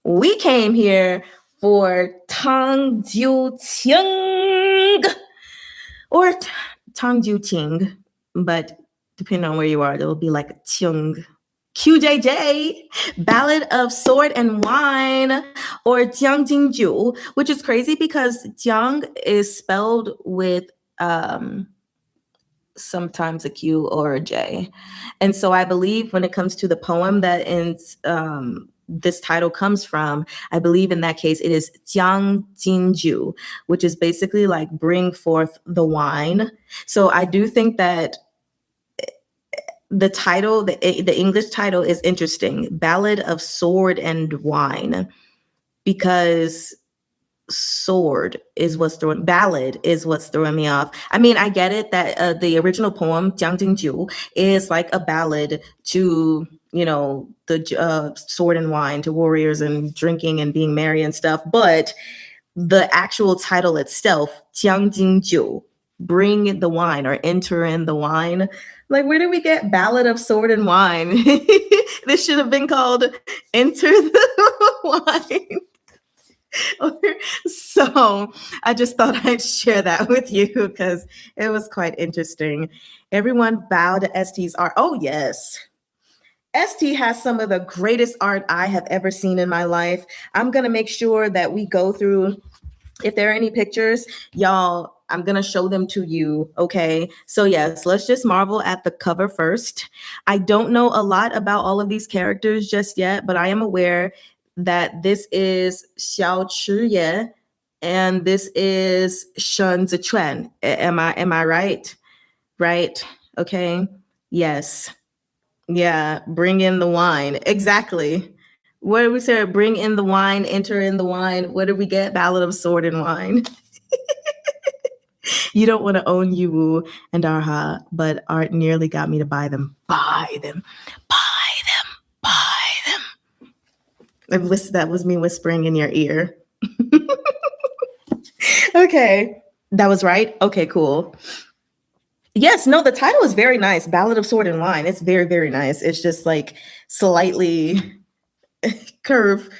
we came here for Tang Jiu Qing or Tang Jiu Qing, but depending on where you are, it will be like Qing. QJJ, Ballad of Sword and Wine, or Jiang Jingju, which is crazy because Jiang is spelled with sometimes a Q or a J. And so I believe when it comes to the poem that this title comes from, I believe in that case it is Jiang Jingju, which is basically like bring forth the wine. So I do think that the title, the English title is interesting, Ballad of Sword and Wine, because ballad is what's throwing me off. I mean, I get it that the original poem, Jiang Jingju, is like a ballad to, the sword and wine, to warriors and drinking and being merry and stuff. But the actual title itself, Jiang Jingju, bring the wine or enter in the wine. Like, where did we get Ballad of Sword and Wine? This should have been called Enter the Wine. So I just thought I'd share that with you because it was quite interesting. Everyone bow to ST's art. Oh, yes. ST has some of the greatest art I have ever seen in my life. I'm going to make sure that we go through, if there are any pictures, y'all, I'm going to show them to you, okay? So yes, let's just marvel at the cover first. I don't know a lot about all of these characters just yet, but I am aware that this is Xiao Chiye and this is Shen Zichuan. Am I right? Right? Okay. Yes. Yeah. Bring in the wine. Exactly. What did we say? Bring in the wine, enter in the wine. What did we get? Ballad of Sword and Wine. You don't want to own Yuwu and Arha, but art nearly got me to buy them. Buy them. Buy them. Buy them. That was me whispering in your ear. Okay. That was right? Okay, cool. Yes, no, the title is very nice. Ballad of Sword and Wine. It's very, very nice. It's just like slightly curved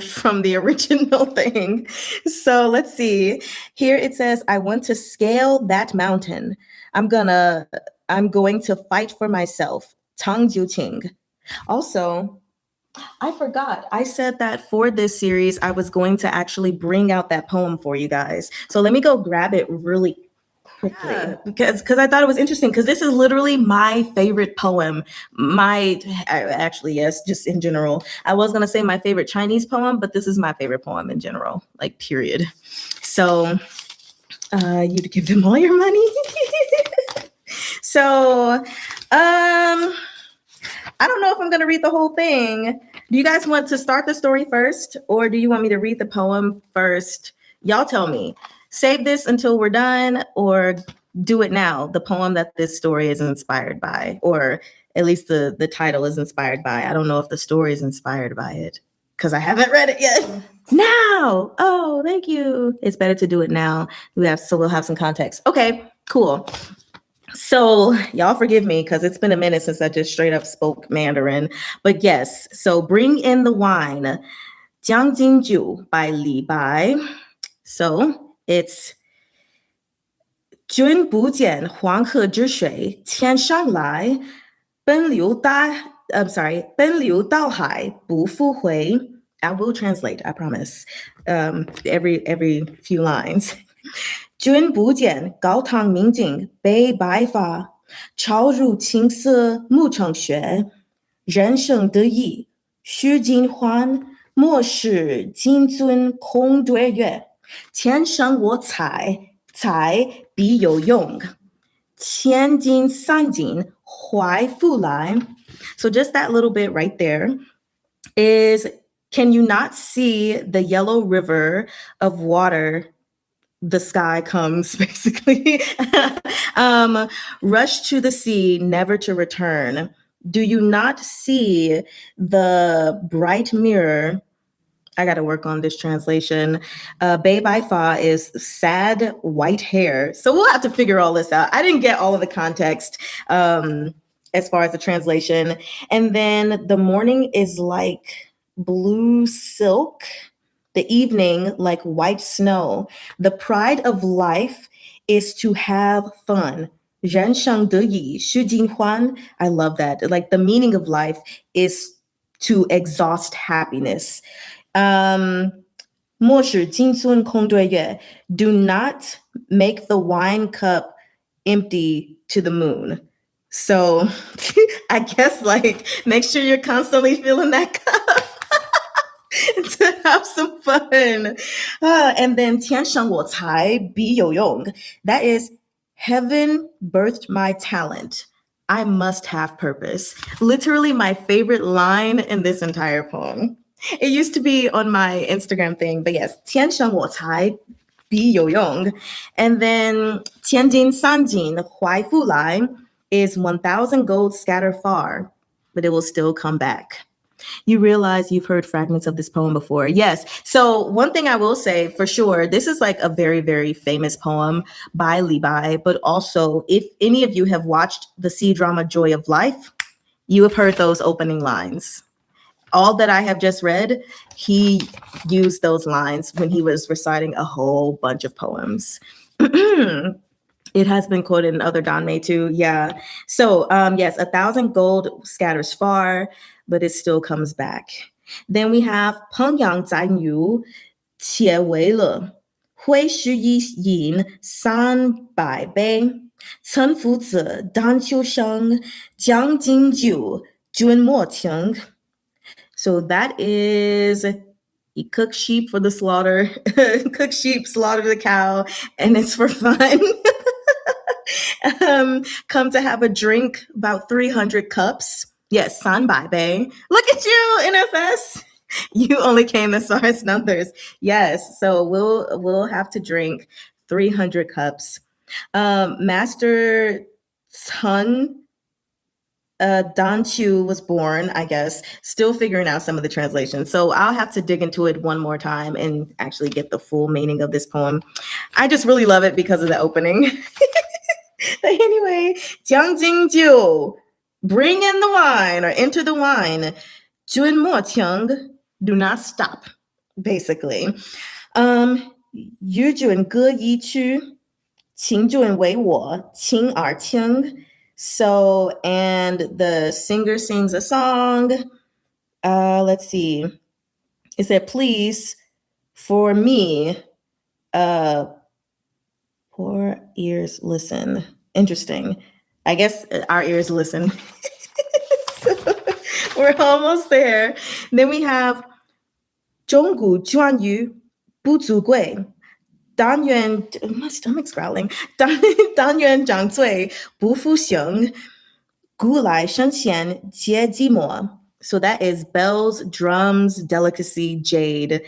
from the original thing. So let's see. Here it says, I want to scale that mountain. I'm going to fight for myself. Tang Jiu Qing. Also, I forgot. I said that for this series, I was going to actually bring out that poem for you guys. So let me go grab it really quickly because I thought it was interesting because this is literally my favorite poem. Actually, yes, just in general. I was going to say my favorite Chinese poem, but this is my favorite poem in general, like period. So you'd give them all your money. So I don't know if I'm going to read the whole thing. Do you guys want to start the story first, or do you want me to read the poem first? Y'all tell me. Save this until we're done, or do it now, the poem that this story is inspired by, or at least the title is inspired by. I don't know if the story is inspired by it because I haven't read it yet. Now! Oh, thank you. It's better to do it now. We'll have some context. Okay, cool. So y'all forgive me because it's been a minute since I just straight up spoke Mandarin. But yes, so Bring in the Wine, Jiang Jingju by Li Bai. So it's 君不见黄河之水天上来，奔流到海不复回。I will translate, I promise. Every few lines. 君不见高堂明镜悲白发，朝如青丝暮成雪。人生得意须尽欢，莫使金樽空对月。天生我材必有用，千金散尽怀复来。So just that little bit right there is, can you not see the yellow river of water? The sky comes, basically. Rush to the sea, never to return. Do you not see the bright mirror? I got to work on this translation. Bei Bai Fa is sad white hair. So we'll have to figure all this out. I didn't get all of the context as far as the translation. And then the morning is like blue silk, the evening like white snow. The pride of life is to have fun. 人生得意须尽欢. I love that. Like the meaning of life is to exhaust happiness. 莫使金樽空对月. Do not make the wine cup empty to the moon. So I guess like make sure you're constantly filling that cup to have some fun. And then 天生我材必有用. That is heaven birthed my talent. I must have purpose. Literally my favorite line in this entire poem. It used to be on my Instagram thing, but yes, 天生我材必有用. And then 千金散尽怀复来 is 1,000 gold scatter far, but it will still come back. You realize you've heard fragments of this poem before. Yes. So one thing I will say for sure, this is like a very, very famous poem by Li Bai, but also if any of you have watched the C-drama Joy of Life, you have heard those opening lines. All that I have just read, he used those lines when he was reciting a whole bunch of poems. It has been quoted in other Danmei too. Yeah. So yes, 1,000 gold scatters far, but it still comes back. Then we have 烹养宰牛且为乐，会是一饮300杯。岑夫子，荡秋生，将进酒，君莫停。So that is you cook sheep for the slaughter, cook sheep, slaughter the cow, and it's for fun. Come to have a drink, about 300 cups. Yes, san bai bei. Look at you, NFS. You only came as far as numbers. Yes, so we'll have to drink 300 cups. Master Sun Dan Chu was born, I guess, still figuring out some of the translations. So I'll have to dig into it one more time and actually get the full meaning of this poem. I just really love it because of the opening. But anyway, 将进酒, bring in the wine or enter the wine. 君莫停, do not stop, basically. 语准歌一曲, 请准为我, 亲耳听. So, and the singer sings a song. Let's see. It said, please, for me, poor ears listen. Interesting. I guess our ears listen. So, we're almost there. Then we have 钟鼓馔鱼不足贵. 当元, my stomach's growling. 当元长醉不复醒. 古来生前皆寂寞. So that is bells, drums, delicacy, jade.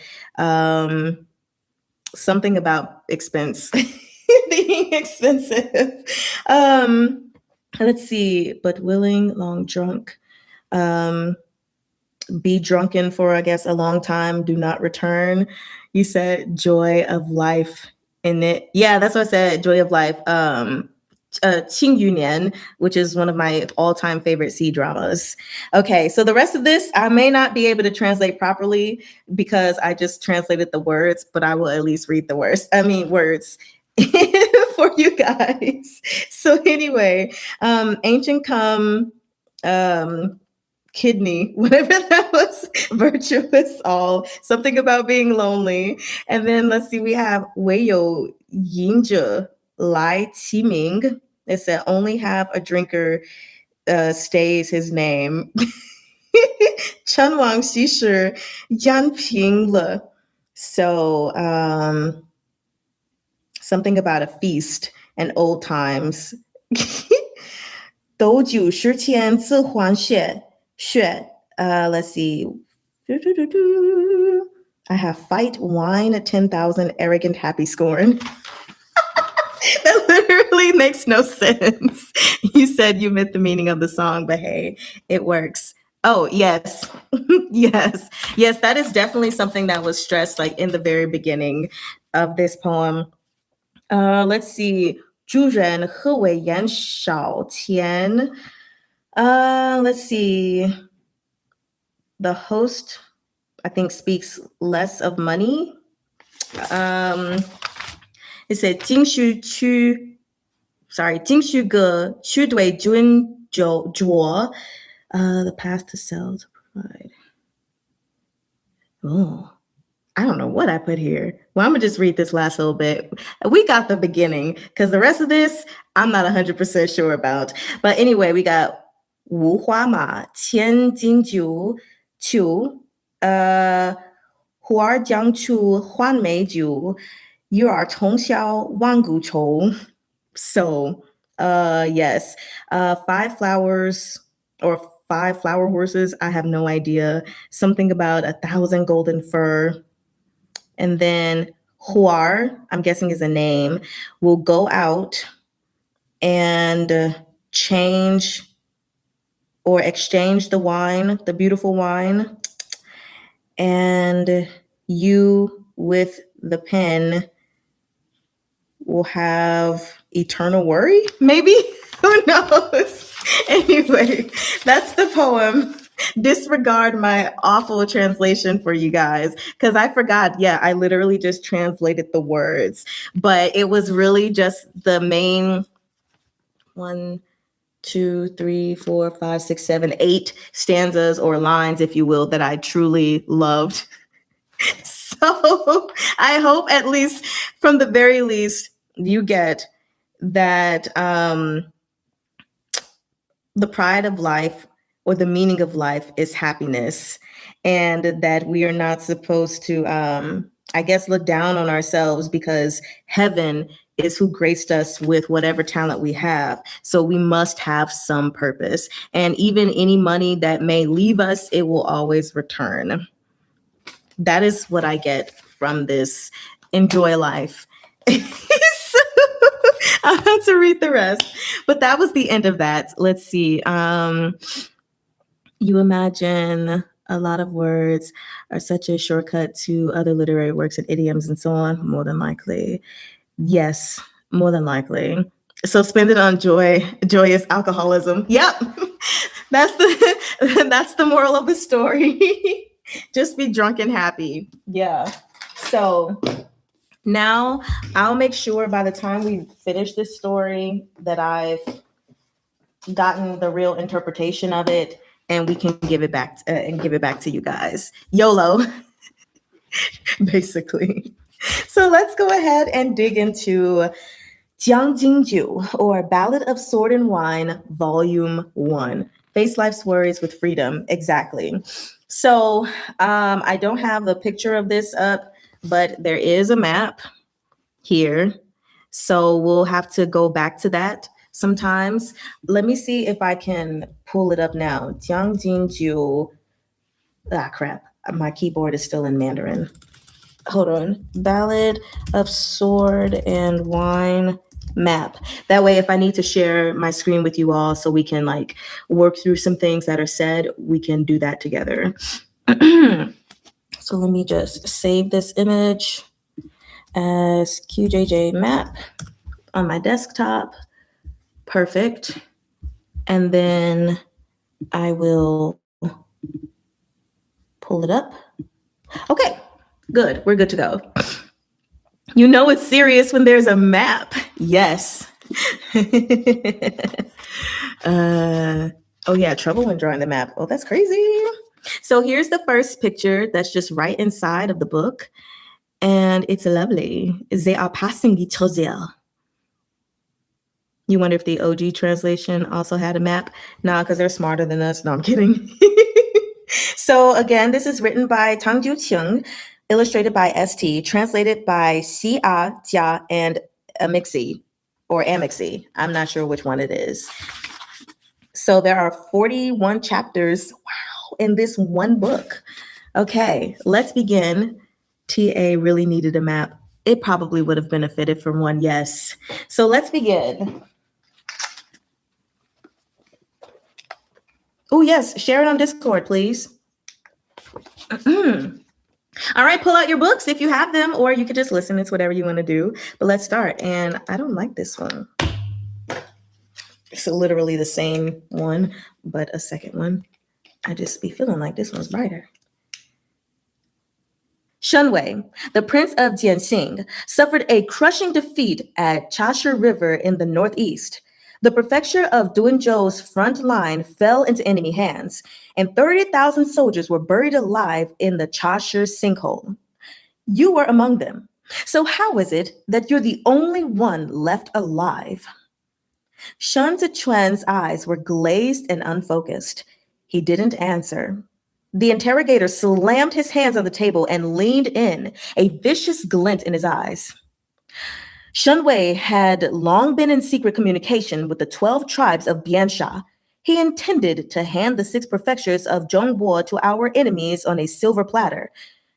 Something about expense. Being expensive. Let's see. But willing, long drunk. Be drunken for, I guess, a long time. Do not return. You said joy of life in it. Yeah, that's what I said. Joy of life. Qing Yunian, which is one of my all-time favorite C-dramas. Okay, so the rest of this, I may not be able to translate properly because I just translated the words, but I will at least read the words for you guys. So anyway, ancient come, kidney, whatever that was, virtuous all, something about being lonely. And then let's see, we have 唯有饮者来其名. It said only have a drinker stays his name. 陈王昔时yan ping le. So something about a feast and old times. 斗酒十千自还血. Let's see. I have fight, wine, 10,000, arrogant, happy, scorn. That literally makes no sense. You said you meant the meaning of the song, but hey, it works. Oh, yes. Yes, that is definitely something that was stressed like in the very beginning of this poem. Let's see. 诸人何为言少钱? Let's see. The host I think speaks less of money. It said 金须个区对君着 the path to sell to provide. Oh, I don't know what I put here. Well, I'm gonna just read this last little bit. We got the beginning because the rest of this I'm not 100% sure about. But anyway, we got 无花马千金酒胡儿将出换美酒 you are 从小万古愁. So, yes, 5 flowers or 5 flower horses. I have no idea. Something about 1,000 golden fur. And then Huar, I'm guessing is a name, will go out and change or exchange the wine, the beautiful wine. And you with the pen will have eternal worry, maybe? Who knows? Anyway, that's the poem. Disregard my awful translation for you guys because I forgot. Yeah, I literally just translated the words, but it was really just the main 1, 2, 3, 4, 5, 6, 7, 8 stanzas or lines, if you will, that I truly loved. So I hope at least from the very least you get that the pride of life or the meaning of life is happiness, and that we are not supposed to, I guess, look down on ourselves because heaven is who graced us with whatever talent we have. So we must have some purpose. And even any money that may leave us, it will always return. That is what I get from this. Enjoy life. I have to read the rest, but that was the end of that. Let's see. You imagine a lot of words are such a shortcut to other literary works and idioms and so on. More than likely. Yes, more than likely. So spend it on joyous alcoholism. Yep. That's the moral of the story. Just be drunk and happy. Yeah. So now I'll make sure by the time we finish this story that I've gotten the real interpretation of it and we can give it back to you guys. YOLO, basically. So let's go ahead and dig into Jiang Jingju, or Ballad of Sword and Wine, Volume 1. Face Life's Worries with Freedom. Exactly. So I don't have the picture of this up, but there is a map here. So we'll have to go back to that sometimes. Let me see if I can pull it up now. Jiang Jingju. Ah, crap. My keyboard is still in Mandarin. Hold on. Ballad of Sword and Wine map. That way, if I need to share my screen with you all so we can like work through some things that are said, we can do that together. So let me just save this image as QJJ map on my desktop. Perfect. And then I will pull it up. Okay, good. We're good to go. You know it's serious when there's a map. Yes. Oh yeah, trouble when drawing the map. Oh, that's crazy. So here's the first picture that's just right inside of the book. And it's lovely. They are passing each other. You wonder if the OG translation also had a map? Nah, because they're smarter than us. No, I'm kidding. So again, this is written by Tang Jiu Qing, illustrated by ST, translated by Xia Jia and Amixi, or Amixi. I'm not sure which one it is. So there are 41 chapters, wow, in this one book. Okay, let's begin. TA really needed a map. It probably would have benefited from one, yes. So let's begin. Oh, yes, share it on Discord, please. All right, pull out your books if you have them, or you could just listen. It's whatever you want to do. But let's start. And I don't like this one. It's literally the same one, but a second one. I just be feeling like this one's brighter. Shunwei, the prince of Jianxing, suffered a crushing defeat at Chashu River in the northeast. The prefecture of Duanzhou's front line fell into enemy hands, and 30,000 soldiers were buried alive in the Chashu sinkhole. You were among them. So how is it that you're the only one left alive? Shun Zichuan's eyes were glazed and unfocused. He didn't answer. The interrogator slammed his hands on the table and leaned in, a vicious glint in his eyes. Shunwei had long been in secret communication with the 12 tribes of Biansha. He intended to hand the 6 prefectures of Zhongbo to our enemies on a silver platter.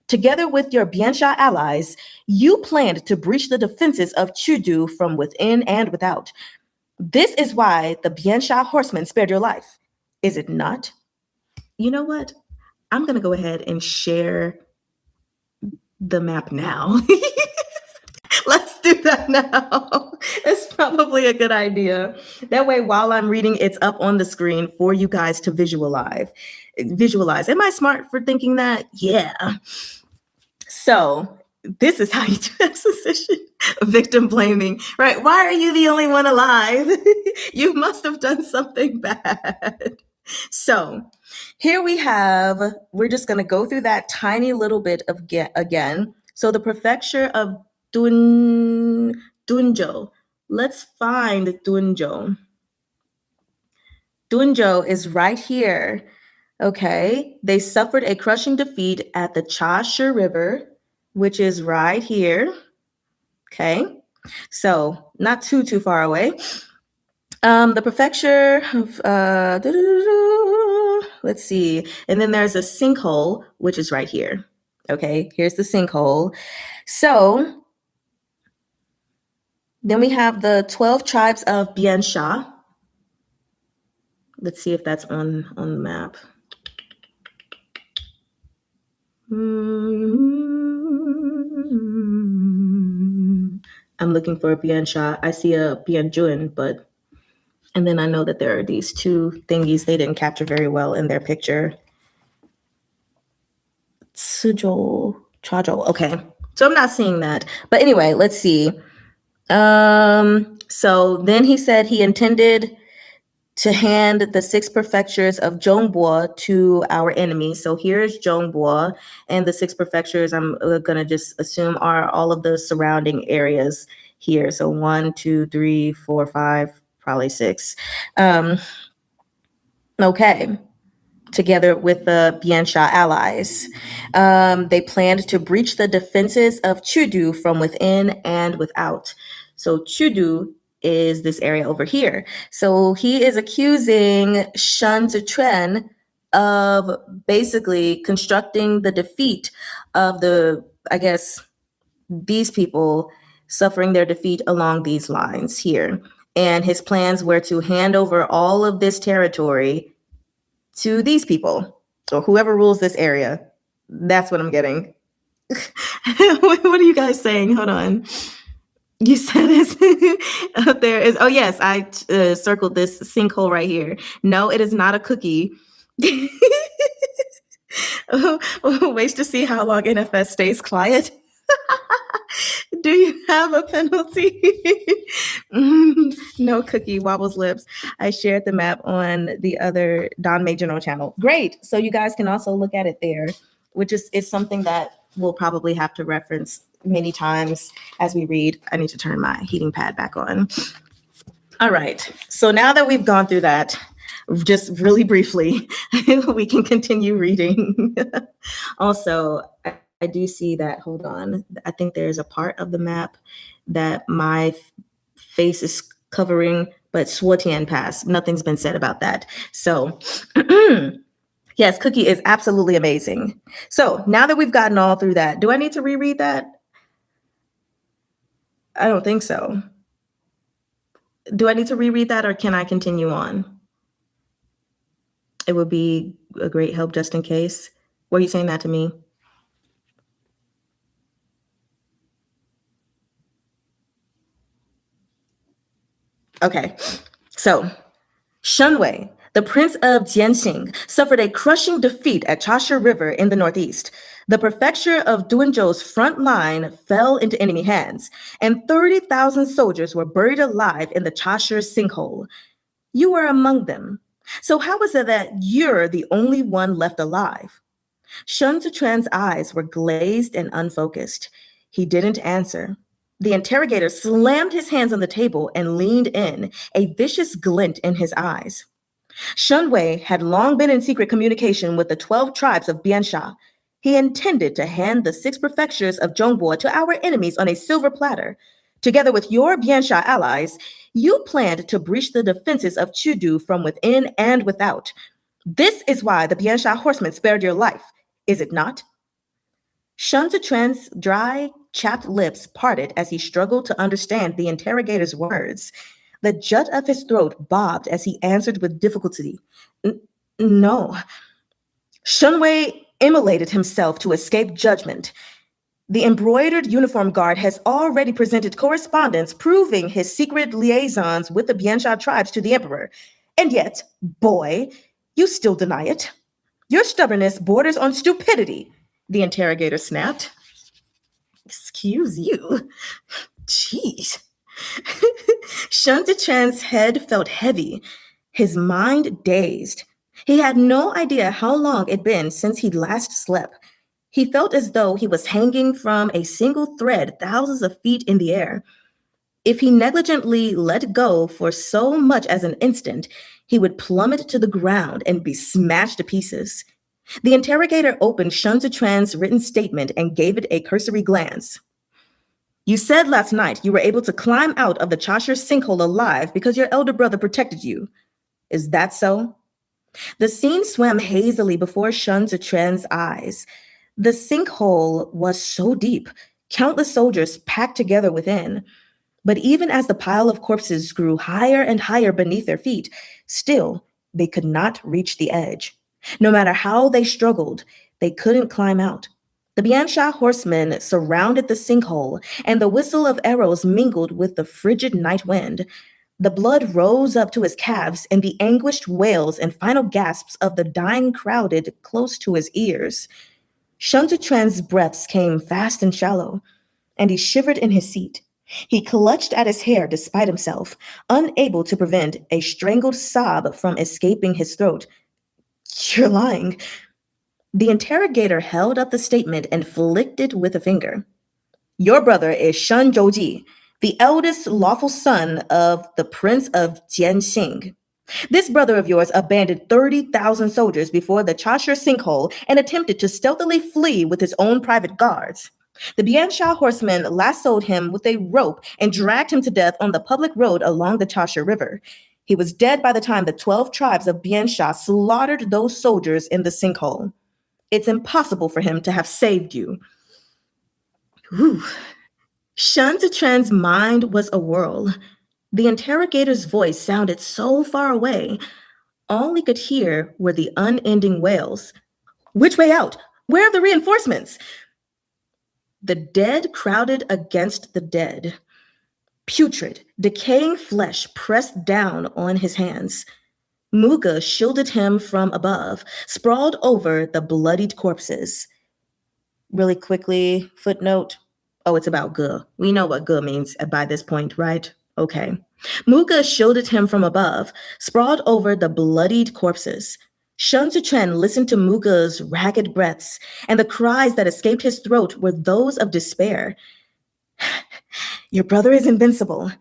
Together with your Biansha allies, you planned to breach the defenses of Chudu from within and without. This is why the Biansha horsemen spared your life, is it not? You know what? I'm going to go ahead and share the map now. Let's do that now. It's probably a good idea. That way, while I'm reading, it's up on the screen for you guys to visualize. Am I smart for thinking that? Yeah. So this is how you do exposition. Victim blaming, right? Why are you the only one alive? You must have done something bad. So here we're just going to go through that tiny little bit of again. So the prefecture of Dunzhou. Let's find Dunzhou. Dunzhou is right here. Okay. They suffered a crushing defeat at the Chashu River, which is right here. Okay. So not too far away. The prefecture of, let's see. And then there's a sinkhole, which is right here. Okay, here's the sinkhole. So then we have the 12 tribes of Biansha. Let's see if that's on the map. I'm looking for a Biansha. I see a Bianjuan, and then I know that there are these 2 thingies they didn't capture very well in their picture. Suzhou, Chazhou. Okay, so I'm not seeing that. But anyway, let's see. So then he said he intended to hand the 6 prefectures of Zhongbo to our enemies. So here's Zhongbo, and the 6 prefectures I'm gonna just assume are all of the surrounding areas here. So 1, 2, 3, 4, 5, probably 6. Okay. Together with the Biansha allies. They planned to breach the defenses of Chudu from within and without. So Chudu is this area over here. So he is accusing Shen Zichuan of basically constructing the defeat of these people suffering their defeat along these lines here. And his plans were to hand over all of this territory to these people or whoever rules this area. That's what I'm getting. What are you guys saying? Hold on. You said it's up there is, oh yes, I circled this sinkhole right here. No, it is not a cookie. Ways to see how long NFS stays quiet. Do you have a penalty? No cookie, wobbles lips. I shared the map on the other Don May General channel. Great. So you guys can also look at it there, which is something that we'll probably have to reference many times as we read. I need to turn my heating pad back on. All right. So now that we've gone through that, just really briefly, we can continue reading. Also, I do see that, hold on, I think there's a part of the map that my face is covering, but Suotian Pass, nothing's been said about that. So yes, Cookie is absolutely amazing. So now that we've gotten all through that, do I need to reread that? I don't think so. Do I need to reread that or can I continue on? It would be a great help just in case. Were you saying that to me? Okay, so Shunwei, The Prince of Jianxing suffered a crushing defeat at Chasha River in the northeast. The prefecture of Duanzhou's front line fell into enemy hands, and 30,000 soldiers were buried alive in the Chasha sinkhole. You were among them. So how is it that you're the only one left alive? Shun Zitran's eyes were glazed and unfocused. He didn't answer. The interrogator slammed his hands on the table and leaned in, a vicious glint in his eyes. Shun Wei had long been in secret communication with the 12 tribes of Biansha. He intended to hand the 6 prefectures of Zhongbo to our enemies on a silver platter. Together with your Biansha allies, you planned to breach the defenses of Chudu from within and without. This is why the Biansha horsemen spared your life, is it not? Shun Zitran's dry, chapped lips parted as he struggled to understand the interrogator's words. The jut of his throat bobbed as he answered with difficulty. No. Shun Wei immolated himself to escape judgment. The embroidered uniform guard has already presented correspondence proving his secret liaisons with the Biansha tribes to the emperor. And yet, boy, you still deny it. Your stubbornness borders on stupidity, the interrogator snapped. Excuse you. Jeez. Shun Zitran's head felt heavy, his mind dazed. He had no idea how long it'd been since he'd last slept. He felt as though he was hanging from a single thread thousands of feet in the air. If he negligently let go for so much as an instant, he would plummet to the ground and be smashed to pieces. The interrogator opened Shun Zitran's written statement and gave it a cursory glance. You said last night you were able to climb out of the Chasha sinkhole alive because your elder brother protected you. Is that so? The scene swam hazily before Shun Zitran's eyes. The sinkhole was so deep, countless soldiers packed together within. But even as the pile of corpses grew higher and higher beneath their feet, still they could not reach the edge. No matter how they struggled, they couldn't climb out. The Biansha horsemen surrounded the sinkhole, and the whistle of arrows mingled with the frigid night wind. The blood rose up to his calves, and the anguished wails and final gasps of the dying crowded close to his ears. Shun Zitran's breaths came fast and shallow, and he shivered in his seat. He clutched at his hair despite himself, unable to prevent a strangled sob from escaping his throat. You're lying. The interrogator held up the statement and flicked it with a finger. Your brother is Shun Zhouji, the eldest lawful son of the Prince of Jianxing. This brother of yours abandoned 30,000 soldiers before the Chasha sinkhole and attempted to stealthily flee with his own private guards. The Biansha horsemen lassoed him with a rope and dragged him to death on the public road along the Chasha River. He was dead by the time the 12 tribes of Biansha slaughtered those soldiers in the sinkhole. It's impossible for him to have saved you. Whew. Shun Zitran's mind was awhirl. The interrogator's voice sounded so far away. All he could hear were the unending wails. Which way out? Where are the reinforcements? The dead crowded against the dead. Putrid, decaying flesh pressed down on his hands. Muga shielded him from above, sprawled over the bloodied corpses. Really quickly, footnote. Oh, it's about Ge. We know what Ge means by this point, right? Okay. Muga shielded him from above, sprawled over the bloodied corpses. Shun Zitran listened to Muga's ragged breaths, and the cries that escaped his throat were those of despair. Your brother is invincible.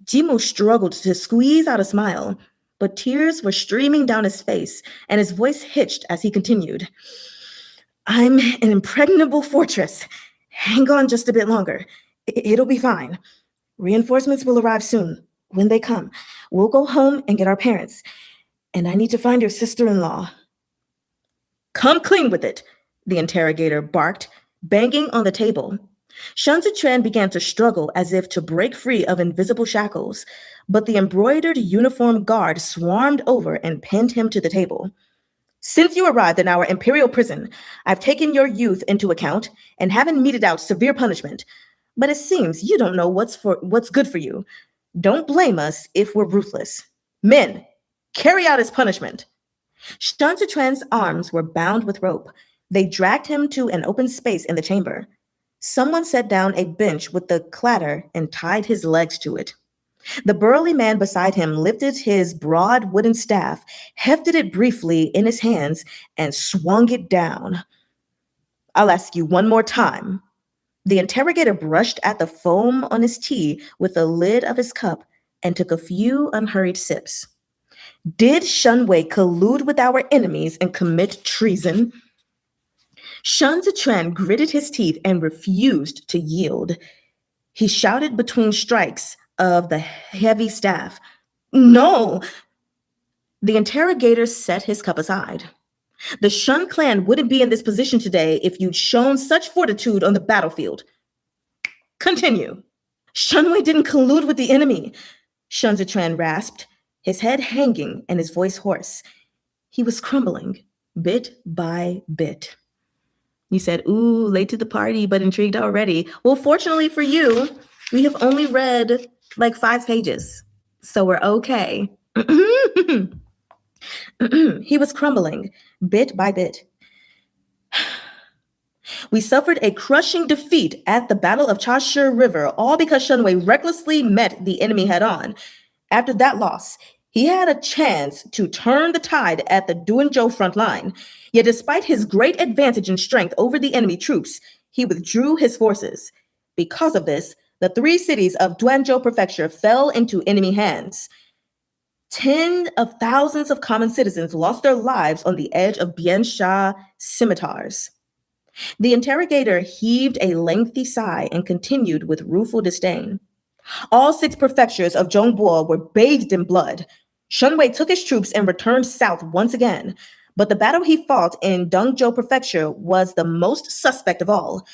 Jimu struggled to squeeze out a smile, but tears were streaming down his face, and his voice hitched as he continued. I'm an impregnable fortress. Hang on just a bit longer. It'll be fine. Reinforcements will arrive soon. When they come, we'll go home and get our parents. And I need to find your sister-in-law. Come clean with it, the interrogator barked, banging on the table. Shun Zitran began to struggle as if to break free of invisible shackles, but the embroidered uniform guard swarmed over and pinned him to the table. Since you arrived in our imperial prison, I've taken your youth into account and haven't meted out severe punishment. But it seems you don't know what's good for you. Don't blame us if we're ruthless. Men, Carry out his punishment. Shun Zitran's arms were bound with rope. They dragged him to an open space in the chamber. Someone set down a bench with the clatter and tied his legs to it. The burly man beside him lifted his broad wooden staff, hefted it briefly in his hands, and swung it down. I'll ask you one more time. The interrogator brushed at the foam on his tea with the lid of his cup and took a few unhurried sips. Did Shunwei collude with our enemies and commit treason? Shun Zitran gritted his teeth and refused to yield. He shouted between strikes of the heavy staff, "No!" The interrogator set his cup aside. The Shun clan wouldn't be in this position today if you'd shown such fortitude on the battlefield. Continue. Shunwei didn't collude with the enemy, Shun Zitran rasped, his head hanging and his voice hoarse. He was crumbling, bit by bit. You said, ooh, late to the party, but intrigued already. Well, fortunately for you, we have only read like 5 pages, so we're okay. He was crumbling, bit by bit. We suffered a crushing defeat at the Battle of Chashi River, all because Shunwei recklessly met the enemy head-on. After that loss, he had a chance to turn the tide at the Duanzhou front line. Yet despite his great advantage in strength over the enemy troops, he withdrew his forces. Because of this, the 3 cities of Duanzhou Prefecture fell into enemy hands. Tens of thousands of common citizens lost their lives on the edge of Biansha scimitars. The interrogator heaved a lengthy sigh and continued with rueful disdain. All 6 prefectures of Zhongbo were bathed in blood. Shunwei took his troops and returned south once again, but the battle he fought in Dongzhou Prefecture was the most suspect of all.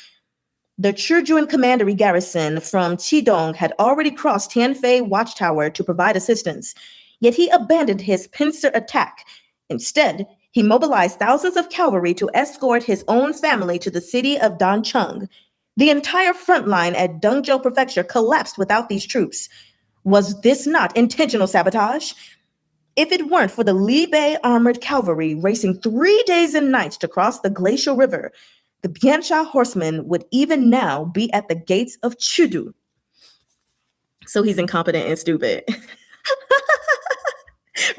The Chuzhuan commandery garrison from Qidong had already crossed Tianfei Watchtower to provide assistance, yet he abandoned his pincer attack. Instead, he mobilized thousands of cavalry to escort his own family to the city of Dancheng. The entire front line at Dongzhou Prefecture collapsed without these troops. Was this not intentional sabotage? If it weren't for the Libei armored cavalry racing 3 days and nights to cross the glacial river, the Biansha horsemen would even now be at the gates of Chudu. So he's incompetent and stupid.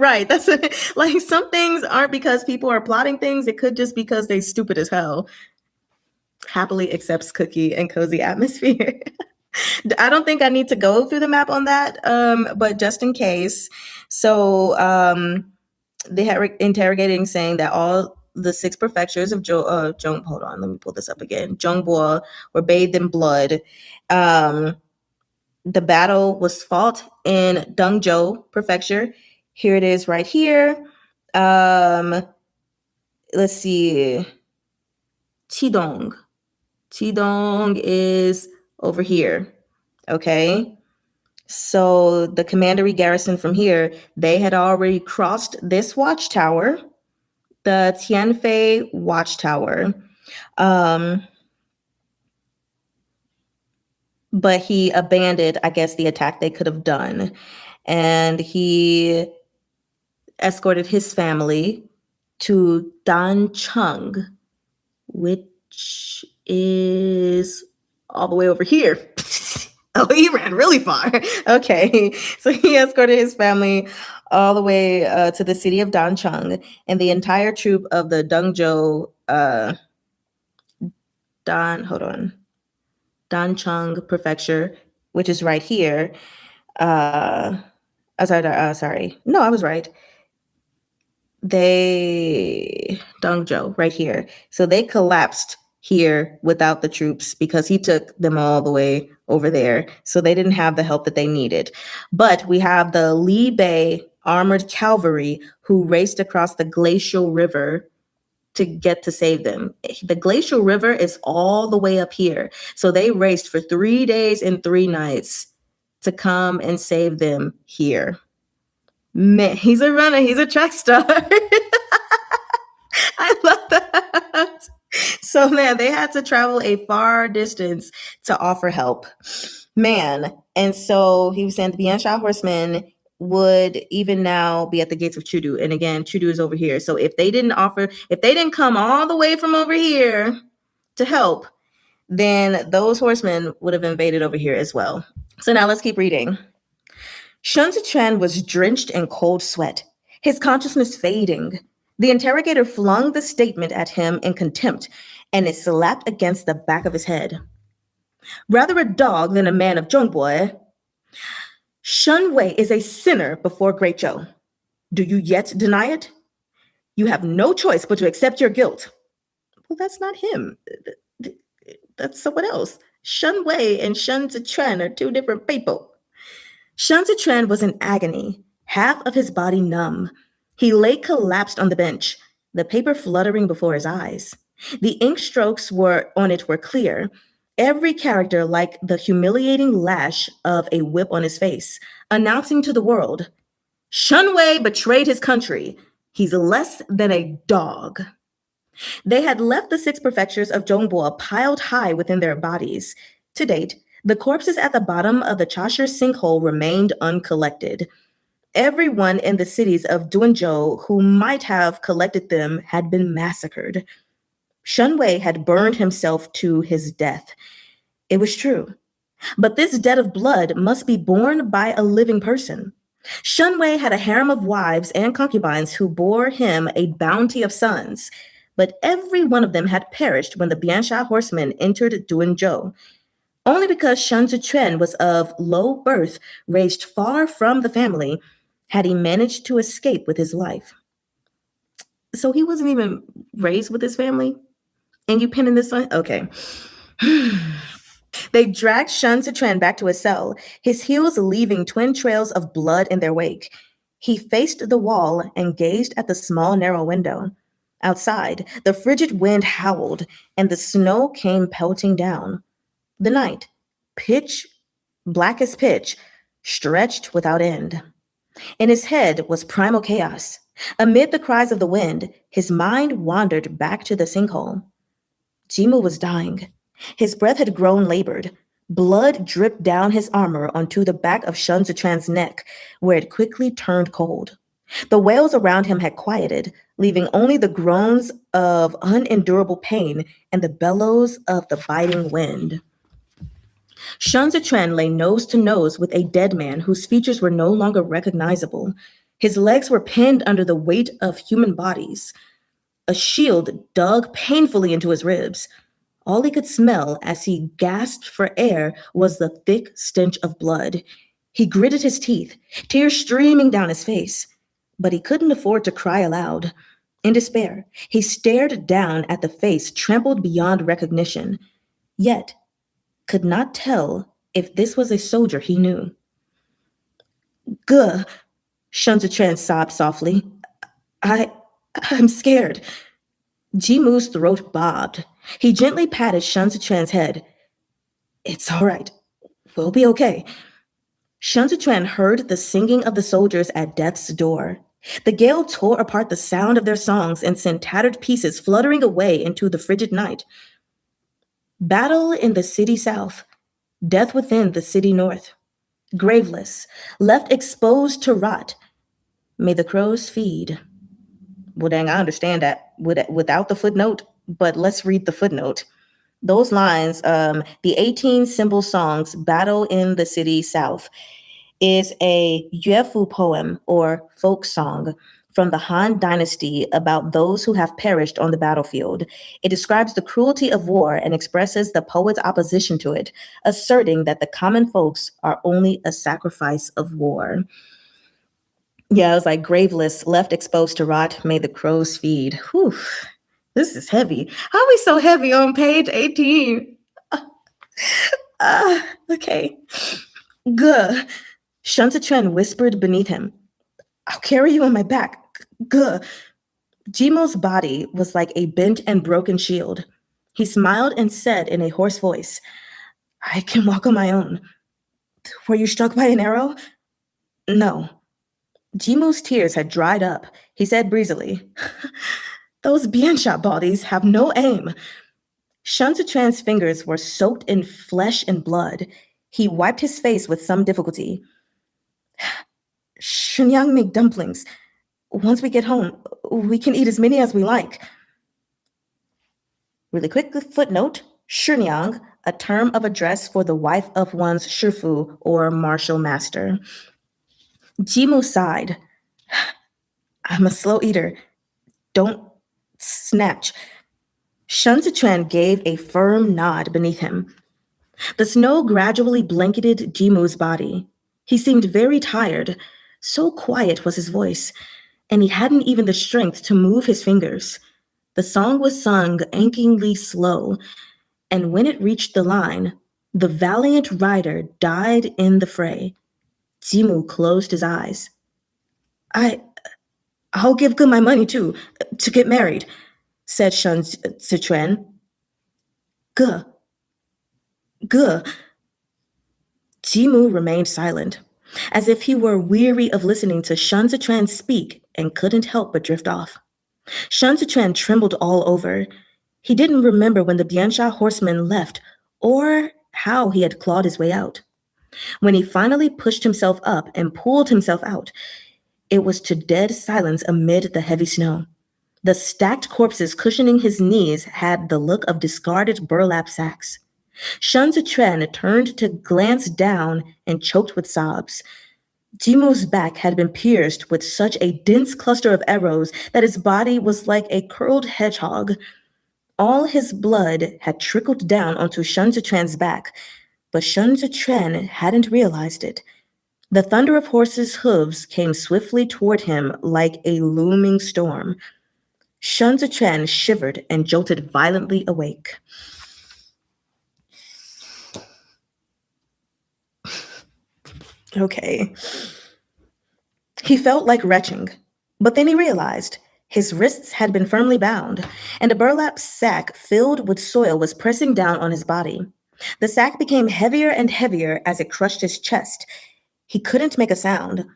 Right, that's like some things aren't because people are plotting things. It could just because they're stupid as hell. Happily accepts cookie and cozy atmosphere. I don't think I need to go through the map on that, but just in case. So they had interrogating saying that all the 6 prefectures of hold on, let me pull this up again. Zhongbo were bathed in blood. The battle was fought in Dongzhou Prefecture. Here it is right here. Let's see. Qidong. Qidong is over here. Okay. So the commandery garrison from here, they had already crossed this watchtower, the Tianfei Watchtower. But he abandoned, I guess, the attack they could have done. And he escorted his family to Dancheng, which is all the way over here. Oh, he ran really far. Okay, so he escorted his family all the way to the city of Dancheng, and the entire troop of the Dongzhou Dancheng Prefecture, which is right here. Sorry. No, I was right. Dongzhou, right here. So they collapsed here without the troops because he took them all the way over there. So they didn't have the help that they needed. But we have the Libei armored cavalry who raced across the glacial river to get to save them. The glacial river is all the way up here. So they raced for 3 days and 3 nights to come and save them here. Man, he's a runner. He's a track star. I love that. So, man, they had to travel a far distance to offer help. Man. And so he was saying the Biansha horsemen, would even now be at the gates of Chudu. And again, Chudu is over here. So if they didn't come all the way from over here to help, then those horsemen would have invaded over here as well. So now let's keep reading. Shun Zichuan was drenched in cold sweat, his consciousness fading. The interrogator flung the statement at him in contempt, and it slapped against the back of his head. Rather a dog than a man of Zhongbo, eh? Shun Wei is a sinner before Great Zhou. Do you yet deny it? You have no choice but to accept your guilt. Well, that's not him. That's someone else. Shun Wei and Shun Zichuan are two different people. Shun Zichuan was in agony, half of his body numb. He lay collapsed on the bench, the paper fluttering before his eyes. The ink strokes on it were clear, every character like the humiliating lash of a whip on his face, announcing to the world, Shun Wei betrayed his country. He's less than a dog. They had left the 6 prefectures of Zhongbo piled high within their bodies. To date, the corpses at the bottom of the Chashir sinkhole remained uncollected. Everyone in the cities of Duanzhou who might have collected them had been massacred. Shun Wei had burned himself to his death. It was true. But this debt of blood must be borne by a living person. Shun Wei had a harem of wives and concubines who bore him a bounty of sons, but every one of them had perished when the Biansha horsemen entered Duanzhou. Only because Shun Zichuan was of low birth, raised far from the family, had he managed to escape with his life. So he wasn't even raised with his family? And you pinning this on? Okay. They dragged Shun Zichuan back to his cell, his heels leaving twin trails of blood in their wake. He faced the wall and gazed at the small, narrow window. Outside, the frigid wind howled, and the snow came pelting down. The night, pitch black as pitch, stretched without end. In his head was primal chaos. Amid the cries of the wind, his mind wandered back to the sinkhole. Jimu was dying. His breath had grown labored. Blood dripped down his armor onto the back of Shun Zichuan's neck, where it quickly turned cold. The wails around him had quieted, leaving only the groans of unendurable pain and the bellows of the biting wind. Shun Zichuan lay nose to nose with a dead man whose features were no longer recognizable. His legs were pinned under the weight of human bodies. A shield dug painfully into his ribs. All he could smell as he gasped for air was the thick stench of blood. He gritted his teeth, tears streaming down his face. But he couldn't afford to cry aloud. In despair, he stared down at the face trampled beyond recognition, yet could not tell if this was a soldier he knew. Guh, Shun Zichuan sobbed softly. I'm scared. Jimu's throat bobbed. He gently patted Shun Zichuan's head. It's all right. We'll be okay. Shun Zichuan heard the singing of the soldiers at death's door. The gale tore apart the sound of their songs and sent tattered pieces fluttering away into the frigid night. Battle in the city south, death within the city north. Graveless, left exposed to rot. May the crows feed. Well, dang, I understand that without the footnote, but let's read the footnote. Those lines, the 18 symbol songs, Battle in the City South, is a Yuefu poem or folk song from the Han Dynasty about those who have perished on the battlefield. It describes the cruelty of war and expresses the poet's opposition to it, asserting that the common folks are only a sacrifice of war. Yeah, it was like graveless, left exposed to rot, may the crows feed. Whew, this is heavy. How are we so heavy on page 18? Okay. Guh. Shun Zichuan whispered beneath him. I'll carry you on my back. Guh. Jimu's body was like a bent and broken shield. He smiled and said in a hoarse voice, I can walk on my own. Were you struck by an arrow? No. Jimu's tears had dried up. He said breezily, those Biansha bodies have no aim. Shun Zichuan's fingers were soaked in flesh and blood. He wiped his face with some difficulty. Shenyang make dumplings. Once we get home, we can eat as many as we like. Really quick footnote, Shenyang, a term of address for the wife of one's shifu or martial master. Jimu sighed. I'm a slow eater. Don't snatch. Shen Zichuan gave a firm nod beneath him. The snow gradually blanketed Jimu's body. He seemed very tired. So quiet was his voice, and he hadn't even the strength to move his fingers. The song was sung achingly slow, and when it reached the line, the valiant rider died in the fray. Jimu closed his eyes. I'll give Ge my money too, to get married, said Shen Zichuan. Ge. Jimu remained silent, as if he were weary of listening to Shen Zichuan speak and couldn't help but drift off. Shen Zichuan trembled all over. He didn't remember when the Biansha horsemen left or how he had clawed his way out. When he finally pushed himself up and pulled himself out, it was to dead silence amid the heavy snow. The stacked corpses cushioning his knees had the look of discarded burlap sacks. Shen Zichuan turned to glance down and choked with sobs. Jimu's back had been pierced with such a dense cluster of arrows that his body was like a curled hedgehog. All his blood had trickled down onto Shen Zichuan's back, but Shen Zichuan hadn't realized it. The thunder of horses' hooves came swiftly toward him like a looming storm. Shen Zichuan shivered and jolted violently awake. Okay. He felt like retching, but then he realized his wrists had been firmly bound, and a burlap sack filled with soil was pressing down on his body. The sack became heavier and heavier as it crushed his chest. He couldn't make a sound.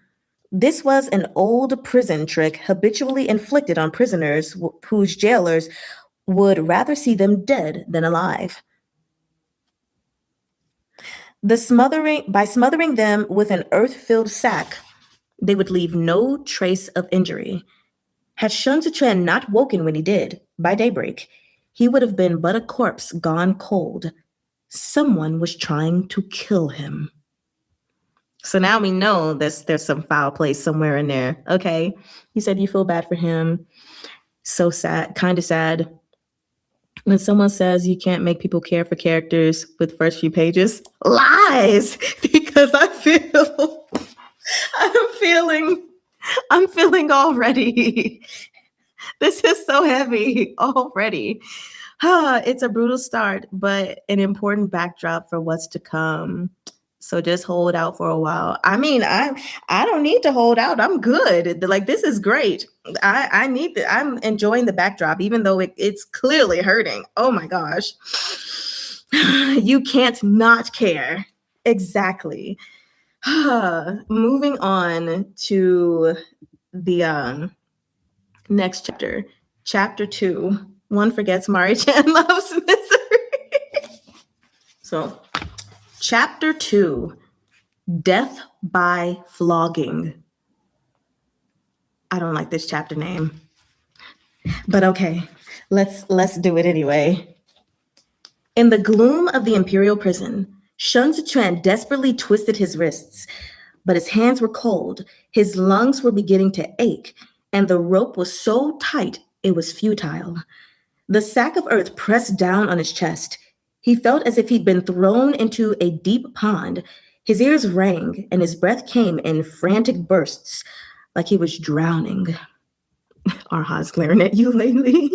This was an old prison trick habitually inflicted on prisoners whose jailers would rather see them dead than alive. By smothering them with an earth-filled sack, they would leave no trace of injury. Had Shen Zichuan not woken when he did, by daybreak, he would have been but a corpse gone cold. Someone was trying to kill him. So now we know there's some foul play somewhere in there. Okay. You said you feel bad for him. So sad, kind of sad. When someone says you can't make people care for characters with first few pages, lies! Because I'm feeling already. This is so heavy already. It's a brutal start, but an important backdrop for what's to come. So just hold out for a while. I mean, I don't need to hold out. I'm good. Like, this is great. I'm enjoying the backdrop, even though it's clearly hurting. Oh my gosh. You can't not care. Exactly. Moving on to the next chapter. Chapter 2. One forgets Mari-chan loves misery. So, Chapter 2, Death by Flogging. I don't like this chapter name, but okay, let's do it anyway. In the gloom of the imperial prison, Shen Zichuan desperately twisted his wrists, but his hands were cold, his lungs were beginning to ache, and the rope was so tight it was futile. The sack of earth pressed down on his chest. He felt as if he'd been thrown into a deep pond. His ears rang, and his breath came in frantic bursts, like he was drowning. Arha's glaring at you lately.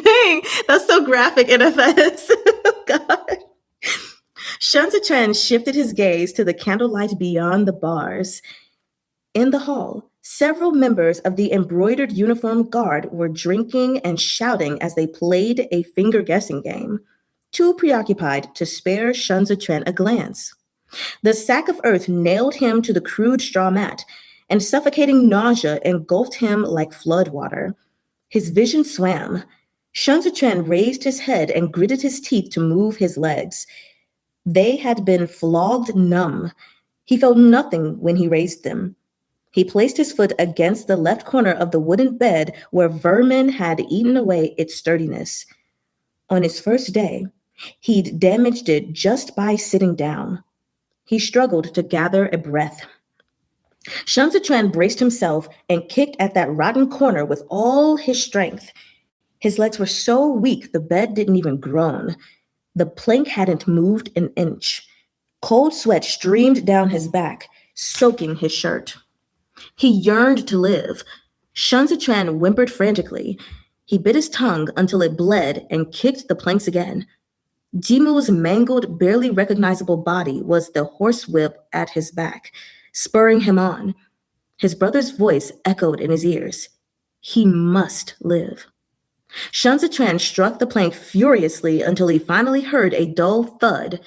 Dang, that's so graphic, NFS. God. Shen Zichuan shifted his gaze to the candlelight beyond the bars. In the hall, several members of the embroidered uniform guard were drinking and shouting as they played a finger-guessing game, too preoccupied to spare Shen Zichuan a glance. The sack of earth nailed him to the crude straw mat, and suffocating nausea engulfed him like floodwater. His vision swam. Shen Zichuan raised his head and gritted his teeth to move his legs. They had been flogged numb. He felt nothing when he raised them. He placed his foot against the left corner of the wooden bed where vermin had eaten away its sturdiness. On his first day, he'd damaged it just by sitting down. He struggled to gather a breath. Shan Zitran braced himself and kicked at that rotten corner with all his strength. His legs were so weak the bed didn't even groan. The plank hadn't moved an inch. Cold sweat streamed down his back, soaking his shirt. He yearned to live. Shan Zitran whimpered frantically. He bit his tongue until it bled and kicked the planks again. Jimu's mangled, barely recognizable body was the horsewhip at his back, spurring him on. His brother's voice echoed in his ears. He must live. Shan Zitran struck the plank furiously until he finally heard a dull thud.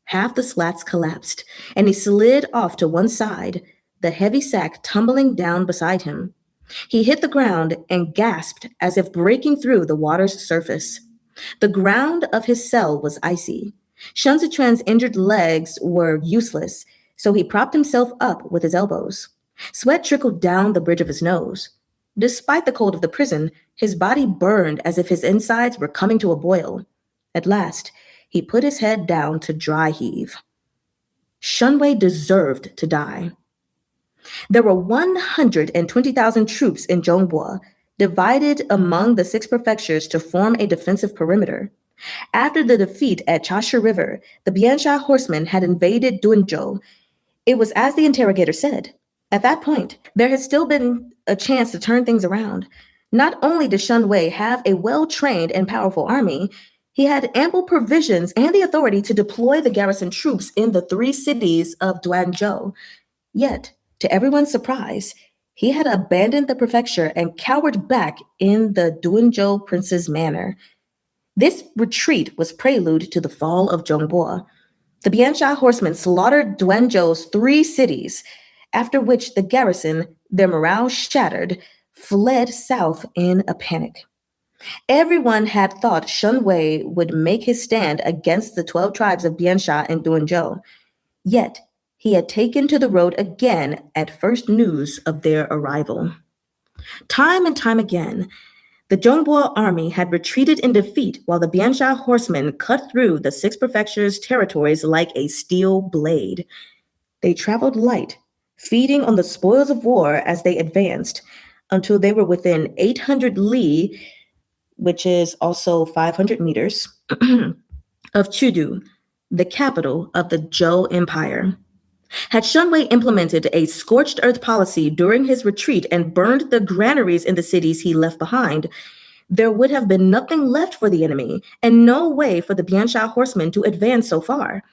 Half the slats collapsed, and he slid off to one side, the heavy sack tumbling down beside him. He hit the ground and gasped as if breaking through the water's surface. The ground of his cell was icy. Shan Zitran's injured legs were useless, so he propped himself up with his elbows. Sweat trickled down the bridge of his nose. Despite the cold of the prison, his body burned as if his insides were coming to a boil. At last, he put his head down to dry heave. Shunwei deserved to die. There were 120,000 troops in Zhongbua, divided among the 6 prefectures to form a defensive perimeter. After the defeat at Chashi River, the Biansha horsemen had invaded Duanzhou. It was as the interrogator said. At that point, there had still been a chance to turn things around. Not only did Shun Wei have a well-trained and powerful army, he had ample provisions and the authority to deploy the garrison troops in the 3 cities of Duanzhou. Yet, to everyone's surprise, he had abandoned the prefecture and cowered back in the Duanzhou prince's manor. This retreat was prelude to the fall of Zhongbua. The Biansha horsemen slaughtered Duanzhou's 3 cities, after which the garrison, their morale shattered, fled south in a panic. Everyone had thought Shun Wei would make his stand against the 12 tribes of Biansha and Duanzhou. Yet, he had taken to the road again at first news of their arrival. Time and time again, the Zhongbua army had retreated in defeat while the Biansha horsemen cut through the 6 prefectures' territories like a steel blade. They traveled light, feeding on the spoils of war as they advanced, until they were within 800 li, which is also 500 meters, of Chudu, the capital of the Zhou Empire. Had Shun Wei implemented a scorched earth policy during his retreat and burned the granaries in the cities he left behind, there would have been nothing left for the enemy and no way for the Biansha horsemen to advance so far.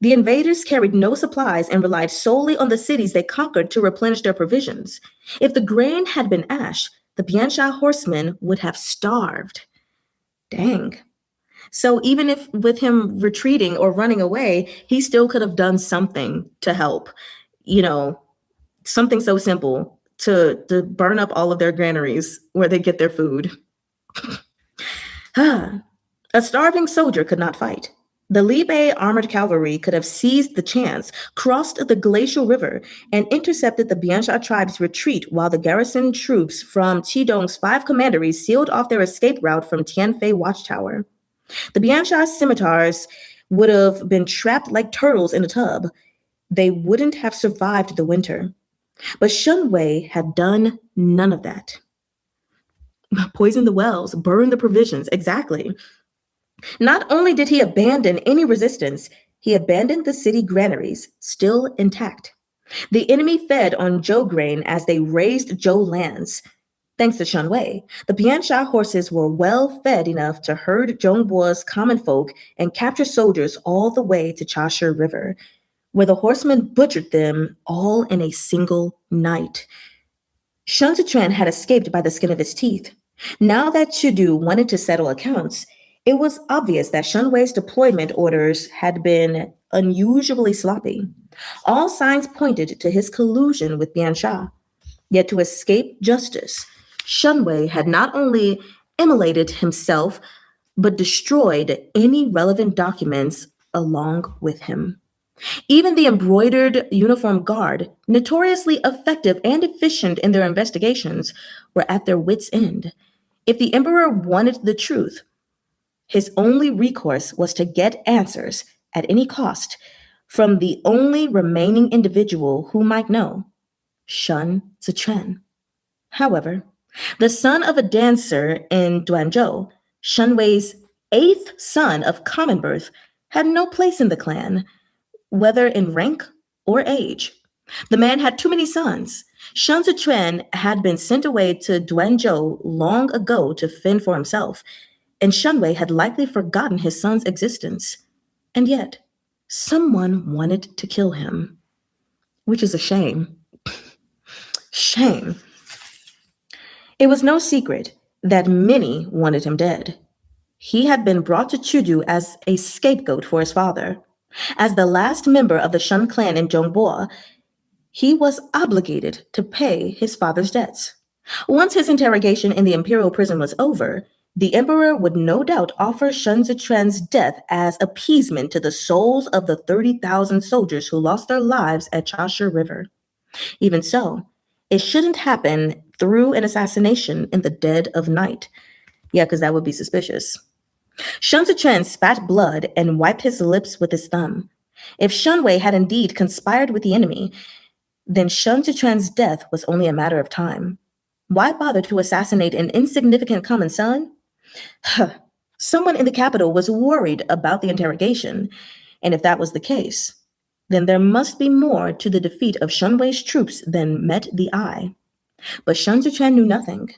The invaders carried no supplies and relied solely on the cities they conquered to replenish their provisions. If the grain had been ash, the Biansha horsemen would have starved. Dang. So even if with him retreating or running away, he still could have done something to help. Something so simple to burn up all of their granaries where they get their food. A starving soldier could not fight. The Libe armored cavalry could have seized the chance, crossed the glacial river, and intercepted the Biansha tribe's retreat while the garrison troops from Qidong's 5 commanderies sealed off their escape route from Tianfei Watchtower. The Biansha scimitars would have been trapped like turtles in a tub. They wouldn't have survived the winter. But Shun Wei had done none of that. Poison the wells, burn the provisions, exactly. Not only did he abandon any resistance, he abandoned the city granaries, still intact. The enemy fed on Zhou grain as they raised Zhou lands. Thanks to Shun Wei, the Biansha horses were well fed enough to herd Zhongbua's common folk and capture soldiers all the way to Chashi River, where the horsemen butchered them all in a single night. Shun Zitran had escaped by the skin of his teeth. Now that Chudu wanted to settle accounts, it was obvious that Shun Wei's deployment orders had been unusually sloppy. All signs pointed to his collusion with Biansha. Yet to escape justice, Shun Wei had not only immolated himself, but destroyed any relevant documents along with him. Even the embroidered uniformed guard, notoriously effective and efficient in their investigations, were at their wits' end. If the emperor wanted the truth, his only recourse was to get answers at any cost from the only remaining individual who might know, Sun Zichuan. However, the son of a dancer in Duanzhou, Shen Wei's eighth son of common birth, had no place in the clan, whether in rank or age. The man had too many sons. Shen Zichuan had been sent away to Duanzhou long ago to fend for himself, and Shen Wei had likely forgotten his son's existence. And yet, someone wanted to kill him, which is a shame. Shame. It was no secret that many wanted him dead. He had been brought to Chudu as a scapegoat for his father. As the last member of the Shen clan in Zhongbo, he was obligated to pay his father's debts. Once his interrogation in the imperial prison was over, the emperor would no doubt offer Shen Zichuan's death as appeasement to the souls of the 30,000 soldiers who lost their lives at Chashi River. Even so, it shouldn't happen through an assassination in the dead of night. Yeah, because that would be suspicious. Shen Zichuan spat blood and wiped his lips with his thumb. If Shen Wei had indeed conspired with the enemy, then Shen Zichuan's death was only a matter of time. Why bother to assassinate an insignificant common son? Someone in the capital was worried about the interrogation, and if that was the case, then there must be more to the defeat of Shen Wei's troops than met the eye. But Shen Zichuan knew nothing.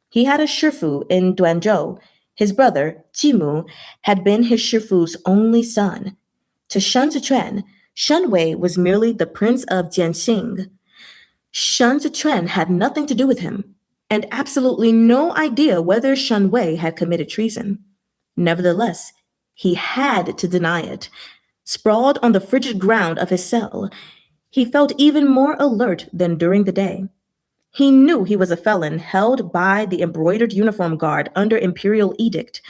He had a shifu in Duanzhou. His brother, Jimu, had been his shifu's only son. To Shen Zichuan, Shen Wei was merely the prince of Jianxing. Shen Zichuan had nothing to do with him, and absolutely no idea whether Shen Wei had committed treason. Nevertheless, he had to deny it. Sprawled on the frigid ground of his cell, he felt even more alert than during the day. He knew he was a felon held by the embroidered uniform guard under imperial edict.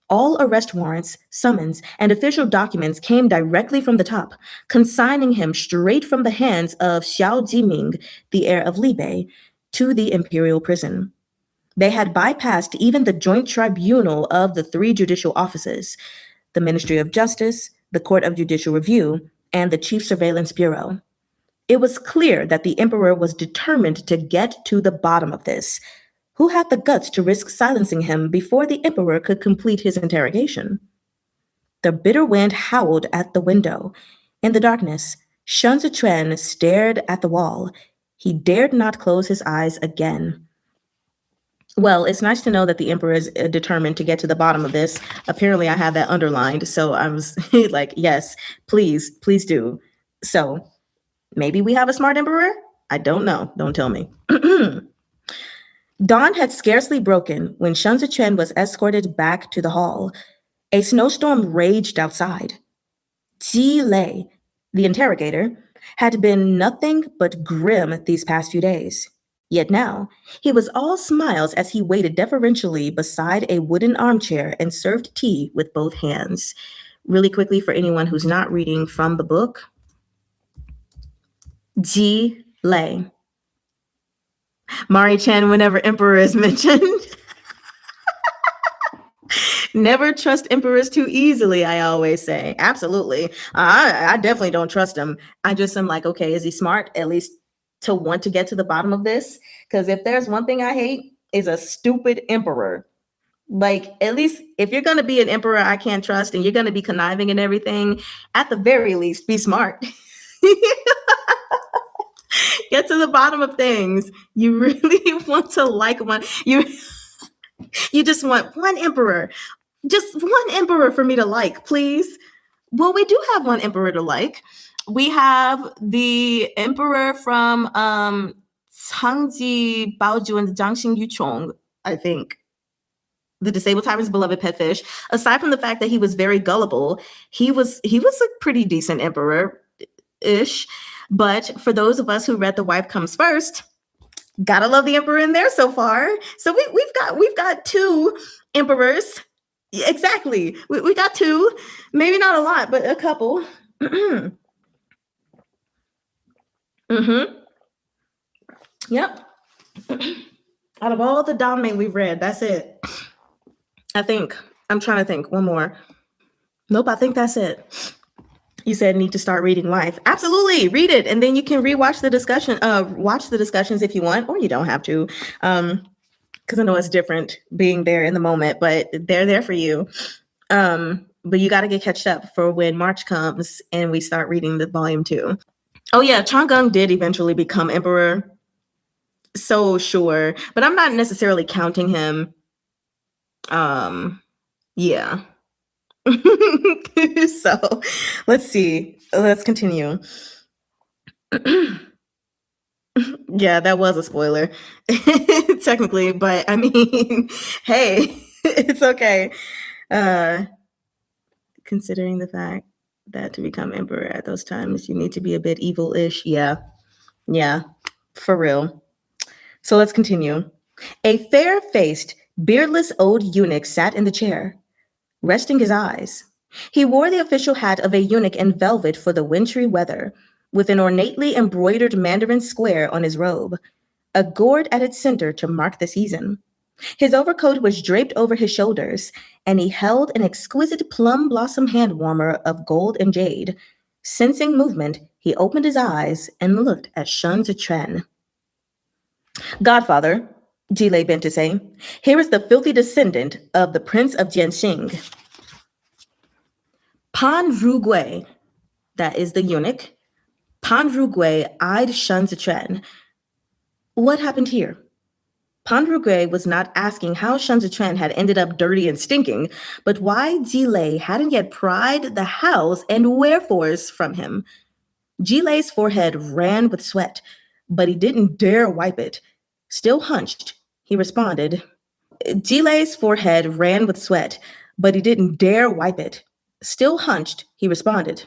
All arrest warrants, summons, and official documents came directly from the top, consigning him straight from the hands of Xiao Jiming, the heir of Libei, to the imperial prison. They had bypassed even the joint tribunal of the three judicial offices, the Ministry of Justice, the Court of Judicial Review, and the Chief Surveillance Bureau. It was clear that the emperor was determined to get to the bottom of this. Who had the guts to risk silencing him before the emperor could complete his interrogation? The bitter wind howled at the window. In the darkness, Shen Zichuan stared at the wall. He dared not close his eyes again. Well, it's nice to know that the emperor is determined to get to the bottom of this. Apparently, I have that underlined, so I was like, yes, please do. So, maybe we have a smart emperor? I don't know. Don't tell me. Dawn had scarcely broken when Shen Zichuan was escorted back to the hall. A snowstorm raged outside. Ji Lei, the interrogator, had been nothing but grim these past few days. Yet now, he was all smiles as he waited deferentially beside a wooden armchair and served tea with both hands. Really quickly, for anyone who's not reading from the book, Ji Lei. Mari-chan, whenever emperor is mentioned. Never trust emperors too easily, I always say. Absolutely. I definitely don't trust him. I just am like, okay, is he smart? At least to want to get to the bottom of this? Because if there's one thing I hate, is a stupid emperor. Like, at least if you're going to be an emperor I can't trust and you're going to be conniving and everything, at the very least, be smart. Get to the bottom of things. You really want to like one. You just want one emperor. Just one emperor for me to like, please. Well, we do have one emperor to like. We have the emperor from Tang Jiu Qing and Jiangxing Yuchong, I think. The disabled tyrant's beloved pet fish. Aside from the fact that he was very gullible, he was a pretty decent emperor-ish. But for those of us who read The Wife Comes First, gotta love the emperor in there so far. So we've got two emperors Yeah, exactly. We got two, maybe not a lot, but a couple. Mm-hmm. Yep. Out of all the Danmei we've read, that's it. I think. I'm trying to think. One more. Nope, I think that's it. You said need to start reading Life. Absolutely, read it, and then you can rewatch the discussion. Watch the discussions if you want, or you don't have to. Because I know it's different being there in the moment, but they're there for you. But you got to get catched up for when March comes and we start reading the volume 2. Oh yeah, Chang'e did eventually become emperor. So sure, but I'm not necessarily counting him. Yeah. So let's see. Let's continue. Yeah, that was a spoiler, technically, but I mean, hey, it's okay. Uh, Considering the fact that to become emperor at those times, you need to be a bit evil-ish. Yeah, yeah, for real. So let's continue. A fair-faced, beardless old eunuch sat in the chair, resting his eyes. He wore the official hat of a eunuch in velvet for the wintry weather, with an ornately embroidered mandarin square on his robe, a gourd at its center to mark the season. His overcoat was draped over his shoulders, and he held an exquisite plum blossom hand warmer of gold and jade. Sensing movement, he opened his eyes and looked at Shun Zitren. Godfather, Jile bent to say, here is the filthy descendant of the Prince of Jianxing. Pan Rugui, that is the eunuch, Pan Rugui eyed Shun Zitren. What happened here? Pan Rugui was not asking how Shun Zitren had ended up dirty and stinking, but why Jile hadn't yet pried the hows and wherefores from him. Jilei's forehead ran with sweat, but he didn't dare wipe it. Still hunched, he responded. Jilei's forehead ran with sweat, but he didn't dare wipe it. Still hunched, he responded.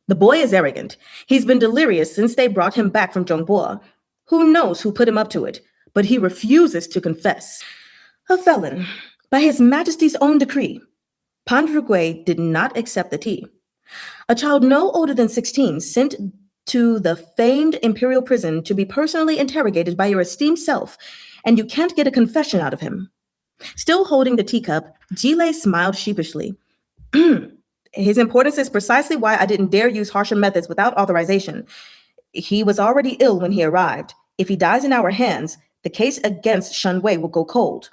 The boy is arrogant. He's been delirious since they brought him back from Zhongbo. Who knows who put him up to it, but he refuses to confess. A felon, by His Majesty's own decree. Pan Rugui did not accept the tea. A child no older than 16 sent to the famed imperial prison to be personally interrogated by your esteemed self, and you can't get a confession out of him. Still holding the teacup, Jile smiled sheepishly. His importance is precisely why I didn't dare use harsher methods without authorization. He was already ill when he arrived. If he dies in our hands, the case against Shun Wei will go cold.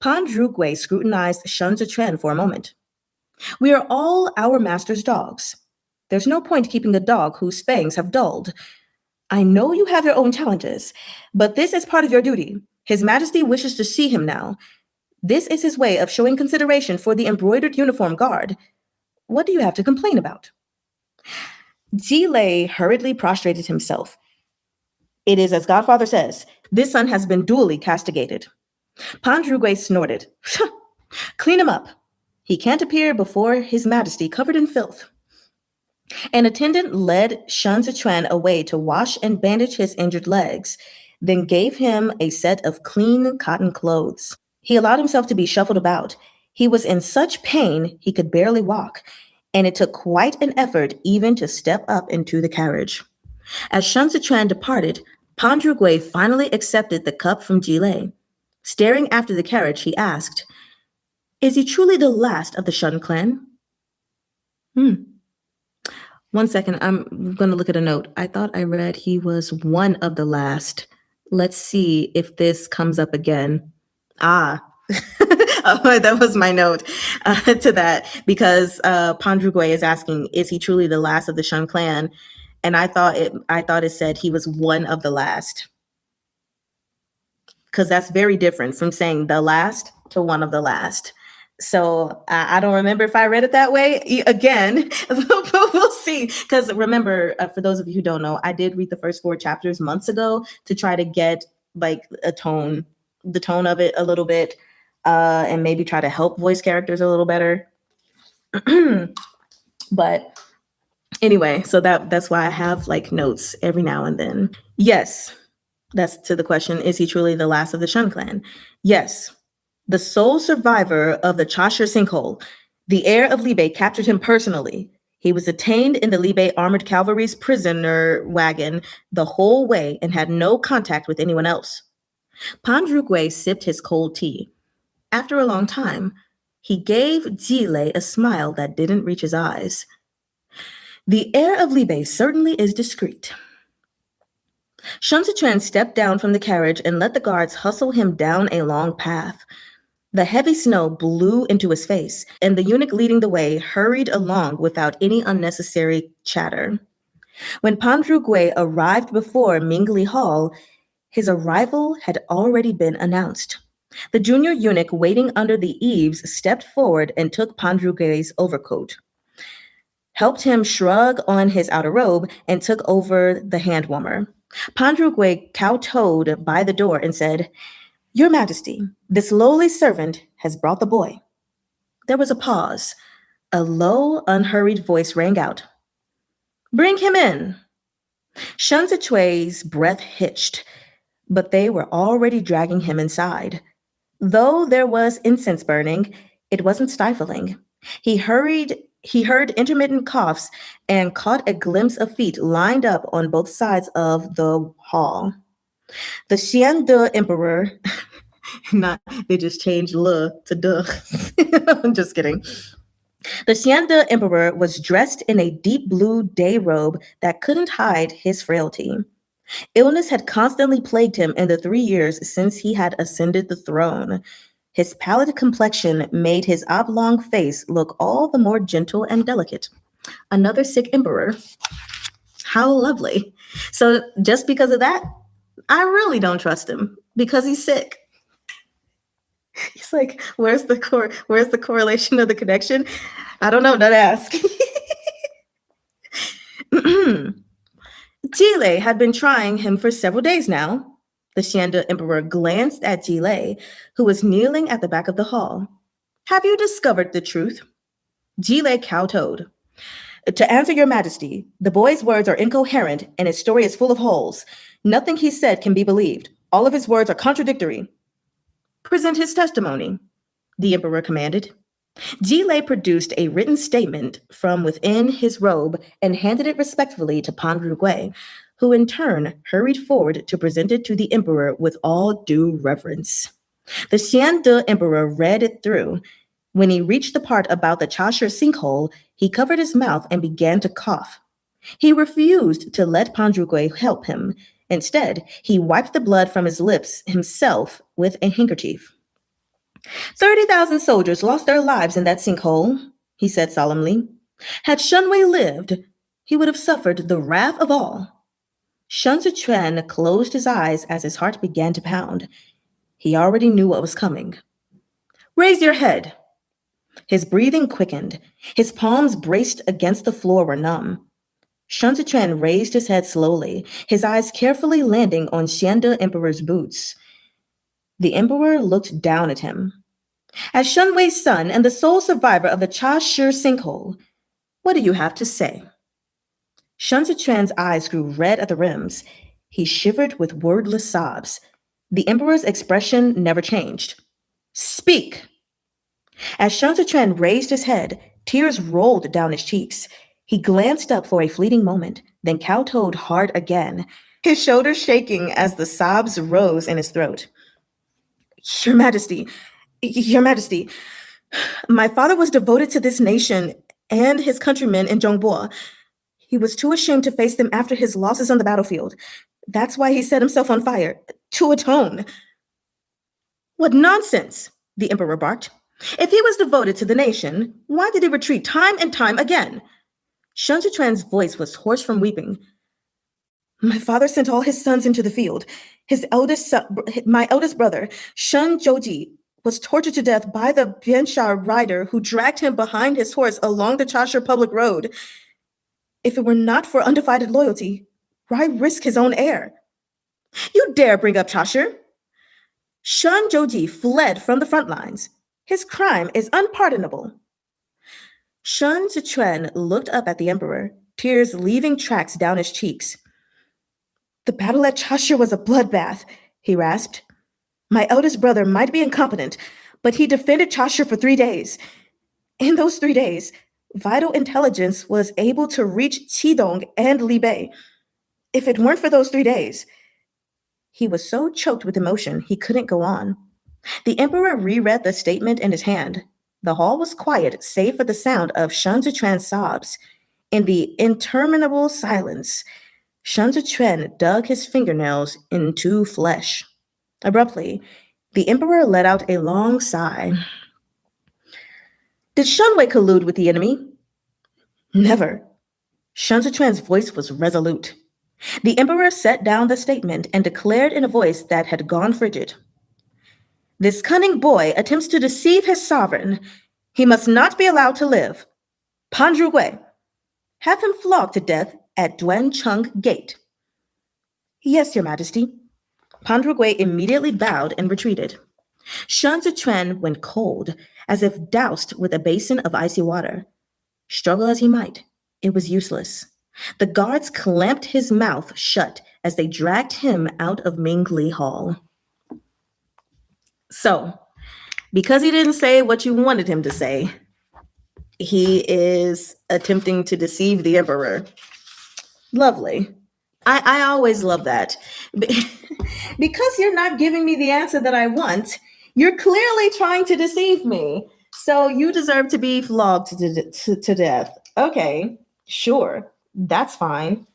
Pan Rugui scrutinized Shun Zitren for a moment. We are all our master's dogs. There's no point keeping a dog whose fangs have dulled. I know you have your own challenges, but this is part of your duty. His Majesty wishes to see him now. This is his way of showing consideration for the embroidered uniform guard. What do you have to complain about? Jile hurriedly prostrated himself. It is as Godfather says, this son has been duly castigated. Pan Rugui snorted. Clean him up. He can't appear before His Majesty covered in filth. An attendant led Shun Zitren away to wash and bandage his injured legs, then gave him a set of clean cotton clothes. He allowed himself to be shuffled about. He was in such pain he could barely walk, and it took quite an effort even to step up into the carriage. As Shun Zitren departed, Pan Rugui finally accepted the cup from Jile. Staring after the carriage, he asked, is he truly the last of the Shun clan? 1 second, I'm going to look at a note. I thought I read he was one of the last. Let's see if this comes up again. Oh, that was my note to that, because Pan Rugui is asking, is he truly the last of the Shun clan? And I thought it said he was one of the last, because that's very different from saying the last to one of the last. So I don't remember if I read it that way again, but we'll see. Because remember, for those of you who don't know, I did read the first 4 chapters months ago to try to get like the tone of it a little bit, and maybe try to help voice characters a little better. But anyway, so that's why I have like notes every now and then. Yes, that's to the question, is he truly the last of the Shun clan? Yes. The sole survivor of the Chashire sinkhole, the heir of Libe captured him personally. He was detained in the Libe Armored Cavalry's prisoner wagon the whole way and had no contact with anyone else. Pandrugwe sipped his cold tea. After a long time, he gave Jile a smile that didn't reach his eyes. The heir of Libe certainly is discreet. Shun Sichuan stepped down from the carriage and let the guards hustle him down a long path. The heavy snow blew into his face, and the eunuch leading the way hurried along without any unnecessary chatter. When Pandrugwe arrived before Mingli Hall, his arrival had already been announced. The junior eunuch waiting under the eaves stepped forward and took Pandrugwe's overcoat, helped him shrug on his outer robe, and took over the hand warmer. Pandrugwe kowtowed by the door and said, "Your Majesty, this lowly servant has brought the boy." There was a pause. A low, unhurried voice rang out. "Bring him in." Shun Zichui's breath hitched, but they were already dragging him inside. Though there was incense burning, it wasn't stifling. He heard intermittent coughs and caught a glimpse of feet lined up on both sides of the hall. The Xian De Emperor, not they just changed le to de. I'm just kidding. The Xian De Emperor was dressed in a deep blue day robe that couldn't hide his frailty. Illness had constantly plagued him in the 3 years since he had ascended the throne. His pallid complexion made his oblong face look all the more gentle and delicate. Another sick emperor. How lovely. So just because of that, I really don't trust him because he's sick. He's like, where's the correlation of the connection? I don't know, don't ask. Jile had been trying him for several days now. The Xianda Emperor glanced at Jile, who was kneeling at the back of the hall. "Have you discovered the truth?" Jile kowtowed. "To answer your Majesty, the boy's words are incoherent and his story is full of holes. Nothing he said can be believed. All of his words are contradictory." "Present his testimony," the Emperor commanded. Jile produced a written statement from within his robe and handed it respectfully to Pandrugwe, who in turn hurried forward to present it to the Emperor with all due reverence. The Xian De Emperor read it through. When he reached the part about the Chashire sinkhole, he covered his mouth and began to cough. He refused to let Pandrugwe help him. Instead, he wiped the blood from his lips himself with a handkerchief. 30,000 soldiers lost their lives in that sinkhole, he said solemnly. Had Shunwei lived, he would have suffered the wrath of all. Shun Zichuan closed his eyes as his heart began to pound. He already knew what was coming. "Raise your head." His breathing quickened. His palms braced against the floor were numb. Shun Zichuan raised his head slowly, his eyes carefully landing on Xianda Emperor's boots. The Emperor looked down at him. "As Shunwei's son and the sole survivor of the Chashire sinkhole, what do you have to say?" Shun Zichuan's eyes grew red at the rims. He shivered with wordless sobs. The Emperor's expression never changed. "Speak." As Shun Zichuan raised his head, tears rolled down his cheeks. He glanced up for a fleeting moment, then kowtowed hard again, his shoulders shaking as the sobs rose in his throat. Your Majesty, my father was devoted to this nation and his countrymen in Zhongbo. He was too ashamed to face them after his losses on the battlefield. That's why he set himself on fire, to atone." "What nonsense," the Emperor barked. "If he was devoted to the nation, why did he retreat time and time again?" Shun Zichuan's voice was hoarse from weeping. "My father sent all his sons into the field. My eldest brother, Shun Zhouji, was tortured to death by the Biansha rider who dragged him behind his horse along the Chashire public road. If it were not for undivided loyalty, why risk his own heir?" "You dare bring up Chashire?" "Shun Zhouji fled from the front lines. His crime is unpardonable." Shun Zichuan looked up at the Emperor, tears leaving tracks down his cheeks. "The battle at Chashire was a bloodbath," he rasped. "My eldest brother might be incompetent, But he defended Chasha for 3 days. In those 3 days, vital intelligence was able to reach Qidong and Li Bei. If it weren't for those 3 days, he was so choked with emotion he couldn't go on. The emperor reread the statement in his hand. The hall was quiet, save for the sound of Shen Zhiquan's sobs. In the interminable silence, Shen Zhiquan dug his fingernails into flesh. Abruptly, the emperor let out a long sigh. Did Shunwei collude with the enemy? Never. Shen Zhiquan's voice was resolute. The emperor set down the statement and declared in a voice that had gone frigid. This cunning boy attempts to deceive his sovereign. He must not be allowed to live. Pan Zhuge, have him flogged to death at Duancheng Gate. Yes, your majesty. Pan Zhuge immediately bowed and retreated. Shen Zhiquan went cold, as if doused with a basin of icy water. Struggle as he might, it was useless. The guards clamped his mouth shut as they dragged him out of Mingli Hall. So, because he didn't say what you wanted him to say, he is attempting to deceive the emperor. Lovely. I always love that. Because you're not giving me the answer that I want, you're clearly trying to deceive me. So you deserve to be flogged to death. Okay, sure. That's fine.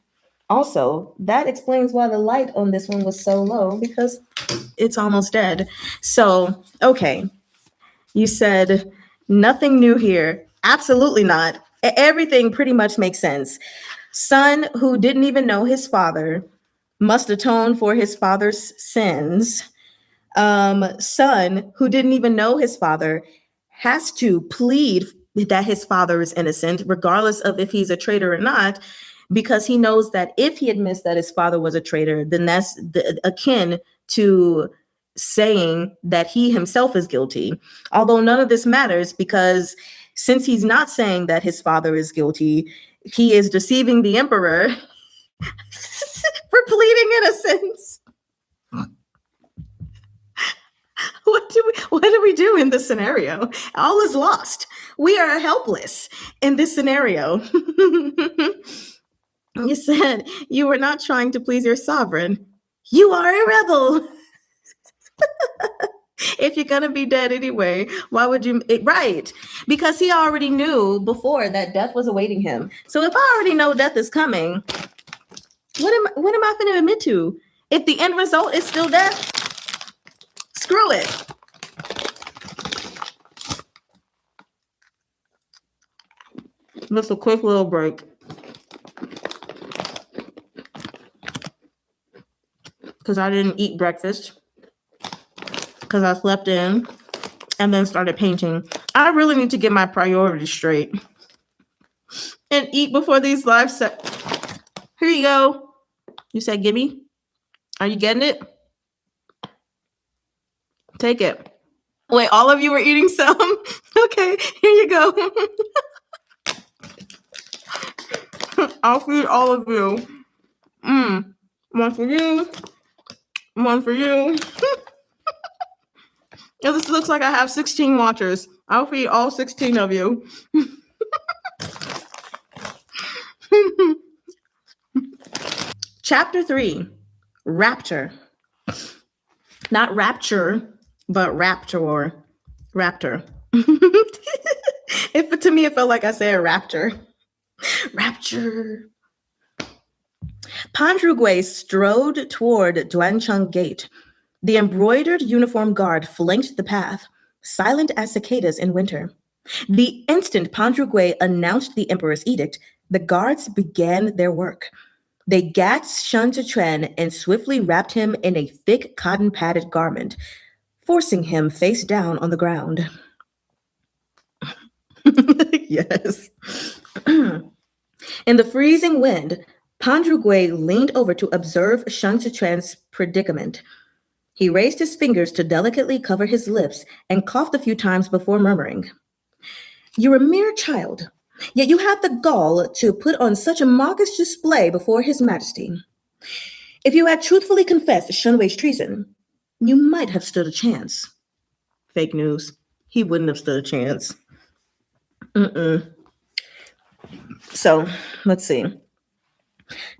Also, that explains why the light on this one was so low, because it's almost dead. So, okay. You said nothing new here. Absolutely not. Everything pretty much makes sense. Son who didn't even know his father must atone for his father's sins. Son who didn't even know his father has to plead that his father is innocent, regardless of if he's a traitor or not, because he knows that if he admits that his father was a traitor, then that's akin to saying that he himself is guilty. Although none of this matters, because since he's not saying that his father is guilty, he is deceiving the emperor for pleading innocence. What do we do in this scenario? All is lost. We are helpless in this scenario. You said you were not trying to please your sovereign. You are a rebel. If you're going to be dead anyway, why would you? Right. Because he already knew before that death was awaiting him. So if I already know death is coming, what am I going to admit to? If the end result is still death, screw it. Just a quick little break. Because I didn't eat breakfast. Because I slept in and then started painting. I really need to get my priorities straight. And eat before these live set. Here you go. You said gimme? Are you getting it? Take it. Wait, all of you were eating some? Okay, here you go. I'll feed all of you. One for you. One for you. This looks like I have 16 watchers. I'll feed all 16 of you. Chapter 3, Raptor. Not rapture, but raptor. Raptor. To me, it felt like I said raptor. Rapture. Pan Zhuge strode toward Duancheng Gate. The embroidered uniform guard flanked the path, silent as cicadas in winter. The instant Pan Zhuge announced the emperor's edict, the guards began their work. They gagged Shen Zhiquan and swiftly wrapped him in a thick cotton-padded garment, forcing him face down on the ground. Yes. In the freezing wind, Pan Zhuge leaned over to observe Shen Zhiquan's predicament. He raised his fingers to delicately cover his lips and coughed a few times before murmuring, "You're a mere child, yet you have the gall to put on such a mawkish display before His Majesty. If you had truthfully confessed Shen Wei's treason, you might have stood a chance." Fake news. He wouldn't have stood a chance. So, let's see.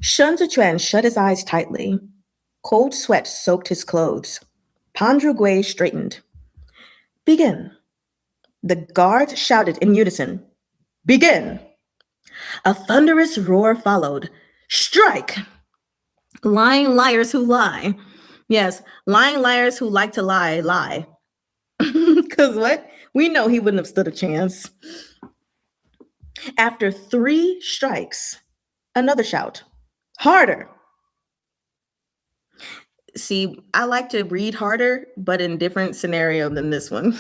Shun Zichuan shut his eyes tightly. Cold sweat soaked his clothes. Pan Zhuge straightened. Begin. The guards shouted in unison. Begin! A thunderous roar followed. Strike! Lying liars who lie. Yes, lying liars who like to lie, lie. Because what? We know he wouldn't have stood a chance. After 3 strikes, another shout. Harder! See, I like to read harder, but in different scenario than this one.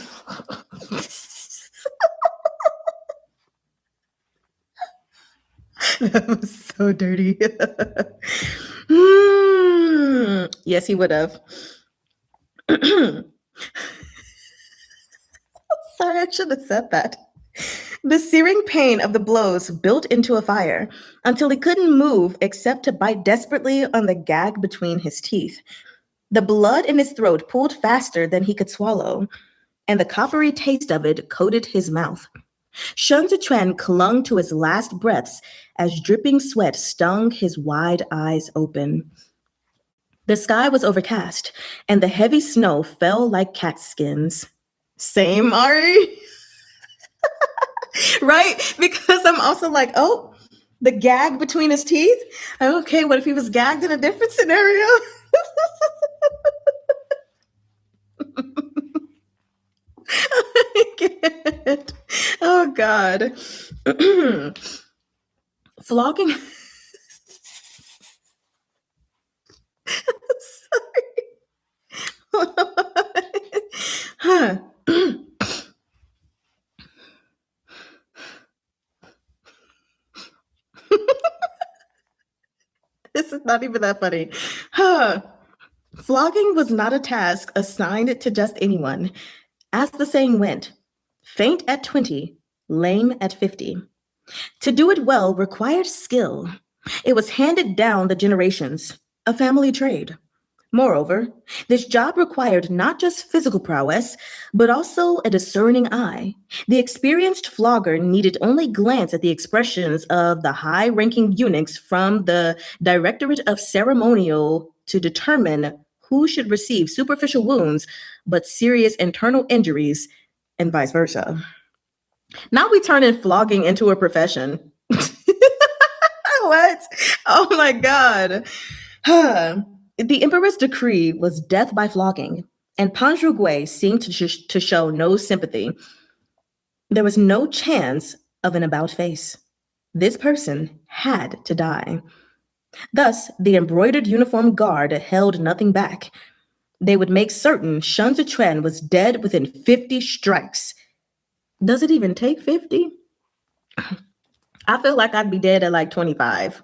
That was so dirty. Yes, he would have. Sorry, I should have said that. The searing pain of the blows built into a fire until he couldn't move except to bite desperately on the gag between his teeth. The blood in his throat pulled faster than he could swallow, and the coppery taste of it coated his mouth. Shun Zichuan clung to his last breaths as dripping sweat stung his wide eyes open. The sky was overcast, and the heavy snow fell like cat skins. Same, Ari? Right? Because I'm also like, oh, the gag between his teeth? Okay, what if he was gagged in a different scenario? I can't. Oh, God. Flogging. Sorry. Huh. This is not even that funny. Huh. Flogging was not a task assigned to just anyone. As the saying went, faint at 20, lame at 50. To do it well required skill. It was handed down the generations, a family trade. Moreover, this job required not just physical prowess, but also a discerning eye. The experienced flogger needed only glance at the expressions of the high-ranking eunuchs from the Directorate of Ceremonial to determine who should receive superficial wounds but serious internal injuries, and vice versa. Now we turn in flogging into a profession. What? Oh my God. The emperor's decree was death by flogging, and Pan Zhuge seemed to show no sympathy. There was no chance of an about face. This person had to die. Thus, the embroidered uniform guard held nothing back. They would make certain Shun Zichuan was dead within 50 strikes. Does it even take 50? I feel like I'd be dead at like 25.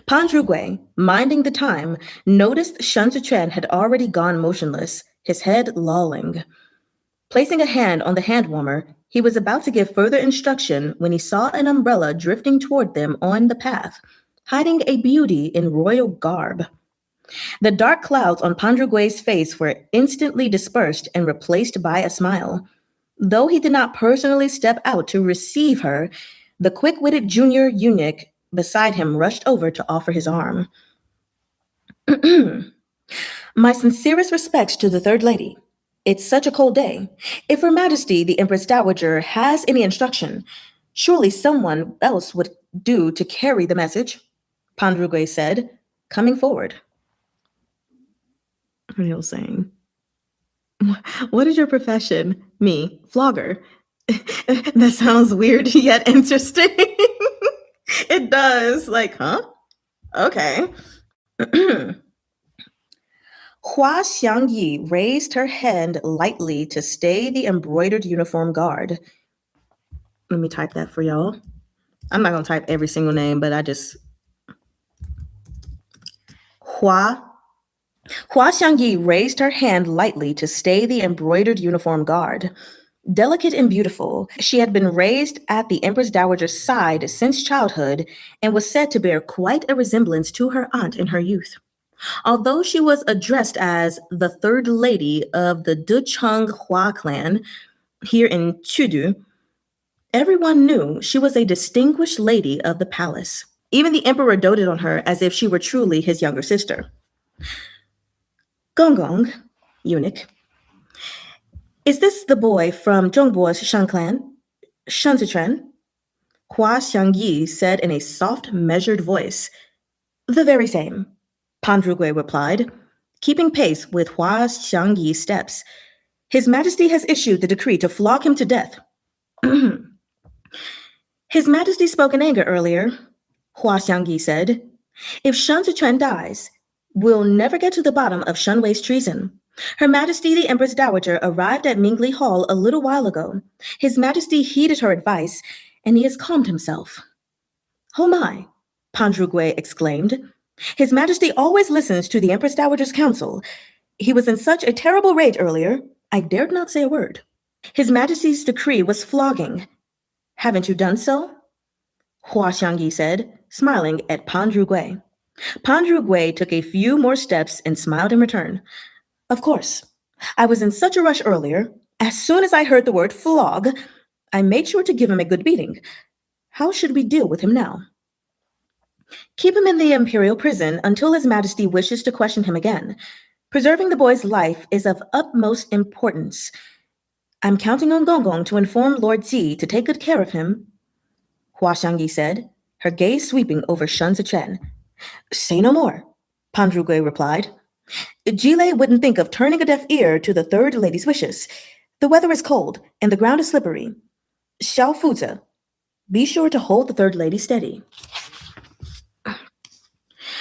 Pan Zhuge, minding the time, noticed Shun Zichuan had already gone motionless, his head lolling. Placing a hand on the hand warmer, he was about to give further instruction when he saw an umbrella drifting toward them on the path, hiding a beauty in royal garb. The dark clouds on Pan Zhuge's face were instantly dispersed and replaced by a smile. Though he did not personally step out to receive her, the quick-witted junior eunuch beside him rushed over to offer his arm. My sincerest respects to the third lady. It's such a cold day. If Her Majesty, the Empress Dowager, has any instruction, surely someone else would do to carry the message, Pan Zhuge said, coming forward. Real saying. What is your profession? Me, flogger. That sounds weird yet interesting. It does. Like, huh? Okay. Hua Xiangyi raised her hand lightly to stay the embroidered uniform guard. Let me type that for y'all. I'm not going to type every single name, but I just... Hua Xiangyi raised her hand lightly to stay the embroidered uniform guard. Delicate and beautiful, she had been raised at the Empress Dowager's side since childhood and was said to bear quite a resemblance to her aunt in her youth. Although she was addressed as the third lady of the Ducheng Hua clan, Here in Chudu, everyone knew she was a distinguished lady of the palace. Even the emperor doted on her as if she were truly his younger sister. Gonggong, eunuch, is this the boy from Zhongbo's Shan clan? Shan Zichuan? Hua Xiangyi said in a soft, measured voice. The very same, Pan Zhugui replied, keeping pace with Hua Xiangyi's steps. His Majesty has issued the decree to flog him to death. His Majesty spoke in anger earlier, Hua Xiangyi said. If Shan Zichuan dies, we'll never get to the bottom of Shan Wei's treason. Her Majesty the Empress Dowager arrived at Mingli Hall a little while ago. His Majesty heeded her advice, and he has calmed himself. Oh my, Pan Zhugui exclaimed. His Majesty always listens to the Empress Dowager's counsel. He was in such a terrible rage earlier, I dared not say a word. His Majesty's decree was flogging. Haven't you done so? Hua Xiangyi said, smiling at Pan Zhugui. Pan Zhugui took a few more steps and smiled in return. Of course. I was in such a rush earlier. As soon as I heard the word flog, I made sure to give him a good beating. How should we deal with him now? Keep him in the imperial prison until His Majesty wishes to question him again. Preserving the boy's life is of utmost importance. I'm counting on Gonggong to inform Lord Ji to take good care of him, Hua Xiangyi said, her gaze sweeping over Shan Zichuan. Say no more, Pan Zhugui replied. Jile wouldn't think of turning a deaf ear to the third lady's wishes. The weather is cold, and the ground is slippery. Xiao Fuzi, be sure to hold the third lady steady.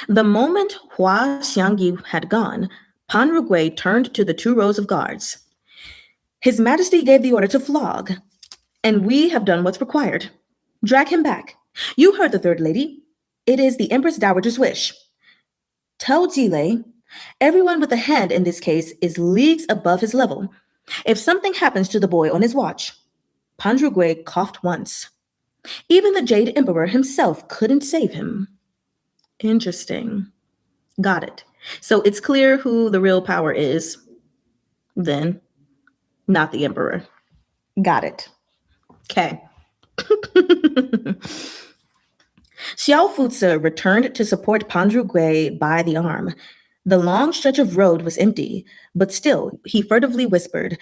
The moment Hua Xiangyi had gone, Pan Zhugui turned to the 2 rows of guards. His Majesty gave the order to flog, and we have done what's required. Drag him back. You heard the third lady. It is the Empress Dowager's wish. Tell Jile, everyone with a hand in this case is leagues above his level. If something happens to the boy on his watch, Pan Zhugui coughed once. Even the Jade Emperor himself couldn't save him. Interesting. Got it. So it's clear who the real power is, then, not the Emperor. Got it. Okay. Xiao Fuzi returned to support Pan Zhugui by the arm. The long stretch of road was empty, but still, he furtively whispered,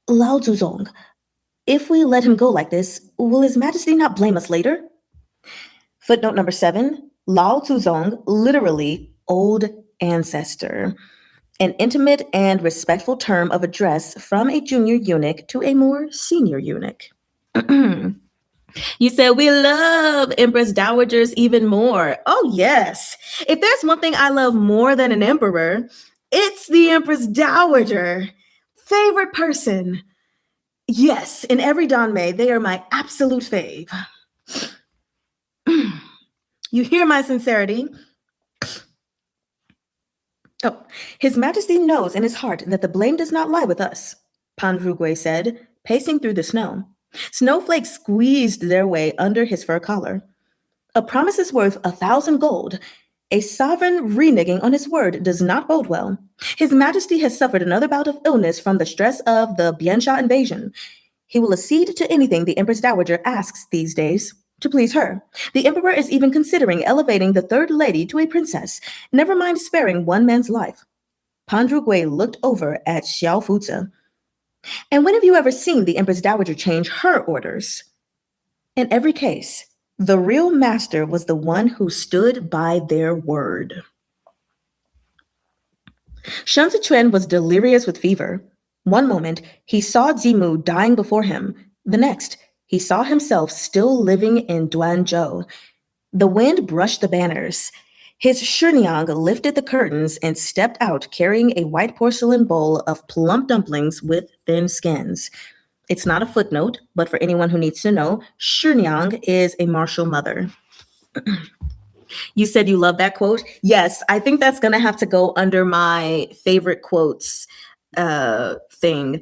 Lao Zuzong, if we let him go like this, will His Majesty not blame us later? Footnote number 7, Lao Zuzong, literally old ancestor. An intimate and respectful term of address from a junior eunuch to a more senior eunuch. You said we love Empress Dowagers even more. Oh, yes. If there's one thing I love more than an emperor, it's the Empress Dowager. Favorite person. Yes, in every Danmei, they are my absolute fave. You hear my sincerity? Oh, His Majesty knows in his heart that the blame does not lie with us, Pan Zhugui said, pacing through the snow. Snowflakes squeezed their way under his fur collar. A promise is worth 1,000 gold. A sovereign reneging on his word does not bode well. His Majesty has suffered another bout of illness from the stress of the Biansha invasion. He will accede to anything the Empress Dowager asks these days to please her. The Emperor is even considering elevating the third lady to a princess, never mind sparing one man's life. Pan Zhugui looked over at Xiao Fuzi. And when have you ever seen the Empress Dowager change her orders? In every case, the real master was the one who stood by their word. Shan Zichuan was delirious with fever. One moment, he saw Zimu dying before him. The next, he saw himself still living in Duanzhou. The wind brushed the banners. His Shiniang lifted the curtains and stepped out carrying a white porcelain bowl of plump dumplings with thin skins. It's not a footnote, but for anyone who needs to know, Shiniang is a martial mother. You said you love that quote? Yes, I think that's going to have to go under my favorite quotes thing.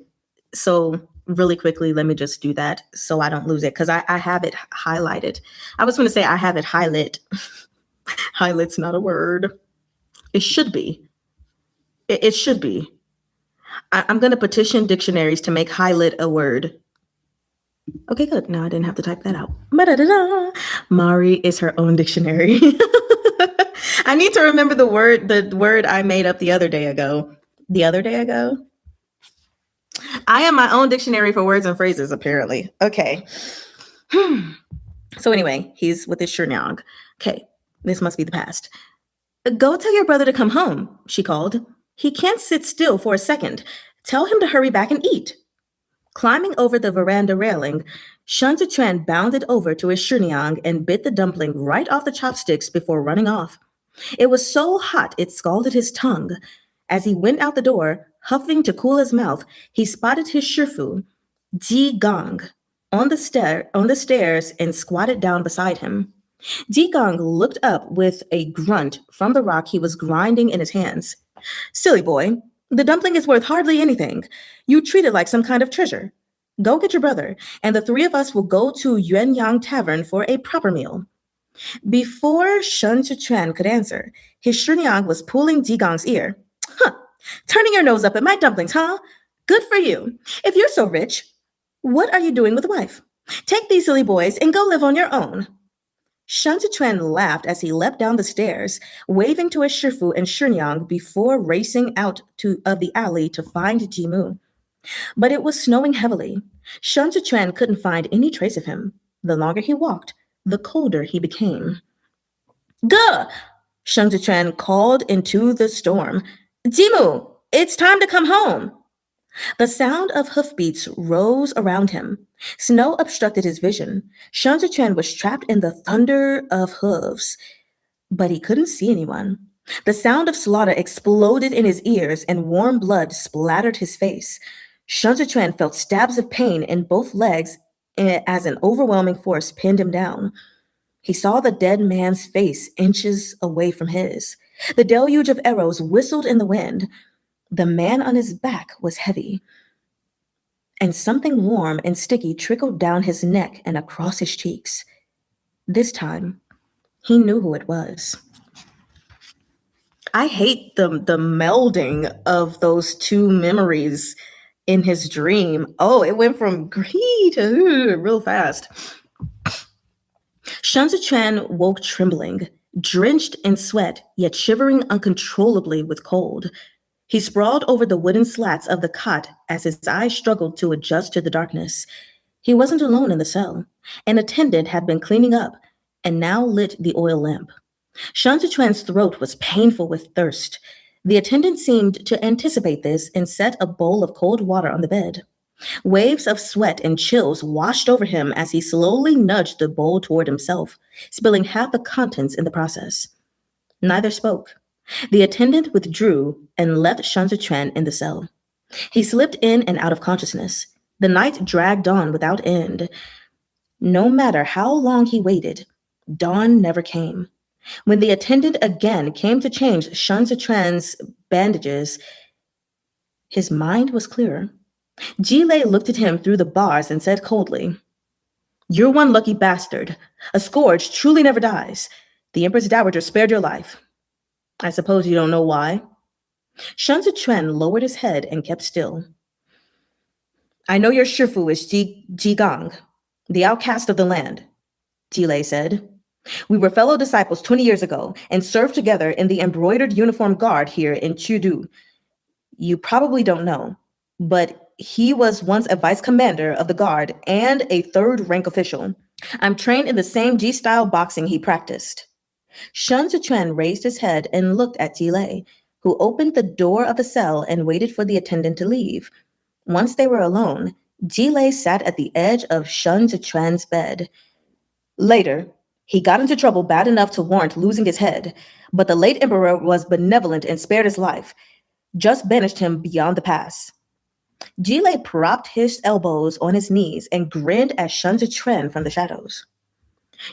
So really quickly, let me just do that so I don't lose it because I have it highlighted. I was going to say I have it highlight. Highlight's not a word. It should be. It should be. I'm going to petition dictionaries to make highlight a word. Okay, good. Now I didn't have to type that out. Ba-da-da-da. Mari is her own dictionary. I need to remember the word I made up the other day ago. The other day ago? I am my own dictionary for words and phrases, apparently. Okay. So anyway, he's with his Shurnyang. Okay, this must be the past. Go tell your brother to come home, she called. He can't sit still for a second. Tell him to hurry back and eat. Climbing over the veranda railing, Shan Zichuan bounded over to his Shurnyang and bit the dumpling right off the chopsticks before running off. It was so hot it scalded his tongue. As he went out the door, huffing to cool his mouth, he spotted his Shifu, Ji Gong, on the stairs and squatted down beside him. Ji Gong looked up with a grunt from the rock he was grinding in his hands. Silly boy, the dumpling is worth hardly anything. You treat it like some kind of treasure. Go get your brother, and the three of us will go to Yuanyang Tavern for a proper meal. Before Shen Chuan could answer, his Shurnyang was pulling Ji Gong's ear. Huh, turning your nose up at my dumplings, huh? Good for you. If you're so rich, what are you doing with a wife? Take these silly boys and go live on your own. Shen Chuan laughed as he leapt down the stairs, waving to his Shifu and Shurnyang before racing out of the alley to find Jimu. But it was snowing heavily. Shen Chuan couldn't find any trace of him. The longer he walked, the colder he became. Gah! Shen Chuan called into the storm. Jimu, it's time to come home. The sound of hoofbeats rose around him. Snow obstructed his vision. Shen Chuan was trapped in the thunder of hooves, but he couldn't see anyone. The sound of slaughter exploded in his ears and warm blood splattered his face. Shen Chuan felt stabs of pain in both legs as an overwhelming force pinned him down. He saw the dead man's face inches away from his. The deluge of arrows whistled in the wind. The man on his back was heavy, and something warm and sticky trickled down his neck and across his cheeks. This time, he knew who it was. I hate the melding of those two memories in his dream. Oh, it went from greed to real fast. Shen Zichuan woke trembling, drenched in sweat, yet shivering uncontrollably with cold. He sprawled over the wooden slats of the cot as his eyes struggled to adjust to the darkness. He wasn't alone in the cell. An attendant had been cleaning up and now lit the oil lamp. Shen Zichuan's throat was painful with thirst. The attendant seemed to anticipate this and set a bowl of cold water on the bed. Waves of sweat and chills washed over him as he slowly nudged the bowl toward himself, spilling half the contents in the process. Neither spoke. The attendant withdrew and left Shen Zichuan in the cell. He slipped in and out of consciousness. The night dragged on without end. No matter how long he waited, dawn never came. When the attendant again came to change Shen Zichuan's bandages, his mind was clearer. Jilei looked at him through the bars and said coldly, "You're one lucky bastard. A scourge truly never dies. The Empress Dowager spared your life. I suppose you don't know why." Shen Zichuan lowered his head and kept still. "I know your Shifu is Ji Gong, the outcast of the land," Jilei said. "We were fellow disciples 20 years ago and served together in the embroidered uniform guard here in Chudu. You probably don't know, but he was once a vice commander of the guard and a third rank official. I'm trained in the same Ji-style boxing he practiced." Shen Zichuan raised his head and looked at Jilei, who opened the door of the cell and waited for the attendant to leave. Once they were alone, Jilei sat at the edge of Shen Zichuan's bed. Later, he got into trouble bad enough to warrant losing his head, but the late emperor was benevolent and spared his life, just banished him beyond the pass. Jilei propped his elbows on his knees and grinned at Shen Zichuan from the shadows.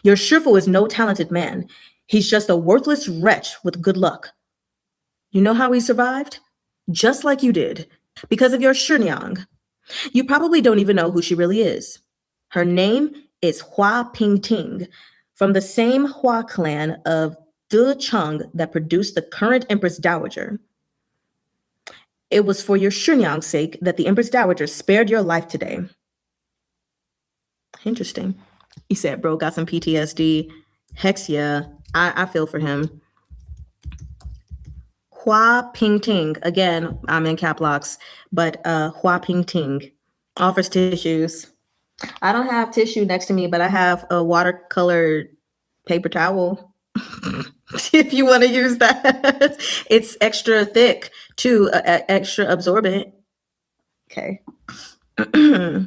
"Your Shifu is no talented man. He's just a worthless wretch with good luck. You know how he survived? Just like you did, because of your Shurnyang. You probably don't even know who she really is. Her name is Hua Pingting, from the same Hua clan of De Cheng that produced the current Empress Dowager. It was for your Shenyang's sake that the Empress Dowager spared your life today. Interesting. He said, bro, got some PTSD. Hex, yeah. I feel for him. Hua Ping Ting. Again, I'm in cap locks, but Hua Ping Ting offers tissues. I don't have tissue next to me, but I have a watercolor paper towel. If you want to use that. It's extra thick, too, extra absorbent. Okay. Where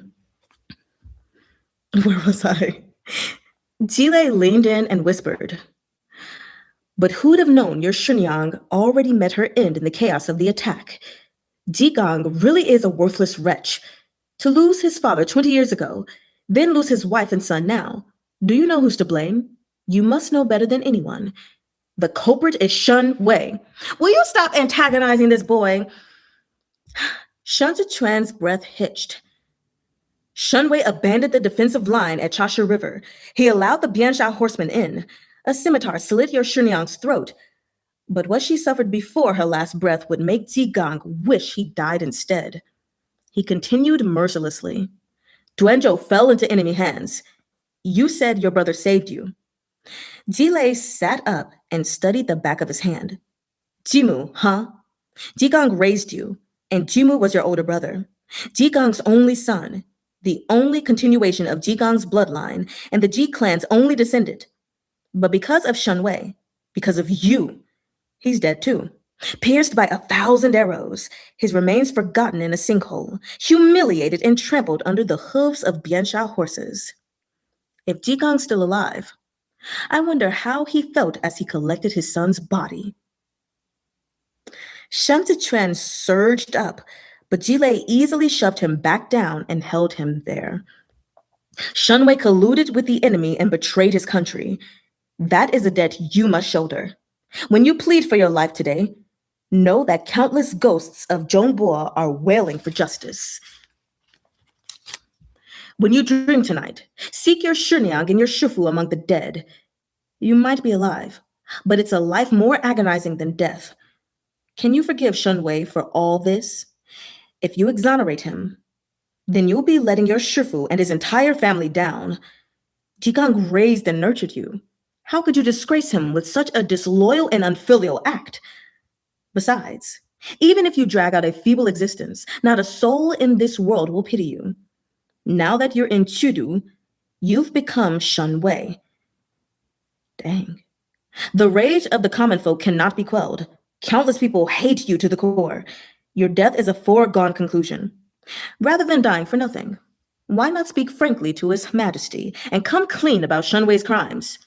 was I? Jile leaned in and whispered, but who'd have known your Shenyang already met her end in the chaos of the attack? Jigong really is a worthless wretch. To lose his father 20 years ago, then lose his wife and son now. Do you know who's to blame? You must know better than anyone. The culprit is Shun Wei. Will you stop antagonizing this boy? Shun Zichuan's breath hitched. Shun Wei abandoned the defensive line at Chasha River. He allowed the Biansha horsemen in. A scimitar slit your Shenyang's throat. But what she suffered before her last breath would make Jigong wish he died instead. He continued mercilessly. Duanzhou fell into enemy hands. You said your brother saved you. Jilei sat up and studied the back of his hand. Jimu, huh? Jigong raised you, and Jimu was your older brother. Jigong's only son, the only continuation of Jigong's bloodline, and the Ji clan's only descendant. But because of Shun Wei, because of you, he's dead too. Pierced by 1,000 arrows, his remains forgotten in a sinkhole, humiliated and trampled under the hooves of Biansha horses. If Jigong's still alive, I wonder how he felt as he collected his son's body. Shen Zichuan surged up, but Jilei easily shoved him back down and held him there. Shun Wei colluded with the enemy and betrayed his country. That is a debt you must shoulder. When you plead for your life today, know that countless ghosts of Zhongbo are wailing for justice. When you dream tonight, seek your Shenyang and your Shifu among the dead. You might be alive, but it's a life more agonizing than death. Can you forgive Shun Wei for all this? If you exonerate him, then you'll be letting your Shifu and his entire family down. Jigong raised and nurtured you. How could you disgrace him with such a disloyal and unfilial act? Besides, even if you drag out a feeble existence, not a soul in this world will pity you. Now that you're in Chudu, you've become Shun Wei. Dang. The rage of the common folk cannot be quelled. Countless people hate you to the core. Your death is a foregone conclusion. Rather than dying for nothing, why not speak frankly to His Majesty and come clean about Shun Wei's crimes?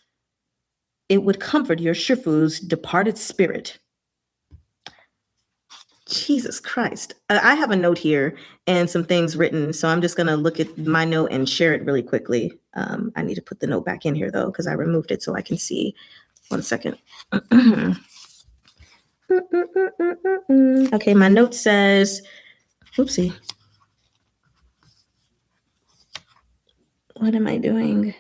It would comfort your Shifu's departed spirit. Jesus Christ. I have a note here and some things written, so I'm just going to look at my note and share it really quickly. I need to put the note back in here, though, because I removed it so I can see. 1 second. Okay, my note says, oopsie. What am I doing?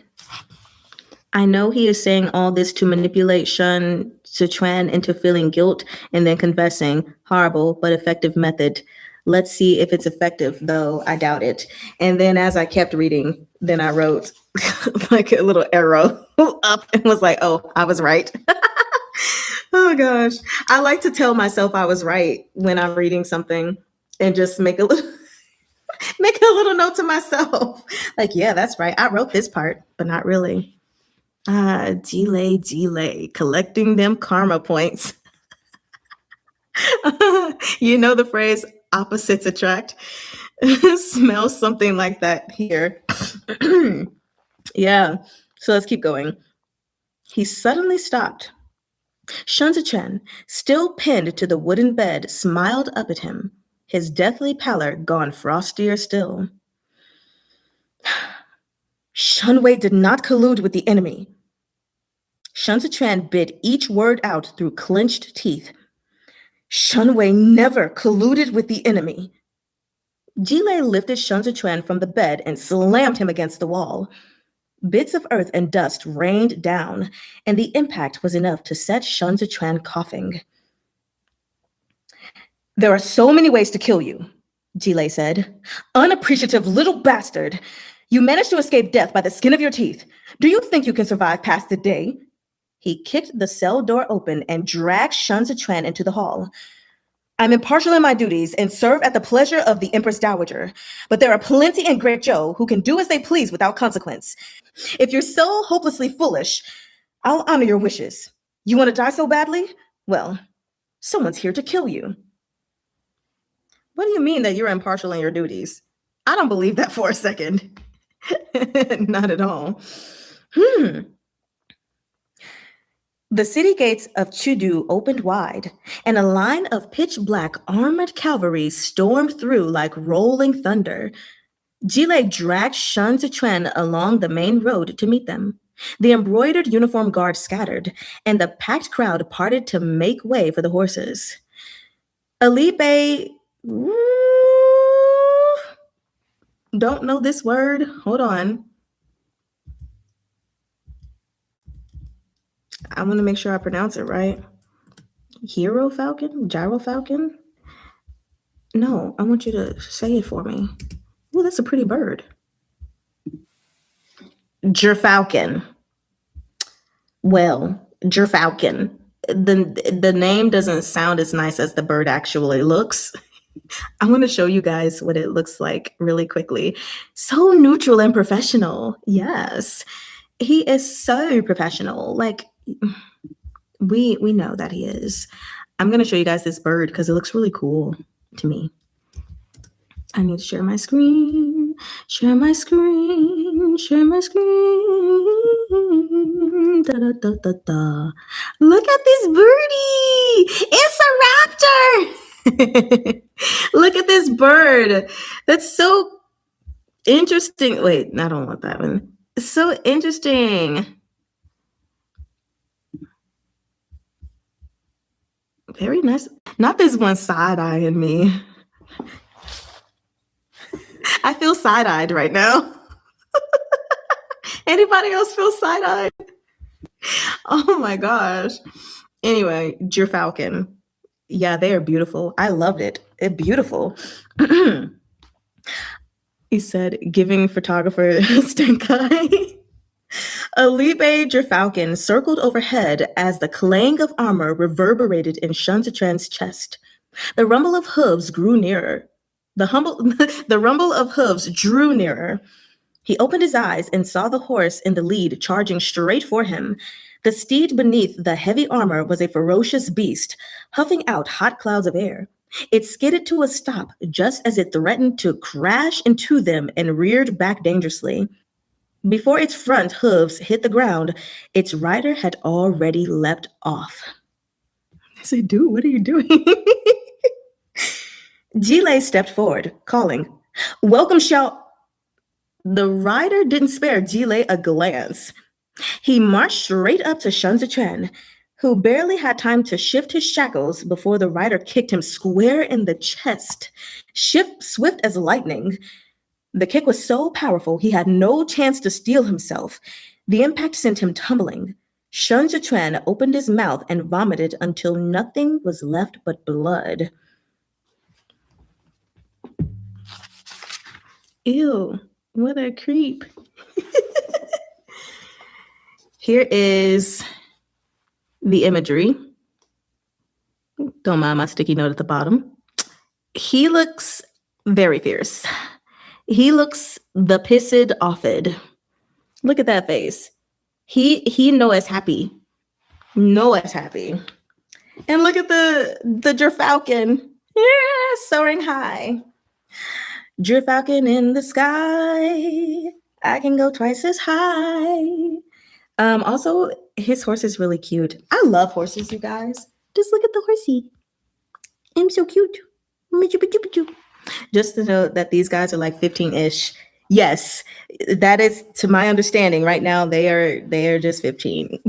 I know he is saying all this to manipulate Shun Zichuan into feeling guilt and then confessing. Horrible, but effective method. Let's see if it's effective, though I doubt it. And then as I kept reading, then I wrote like a little arrow up and was like, oh, I was right. Oh gosh. I like to tell myself I was right when I'm reading something and just make a little note to myself. Like, yeah, that's right. I wrote this part, but not really. Delay, collecting them karma points. You know the phrase opposites attract? Smells something like that here. Yeah, so let's keep going. He suddenly stopped. Shun Zichuan, still pinned to the wooden bed, smiled up at him, his deathly pallor gone frostier still. Shun Wei did not collude with the enemy. Shun Zichuan bit each word out through clenched teeth. Shun Wei never colluded with the enemy. Jilei lifted Shun Zichuan from the bed and slammed him against the wall. Bits of earth and dust rained down, and the impact was enough to set Shun Zichuan coughing. There are so many ways to kill you, Jile said. Unappreciative little bastard. You managed to escape death by the skin of your teeth. Do you think you can survive past the day? He kicked the cell door open and dragged Shun Zichuan into the hall. I'm impartial in my duties and serve at the pleasure of the Empress Dowager, but there are plenty in Great Zhou who can do as they please without consequence. If you're so hopelessly foolish, I'll honor your wishes. You want to die so badly? Well, someone's here to kill you. What do you mean that you're impartial in your duties? I don't believe that for a second. Not at all. The city gates of Chudu opened wide, and a line of pitch-black armored cavalry stormed through like rolling thunder. Jile dragged Shun Zichuan along the main road to meet them. The embroidered uniform guards scattered, and the packed crowd parted to make way for the horses. Alibe... Don't know this word. Hold on. I want to make sure I pronounce it right. Hero Falcon? Gyro Falcon? No, I want you to say it for me. Oh, that's a pretty bird. Gerfalcon. Well, Gerfalcon. The name doesn't sound as nice as the bird actually looks. I want to show you guys what it looks like really quickly. So neutral and professional. Yes. He is so professional. Like, we know that he is. I'm going to show you guys this bird because it looks really cool to me. I need to share my screen. Share my screen. Share my screen. Da, da, da, da, da. Look at this birdie. It's a raptor. Look at this bird. That's so interesting. Wait, I don't want that one. It's so interesting. Very nice. Not this one side-eyeing me. I feel side-eyed right now. Anybody else feel side-eyed? Oh my gosh. Anyway, Gerfalcon. Yeah, they are beautiful. I loved it. It's beautiful. He said, giving photographer stink eye. Alibe Gerfalcon circled overhead as the clang of armor reverberated in Shun Zichuan's chest. The rumble of hooves grew nearer. The rumble of hooves drew nearer. He opened his eyes and saw the horse in the lead charging straight for him. The steed beneath the heavy armor was a ferocious beast, huffing out hot clouds of air. It skidded to a stop just as it threatened to crash into them and reared back dangerously. Before its front hooves hit the ground, its rider had already leapt off. I said, dude, what are you doing? Jile stepped forward, calling, "Welcome, Xiao." The rider didn't spare Jile a glance. He marched straight up to Shun Zichuan, who barely had time to shift his shackles before the rider kicked him square in the chest, swift as lightning. The kick was so powerful he had no chance to steel himself. The impact sent him tumbling. Shun Zichuan opened his mouth and vomited until nothing was left but blood. Ew, what a creep. Here is the imagery. Don't mind my sticky note at the bottom. He looks very fierce. He looks the pissed offed. Look at that face. He know it's happy. Know it's happy. And look at the Gerfalcon. Yeah, soaring high. Gerfalcon in the sky. I can go twice as high. Also, his horse is really cute. I love horses, you guys. Just look at the horsey. I'm so cute. Just to know that these guys are like 15-ish. Yes, that is to my understanding. Right now, they are just 15.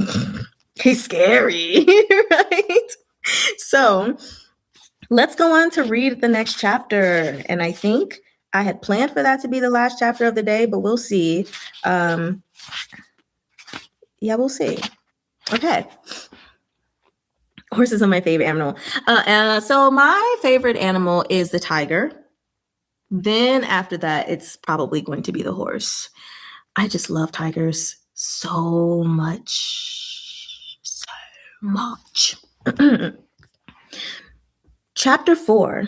He's scary, right? So let's go on to read the next chapter. And I think I had planned for that to be the last chapter of the day, but we'll see. Yeah, we'll see. Okay. Horses are my favorite animal. So my favorite animal is the tiger. Then after that, it's probably going to be the horse. I just love tigers so much. So much. Chapter 4,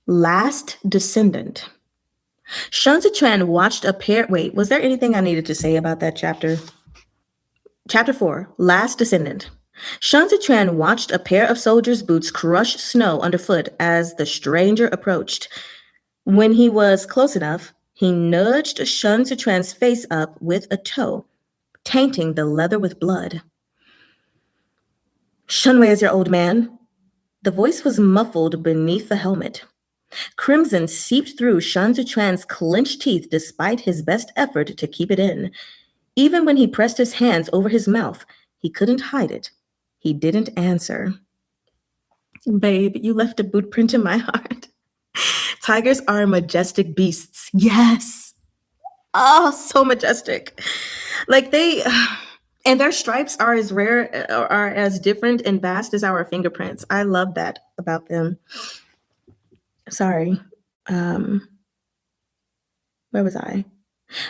Last Descendant. Sun Zichuan watched a pair. Wait, was there anything I needed to say about that chapter? Chapter 4, Last Descendant. Sun Zichuan watched a pair of soldiers' boots crush snow underfoot as the stranger approached. When he was close enough, he nudged Sun Zichuan's face up with a toe, tainting the leather with blood. Shunwei is your old man. The voice was muffled beneath the helmet. Crimson seeped through Sun Zichuan's clenched teeth despite his best effort to keep it in. Even when he pressed his hands over his mouth, he couldn't hide it. He didn't answer. Babe, you left a boot print in my heart. Tigers are majestic beasts. Yes. Oh, so majestic. Like and their stripes are as rare, are as different and vast as our fingerprints. I love that about them. Sorry. Where was I?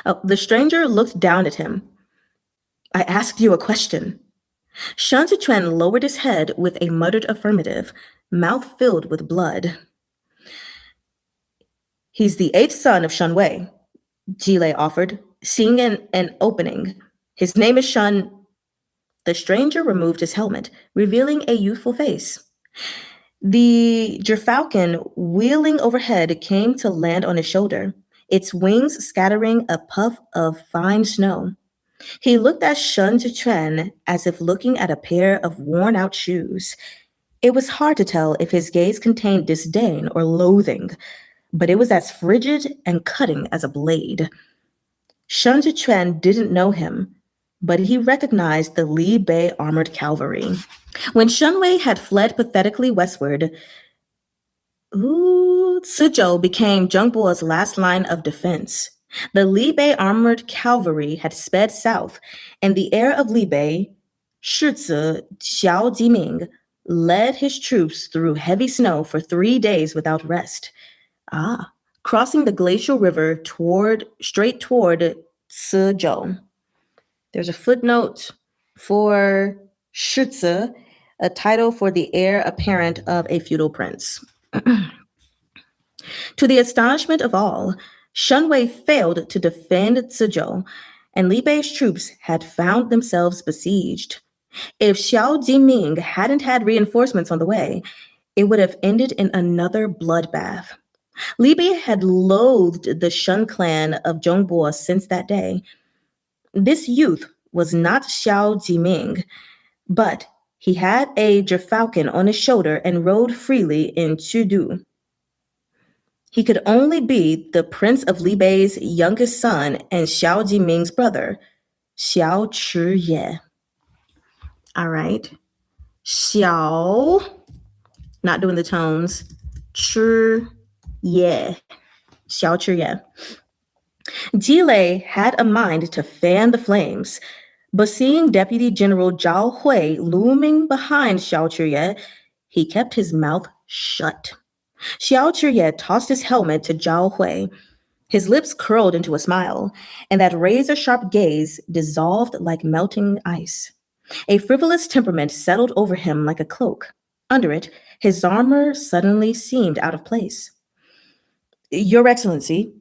Oh, the stranger looked down at him. I asked you a question. Sun Zichuan lowered his head with a muttered affirmative, mouth filled with blood. He's the 8th son of Shun Wei, Jile offered, seeing an opening. His name is Shun. The stranger removed his helmet, revealing a youthful face. The gerfalcon wheeling overhead came to land on his shoulder, its wings scattering a puff of fine snow. He looked at Sun Zichuan as if looking at a pair of worn-out shoes. It was hard to tell if his gaze contained disdain or loathing, but it was as frigid and cutting as a blade. Sun Zichuan didn't know him, but he recognized the Li Bei armored cavalry. When Shunwei had fled pathetically westward, Suzhou became Zhengbo's last line of defense. The Li Bei armored cavalry had sped south, and the heir of Li Bei, Shizi Xiao Jiming, led his troops through heavy snow for 3 days without rest. Crossing the glacial river straight toward Suzhou. There's a footnote for Shizi, a title for the heir apparent of a feudal prince. To the astonishment of all, Shunwei failed to defend Suzhou, and Li Bei's troops had found themselves besieged. If Xiao Jiming hadn't had reinforcements on the way, it would have ended in another bloodbath. Li Bei had loathed the Shun clan of Zhongbo since that day. This youth was not Xiao Jiming, but he had a gerfalcon on his shoulder and rode freely in Chudu. He could only be the prince of Li Bei's youngest son and Xiao Jiming's brother, Xiao Chiye. All right. Xiao, not doing the tones, Chiye. Xiao Chiye. Jile had a mind to fan the flames, but seeing Deputy General Zhao Hui looming behind Xiao Chiye, he kept his mouth shut. Xiao Chiye tossed his helmet to Zhao Hui. His lips curled into a smile, and that razor-sharp gaze dissolved like melting ice. A frivolous temperament settled over him like a cloak. Under it, his armor suddenly seemed out of place. Your Excellency,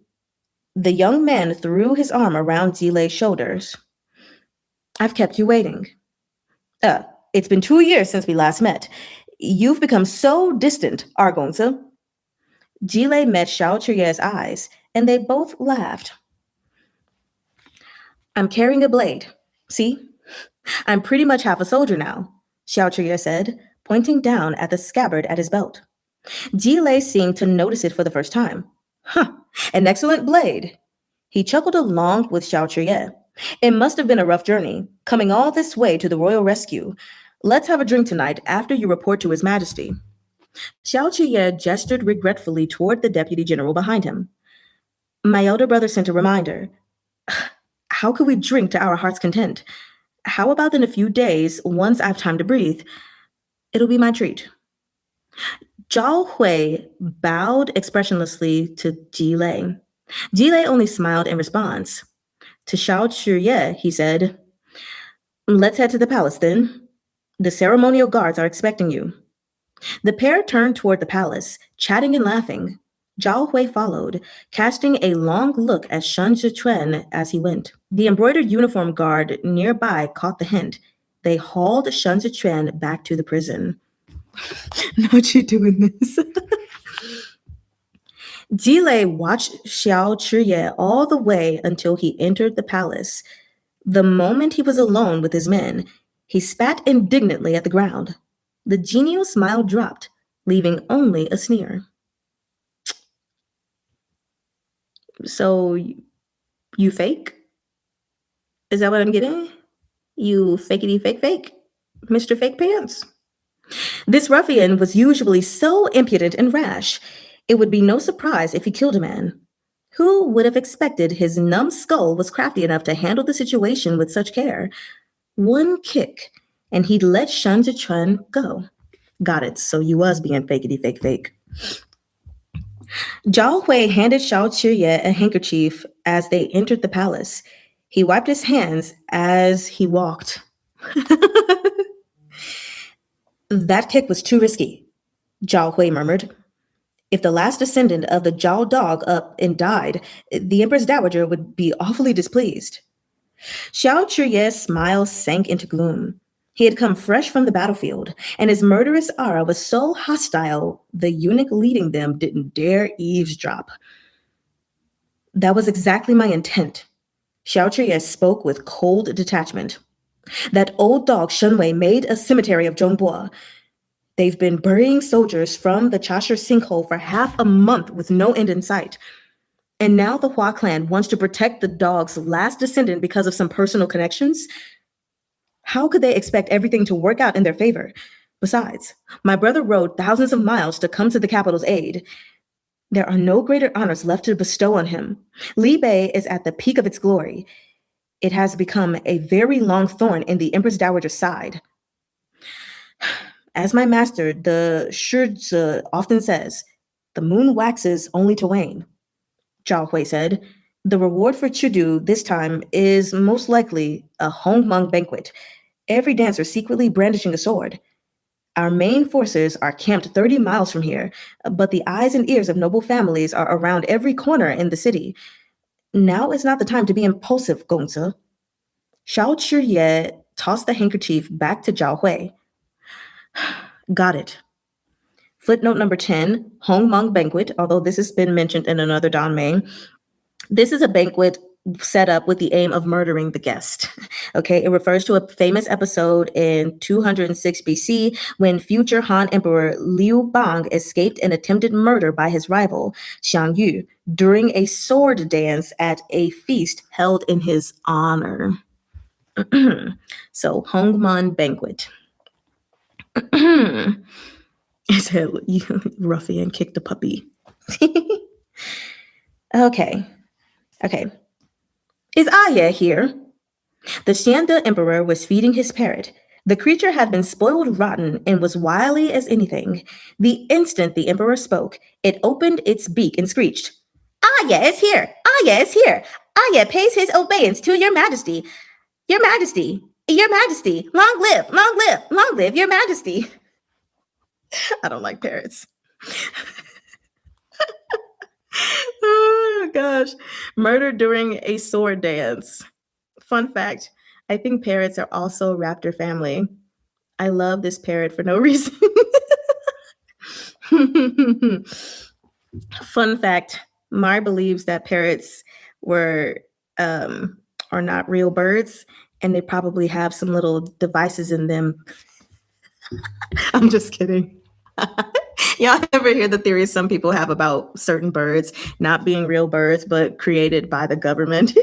the young man threw his arm around Jilei's shoulders. I've kept you waiting. It's been 2 years since we last met. You've become so distant, Argongzi. Jilei met Xiao Chiye's eyes, and they both laughed. I'm carrying a blade. See? I'm pretty much half a soldier now, Xiao Chiye said, pointing down at the scabbard at his belt. Jilei seemed to notice it for the first time. An excellent blade. He chuckled along with Xiao Chiye. It must have been a rough journey, coming all this way to the royal rescue. Let's have a drink tonight after you report to His Majesty. Xiao Chiye gestured regretfully toward the deputy general behind him. My elder brother sent a reminder. How could we drink to our heart's content? How about in a few days, once I've time to breathe? It'll be my treat. Zhao Hui bowed expressionlessly to Ji Lei. Ji Lei only smiled in response. To Xiao Chuye, he said, let's head to the palace then. The ceremonial guards are expecting you. The pair turned toward the palace, chatting and laughing. Zhao Hui followed, casting a long look at Shen Zhichuan as he went. The embroidered uniform guard nearby caught the hint. They hauled Shen Zhichuan back to the prison. Not you doing this. Jilei watched Xiao Chuye all the way until he entered the palace. The moment he was alone with his men, he spat indignantly at the ground. The genial smile dropped, leaving only a sneer. So, you fake? Is that what I'm getting? You fakety fake, Mr. Fake Pants? This ruffian was usually so impudent and rash, it would be no surprise if he killed a man. Who would have expected his numbskull was crafty enough to handle the situation with such care? One kick, and he'd let Shen Zhichuan go. Got it, so you was being fakety fake. Zhao Hui handed Xiao Chuye a handkerchief as they entered the palace. He wiped his hands as he walked. That kick was too risky, Zhao Hui murmured. If the last descendant of the Zhao dog up and died, the Empress Dowager would be awfully displeased. Xiao Chuye's smile sank into gloom. He had come fresh from the battlefield, and his murderous aura was so hostile, the eunuch leading them didn't dare eavesdrop. That was exactly my intent. Xiao Chuye spoke with cold detachment. That old dog Shenwei made a cemetery of Zhongbo. They've been burying soldiers from the Chashire sinkhole for half a month with no end in sight. And now the Hua clan wants to protect the dog's last descendant because of some personal connections? How could they expect everything to work out in their favor? Besides, my brother rode thousands of miles to come to the capital's aid. There are no greater honors left to bestow on him. Li Bei is at the peak of its glory. It has become a very long thorn in the Empress Dowager's side. As my master, the Shizhe, often says, the moon waxes only to wane. Zhao Hui said, the reward for Chudu this time is most likely a Hongmeng banquet, every dancer secretly brandishing a sword. Our main forces are camped 30 miles from here, but the eyes and ears of noble families are around every corner in the city. Now is not the time to be impulsive, Gongzi. Xiao Chuye tossed the handkerchief back to Zhao Hui. Got it. Footnote number 10, Hongmeng banquet, although this has been mentioned in another Danmei. This is a banquet set up with the aim of murdering the guest. Okay, it refers to a famous episode in 206 BC when future Han Emperor Liu Bang escaped an attempted murder by his rival, Xiang Yu, during a sword dance at a feast held in his honor. So, Hongmeng banquet. It said, ruffian kicked the puppy. Okay. Is Aya here? The Xiande Emperor was feeding his parrot. The creature had been spoiled rotten and was wily as anything. The instant the Emperor spoke, it opened its beak and screeched, Aya is here! Aya is here! Aya pays his obeisance to your majesty! Your majesty! Your majesty! Long live! Long live! Long live your majesty! I don't like parrots. Oh, gosh. Murder during a sword dance. Fun fact, I think parrots are also Raptor family. I love this parrot for no reason. Fun fact, Mar believes that parrots are not real birds, and they probably have some little devices in them. I'm just kidding. Y'all ever hear the theories some people have about certain birds not being real birds, but created by the government?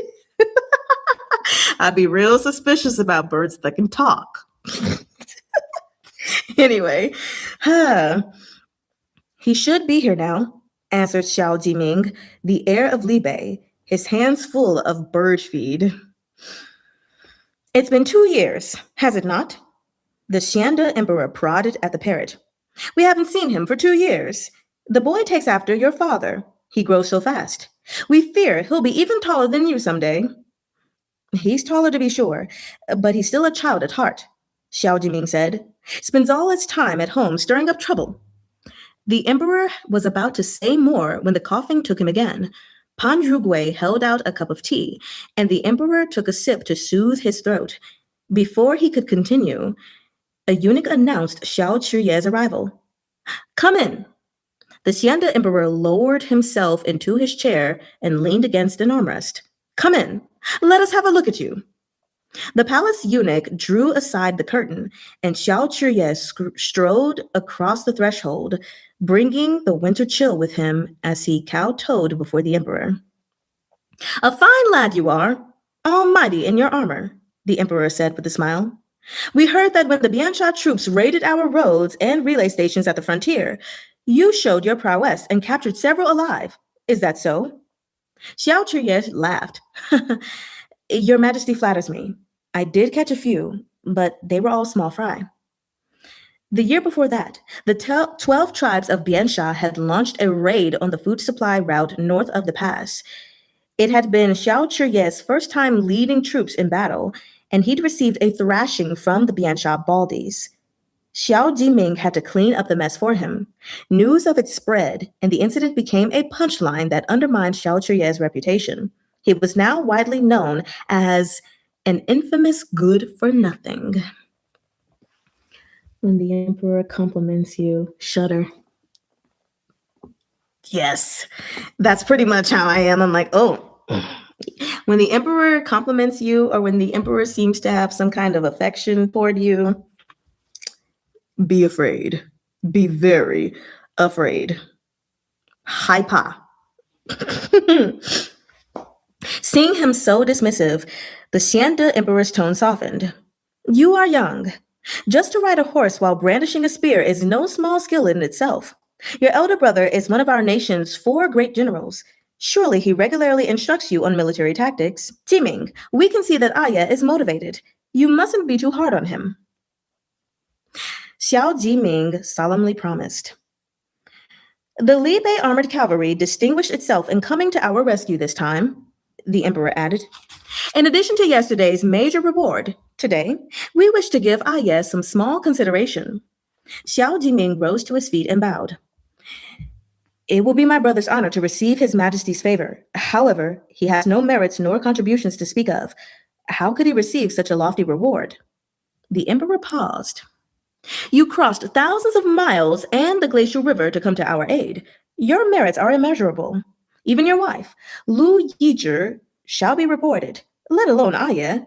I'd be real suspicious about birds that can talk. Anyway, he should be here now, answered Xiao Jiming, the heir of Li Bei, his hands full of bird feed. It's been 2 years, has it not? The Xianda emperor prodded at the parrot. We haven't seen him for 2 years. The boy takes after your father. He grows so fast. We fear he'll be even taller than you someday. He's taller to be sure, but he's still a child at heart, Xiao Jiming said. Spends all his time at home stirring up trouble. The emperor was about to say more when the coughing took him again. Pan Zhugui held out a cup of tea, and the emperor took a sip to soothe his throat. Before he could continue, a eunuch announced Xiao Chiye's arrival. Come in. The Xianda emperor lowered himself into his chair and leaned against an armrest. Come in. Let us have a look at you. The palace eunuch drew aside the curtain, and Xiao Chiye strode across the threshold, bringing the winter chill with him as he kowtowed before the emperor. A fine lad you are, almighty in your armor, the emperor said with a smile. We heard that when the Biansha troops raided our roads and relay stations at the frontier, you showed your prowess and captured several alive. Is that so? Xiao Chiye laughed. Your Majesty flatters me. I did catch a few, but they were all small fry. The year before that, the 12 tribes of Biansha had launched a raid on the food supply route north of the pass. It had been Xiao Chiye's first time leading troops in battle, and he'd received a thrashing from the Biansha Baldies. Xiao Jiming had to clean up the mess for him. News of it spread, and the incident became a punchline that undermined Xiao Chiye's reputation. He was now widely known as an infamous good-for-nothing. When the emperor compliments you, shudder. Yes, that's pretty much how I am. I'm like, oh. When the emperor compliments you, or when the emperor seems to have some kind of affection toward you, be afraid. Be very afraid. Hypa. Seeing him so dismissive, the Xianda emperor's tone softened. You are young. Just to ride a horse while brandishing a spear is no small skill in itself. Your elder brother is one of our nation's 4 great generals. Surely he regularly instructs you on military tactics. Jiming, we can see that Aya is motivated. You mustn't be too hard on him. Xiao Jiming solemnly promised. The Libe armored cavalry distinguished itself in coming to our rescue this time, the emperor added. In addition to yesterday's major reward, today, we wish to give Aya some small consideration. Xiao Jiming rose to his feet and bowed. It will be my brother's honor to receive his majesty's favor. However, he has no merits nor contributions to speak of. How could he receive such a lofty reward? The emperor paused. You crossed thousands of miles and the glacial river to come to our aid. Your merits are immeasurable. Even your wife, Lu Yizhi, shall be rewarded, let alone Aya.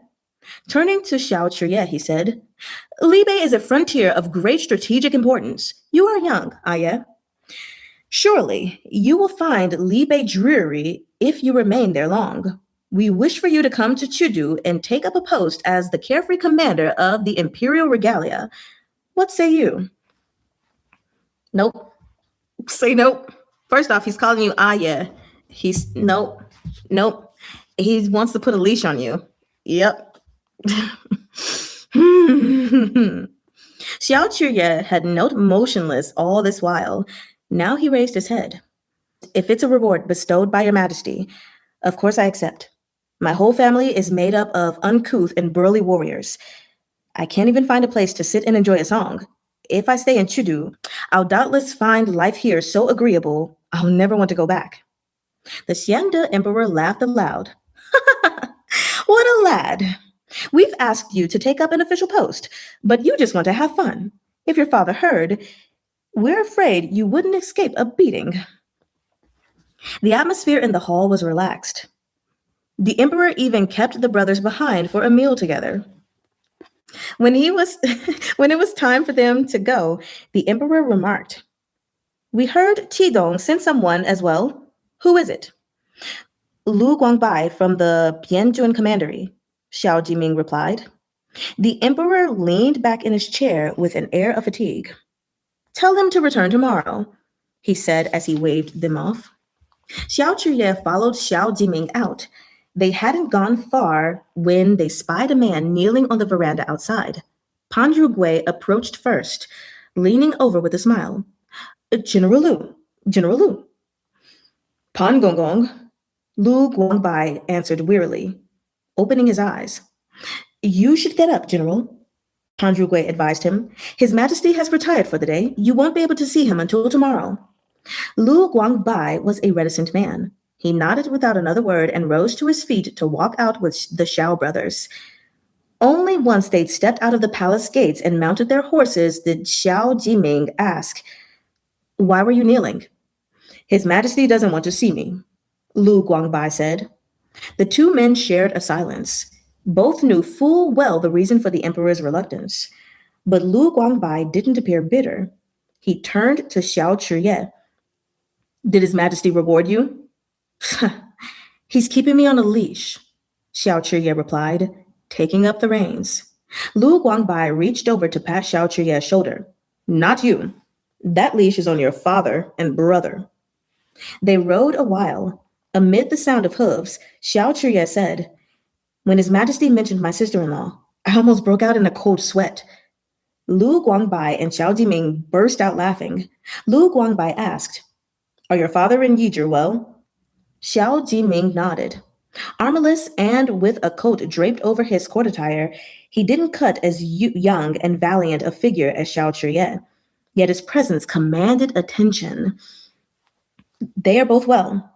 Turning to Xiao Chiye, he said, Libe is a frontier of great strategic importance. You are young, Aya. Surely, you will find Libe dreary if you remain there long. We wish for you to come to Chudu and take up a post as the carefree commander of the Imperial Regalia. What say you? Nope. Say nope. First off, he's calling you Aya. He's nope. He wants to put a leash on you. Yep. Xiao Chiye had knelt motionless all this while. Now he raised his head. If it's a reward bestowed by your majesty, of course I accept. My whole family is made up of uncouth and burly warriors. I can't even find a place to sit and enjoy a song. If I stay in Chudu, I'll doubtless find life here so agreeable, I'll never want to go back. The Xianda emperor laughed aloud. What a lad! We've asked you to take up an official post, but you just want to have fun. If your father heard, we're afraid you wouldn't escape a beating. The atmosphere in the hall was relaxed. The emperor even kept the brothers behind for a meal together. When it was time for them to go, the emperor remarked, We heard Qidong sent someone as well. Who is it? Lu Guangbai from the Bianjun Commandery, Xiao Jiming replied. The emperor leaned back in his chair with an air of fatigue. Tell him to return tomorrow, he said as he waved them off. Xiao Chiye followed Xiao Jiming out. They hadn't gone far when they spied a man kneeling on the veranda outside. Pan Gui approached first, leaning over with a smile. General Lu, General Lu. Pan Gongong. Lu Guangbai answered wearily, opening his eyes. You should get up, General. Pan Gui advised him. His Majesty has retired for the day. You won't be able to see him until tomorrow. Lu Guangbai was a reticent man. He nodded without another word and rose to his feet to walk out with the Xiao brothers. Only once they'd stepped out of the palace gates and mounted their horses did Xiao Jiming ask, Why were you kneeling? His Majesty doesn't want to see me, Lu Guangbai said. The two men shared a silence. Both knew full well the reason for the emperor's reluctance. But Lu Guangbai didn't appear bitter. He turned to Xiao Chiye. Did His Majesty reward you? He's keeping me on a leash, Xiao Chiye replied, taking up the reins. Lu Guangbai reached over to pat Xiao Chiye's shoulder. Not you. That leash is on your father and brother. They rode a while. Amid the sound of hooves, Xiao Chiye said, When His Majesty mentioned my sister-in-law, I almost broke out in a cold sweat. Lu Guangbai and Xiao Jiming burst out laughing. Lu Guangbai asked, Are your father and Yizhi well? Xiao Jiming nodded. Armless and with a coat draped over his court attire, he didn't cut as young and valiant a figure as Xiao Chiye, yet his presence commanded attention. They are both well,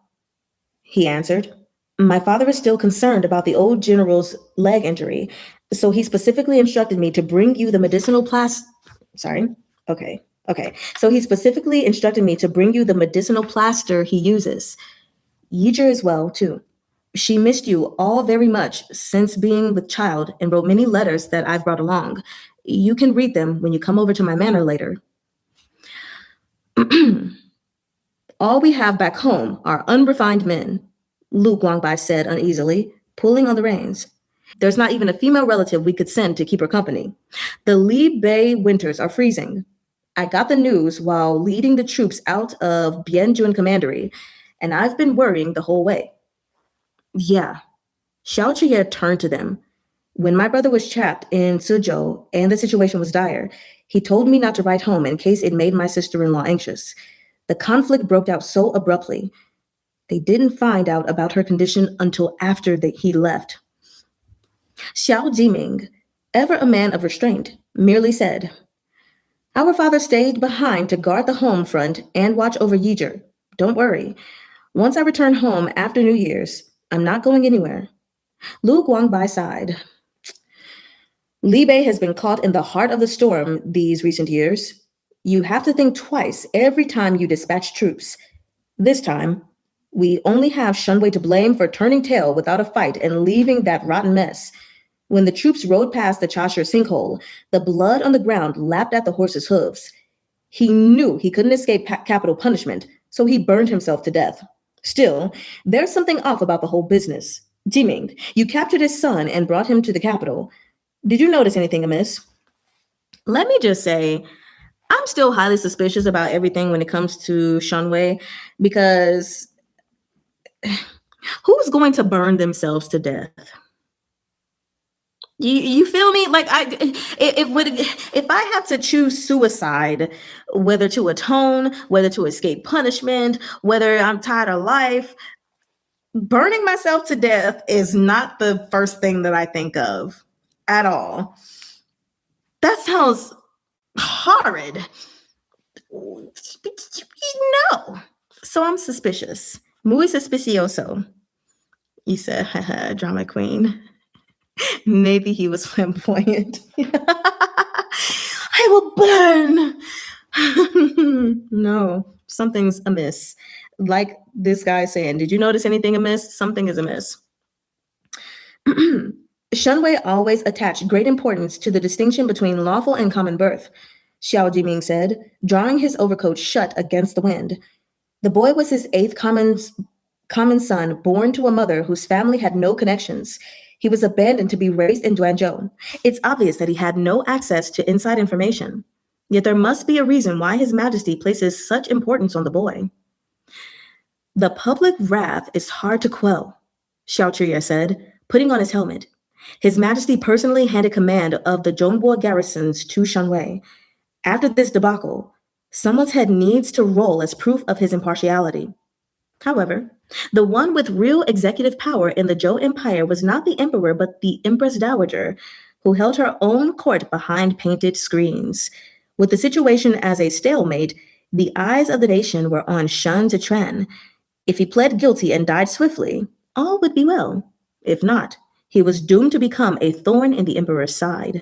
he answered. My father is still concerned about the old general's leg injury, so he specifically instructed me to bring you the medicinal So he specifically instructed me to bring you the medicinal plaster he uses. Yizhi is well, too. She missed you all very much since being with child and wrote many letters that I've brought along. You can read them when you come over to my manor later. All we have back home are unrefined men, Lu Guangbai said uneasily, pulling on the reins. There's not even a female relative we could send to keep her company. The Li Bei winters are freezing. I got the news while leading the troops out of Bianjun Commandery, and I've been worrying the whole way. Yeah. Xiao Chiye turned to them. When my brother was trapped in Suzhou and the situation was dire, he told me not to write home in case it made my sister-in-law anxious. The conflict broke out so abruptly. They didn't find out about her condition until after he left. Xiao Jiming, ever a man of restraint, merely said, Our father stayed behind to guard the home front and watch over Yizhi. Don't worry. Once I return home after New Year's, I'm not going anywhere. Lu Guangbai sighed. Li Bei has been caught in the heart of the storm these recent years. You have to think twice every time you dispatch troops. This time, we only have Shunwei to blame for turning tail without a fight and leaving that rotten mess. When the troops rode past the Chashire sinkhole, the blood on the ground lapped at the horse's hooves. He knew he couldn't escape capital punishment, so he burned himself to death. Still, there's something off about the whole business. Jiming, you captured his son and brought him to the capital. Did you notice anything amiss? Let me just say, I'm still highly suspicious about everything when it comes to Shunwei, because who's going to burn themselves to death? You feel me? Like if I have to choose suicide, whether to atone, whether to escape punishment, whether I'm tired of life, burning myself to death is not the first thing that I think of at all. That sounds horrid. No. So I'm suspicious. Muy suspicioso. You said, haha, drama queen. Maybe he was flamboyant. I will burn. No, something's amiss. Like this guy saying, did you notice anything amiss? Something is amiss. Shunwei always attached great importance to the distinction between lawful and common birth, Xiao Jiming said, drawing his overcoat shut against the wind. The boy was his eighth common son, born to a mother whose family had no connections. He was abandoned to be raised in Duanzhou. It's obvious that he had no access to inside information. Yet there must be a reason why His Majesty places such importance on the boy. The public wrath is hard to quell, Xiao Chiye said, putting on his helmet. His Majesty personally handed command of the Zhongguo garrisons to Shanwei. After this debacle, someone's head needs to roll as proof of his impartiality. However, the one with real executive power in the Zhou Empire was not the emperor, but the Empress Dowager, who held her own court behind painted screens. With the situation as a stalemate, the eyes of the nation were on Shen Zitren. If he pled guilty and died swiftly, all would be well. If not, he was doomed to become a thorn in the emperor's side.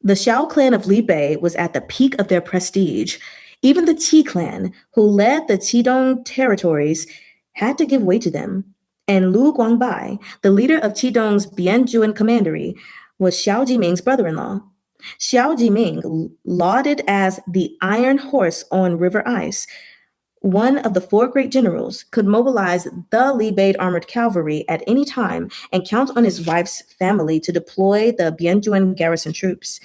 The Xiao clan of Li Bei was at the peak of their prestige. Even the Qi clan, who led the Qidong territories, had to give way to them. And Lu Guangbai, the leader of Qidong's Bianjuan commandery, was Xiao Jiming's brother-in-law. Xiao Jiming, lauded as the Iron Horse on river ice, one of the four great generals, could mobilize the Li Bei armored cavalry at any time and count on his wife's family to deploy the Bianjuan garrison troops.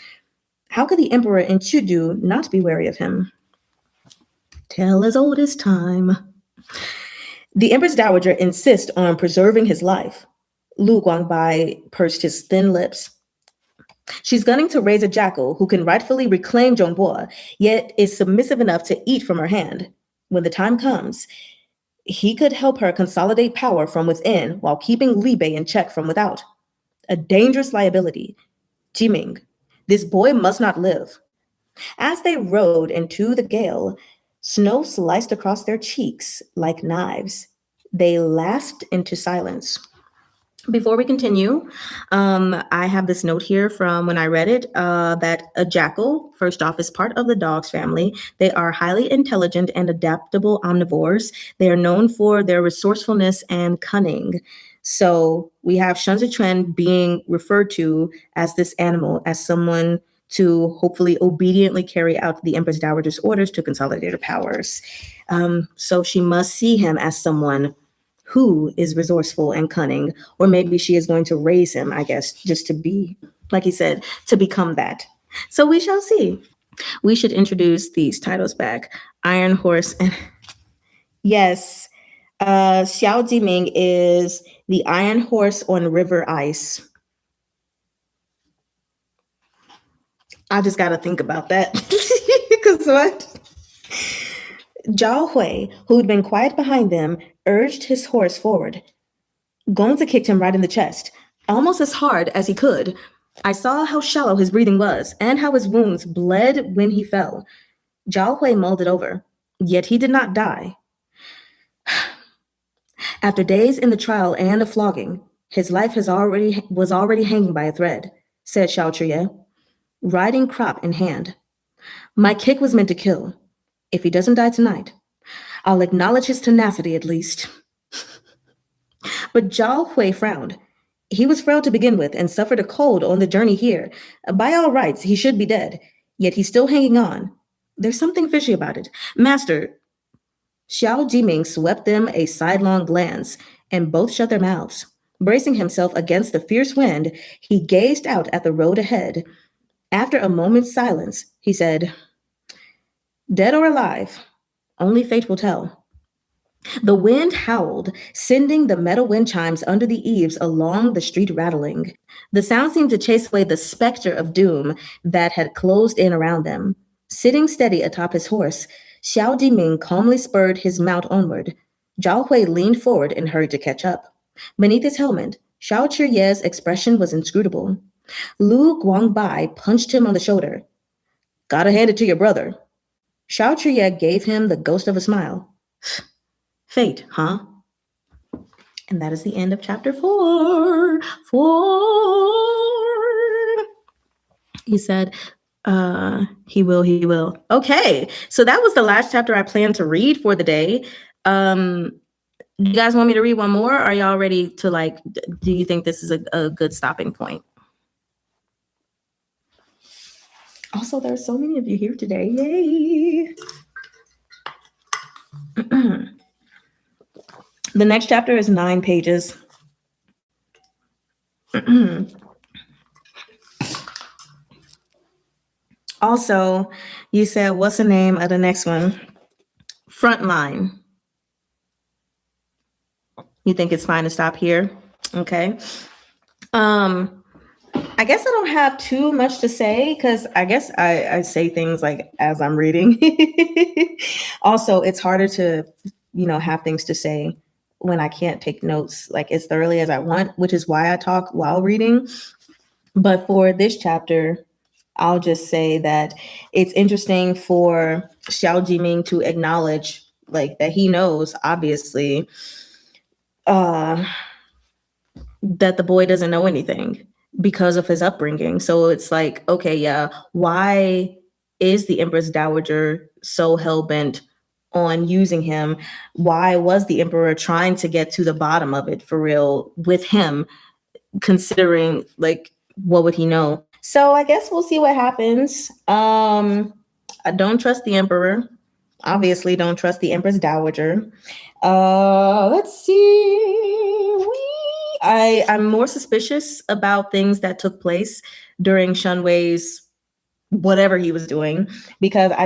How could the emperor in Chudu not be wary of him? Tale as old as time. The Empress Dowager insists on preserving his life. Lu Guangbai pursed his thin lips. She's gunning to raise a jackal who can rightfully reclaim Zhongguo, yet is submissive enough to eat from her hand. When the time comes, he could help her consolidate power from within while keeping Li Bei in check from without. A dangerous liability. Jiming, this boy must not live. As they rode into the gale, snow sliced across their cheeks like knives. They lapsed into silence. Before we continue, I have this note here from when I read it that a jackal, first off, is part of the dog's family. They are highly intelligent and adaptable omnivores. They are known for their resourcefulness and cunning. So we have Shen Zitren being referred to as this animal, as someone to hopefully obediently carry out the Empress Dowager's orders to consolidate her powers. So she must see him as someone who is resourceful and cunning, or maybe she is going to raise him, I guess, just to be, like he said, to become that. So we shall see. We should introduce these titles back. Iron Horse and yes, Xiao Jiming is the Iron Horse on river ice. I just got to think about that. Because what? Zhao Hui, who'd been quiet behind them, urged his horse forward. Gonza kicked him right in the chest, almost as hard as he could. I saw how shallow his breathing was and how his wounds bled when he fell. Zhao Hui mulled it over, yet he did not die. After days in the trial and the flogging, his life was already hanging by a thread, said Xiao Chuye, riding crop in hand. My kick was meant to kill. If he doesn't die tonight, I'll acknowledge his tenacity at least. But Zhao Hui frowned. He was frail to begin with and suffered a cold on the journey here. By all rights, he should be dead, yet he's still hanging on. There's something fishy about it. Master, Xiao Jiming swept them a sidelong glance, and both shut their mouths. Bracing himself against the fierce wind, he gazed out at the road ahead. After a moment's silence, he said, Dead or alive, only fate will tell. The wind howled, sending the metal wind chimes under the eaves along the street rattling. The sound seemed to chase away the specter of doom that had closed in around them. Sitting steady atop his horse, Xiao Jiming calmly spurred his mount onward. Zhao Hui leaned forward and hurried to catch up. Beneath his helmet, Xiao Chuye's expression was inscrutable. Lu Guangbai punched him on the shoulder. Gotta hand it to your brother. Xiao Chuye gave him the ghost of a smile. Fate, huh? And that is the end of chapter 4. He said, he will. Okay, so that was the last chapter I planned to read for the day. You guys want me to read one more? Are y'all ready to do you think this is a good stopping point? Also, there are so many of you here today. Yay! The next chapter is 9 pages. Also, you said, what's the name of the next one? Frontline. You think it's fine to stop here? Okay. Um, I guess I don't have too much to say because I guess I say things like as I'm reading. Also, it's harder to, have things to say when I can't take notes like as thoroughly as I want, which is why I talk while reading. But for this chapter, I'll just say that it's interesting for Xiao Jiming to acknowledge like that he knows obviously uh that the boy doesn't know anything because of his upbringing. So it's like, okay, yeah, why is the Empress Dowager so hell bent on using him? Why was the Emperor trying to get to the bottom of it for real with him, considering like what would he know? So I guess we'll see what happens. I don't trust the Emperor. Obviously, don't trust the Empress Dowager. Let's see. I'm more suspicious about things that took place during Shun Wei's whatever he was doing because I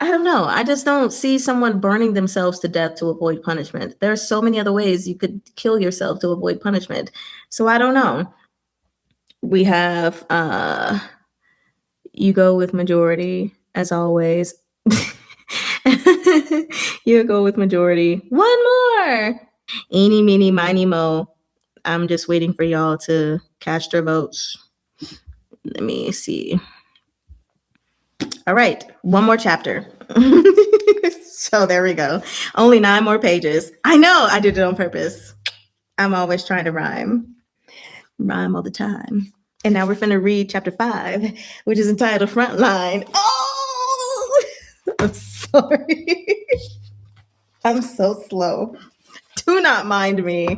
don't know. I just don't see someone burning themselves to death to avoid punishment. There are so many other ways you could kill yourself to avoid punishment. So I don't know. We have you go with majority as always. You go with majority. One more. Eeny, meeny, miny, mo. I'm just waiting for y'all to cast your votes. Let me see. All right, one more chapter. So there we go. Only 9 more pages. I know I did it on purpose. I'm always trying to rhyme all the time. And now we're finna read chapter 5, which is entitled Frontline. Oh, I'm sorry. I'm so slow. Do not mind me.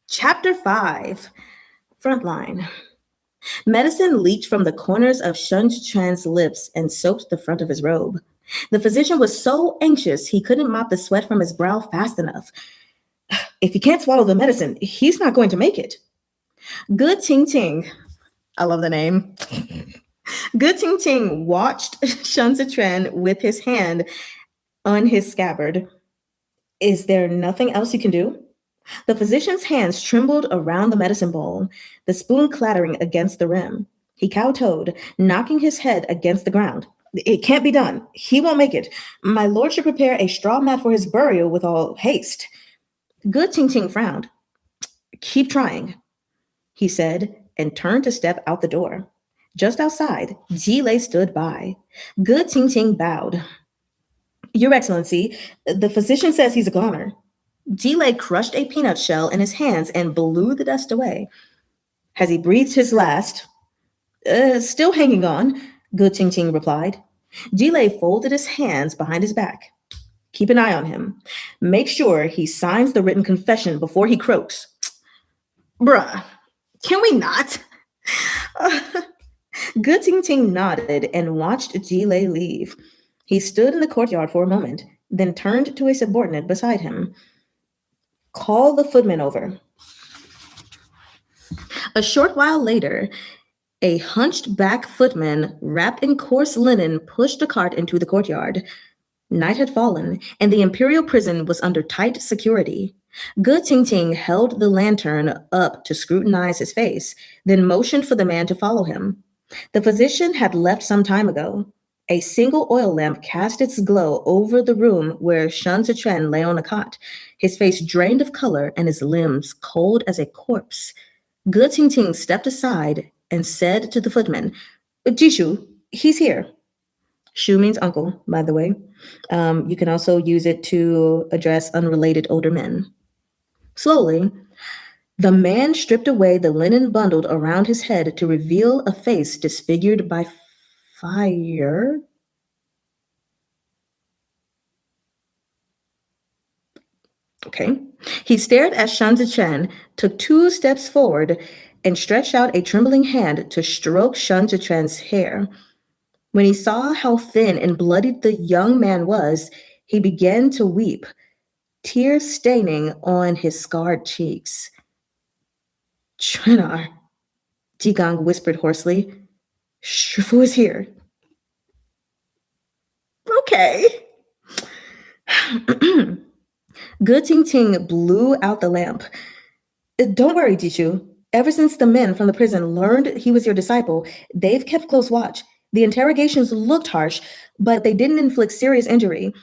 Chapter 5, Frontline. Medicine leaked from the corners of Shun Chuan's lips and soaked the front of his robe. The physician was so anxious he couldn't mop the sweat from his brow fast enough. If he can't swallow the medicine, he's not going to make it. Good Ting Ting, I love the name. Good Ting Ting watched Shun Zichuan with his hand on his scabbard. Is there nothing else you can do? The physician's hands trembled around the medicine bowl, the spoon clattering against the rim. He kowtowed, knocking his head against the ground. It can't be done. He won't make it. My lord should prepare a straw mat for his burial with all haste. Good Ting Ting frowned. Keep trying, he said, and turned to step out the door. Just outside, Ji Lei stood by. Good Ting Ting bowed. Your Excellency, the physician says he's a goner. Ji Lei crushed a peanut shell in his hands and blew the dust away. Has he breathed his last? Still hanging on, Good Ting Ting replied. Ji Lei folded his hands behind his back. Keep an eye on him. Make sure he signs the written confession before he croaks. Bruh, can we not? Good Ting Ting nodded and watched Ji Lei leave. He stood in the courtyard for a moment, then turned to a subordinate beside him. Call the footman over. A short while later, a hunched back footman, wrapped in coarse linen, pushed a cart into the courtyard. Night had fallen, and the imperial prison was under tight security. Good Ting Ting held the lantern up to scrutinize his face, then motioned for the man to follow him. The physician had left some time ago. A single oil lamp cast its glow over the room where Shun Zichuan lay on a cot, his face drained of color and his limbs cold as a corpse. Good Ting Ting stepped aside and said to the footman, Jishu, he's here. Shu means uncle, by the way. You can also use it to address unrelated older men. Slowly, the man stripped away the linen bundled around his head to reveal a face disfigured by fire. Okay. He stared as Shun Zichuan took 2 steps forward and stretched out a trembling hand to stroke Shun Zichuan's hair. When he saw how thin and bloodied the young man was, he began to weep, tears staining on his scarred cheeks. Trenar, Jigang whispered hoarsely. Shifu is here. Okay. Good Ting Ting blew out the lamp. Don't worry, Jishu. Ever since the men from the prison learned he was your disciple, they've kept close watch. The interrogations looked harsh, but they didn't inflict serious injury.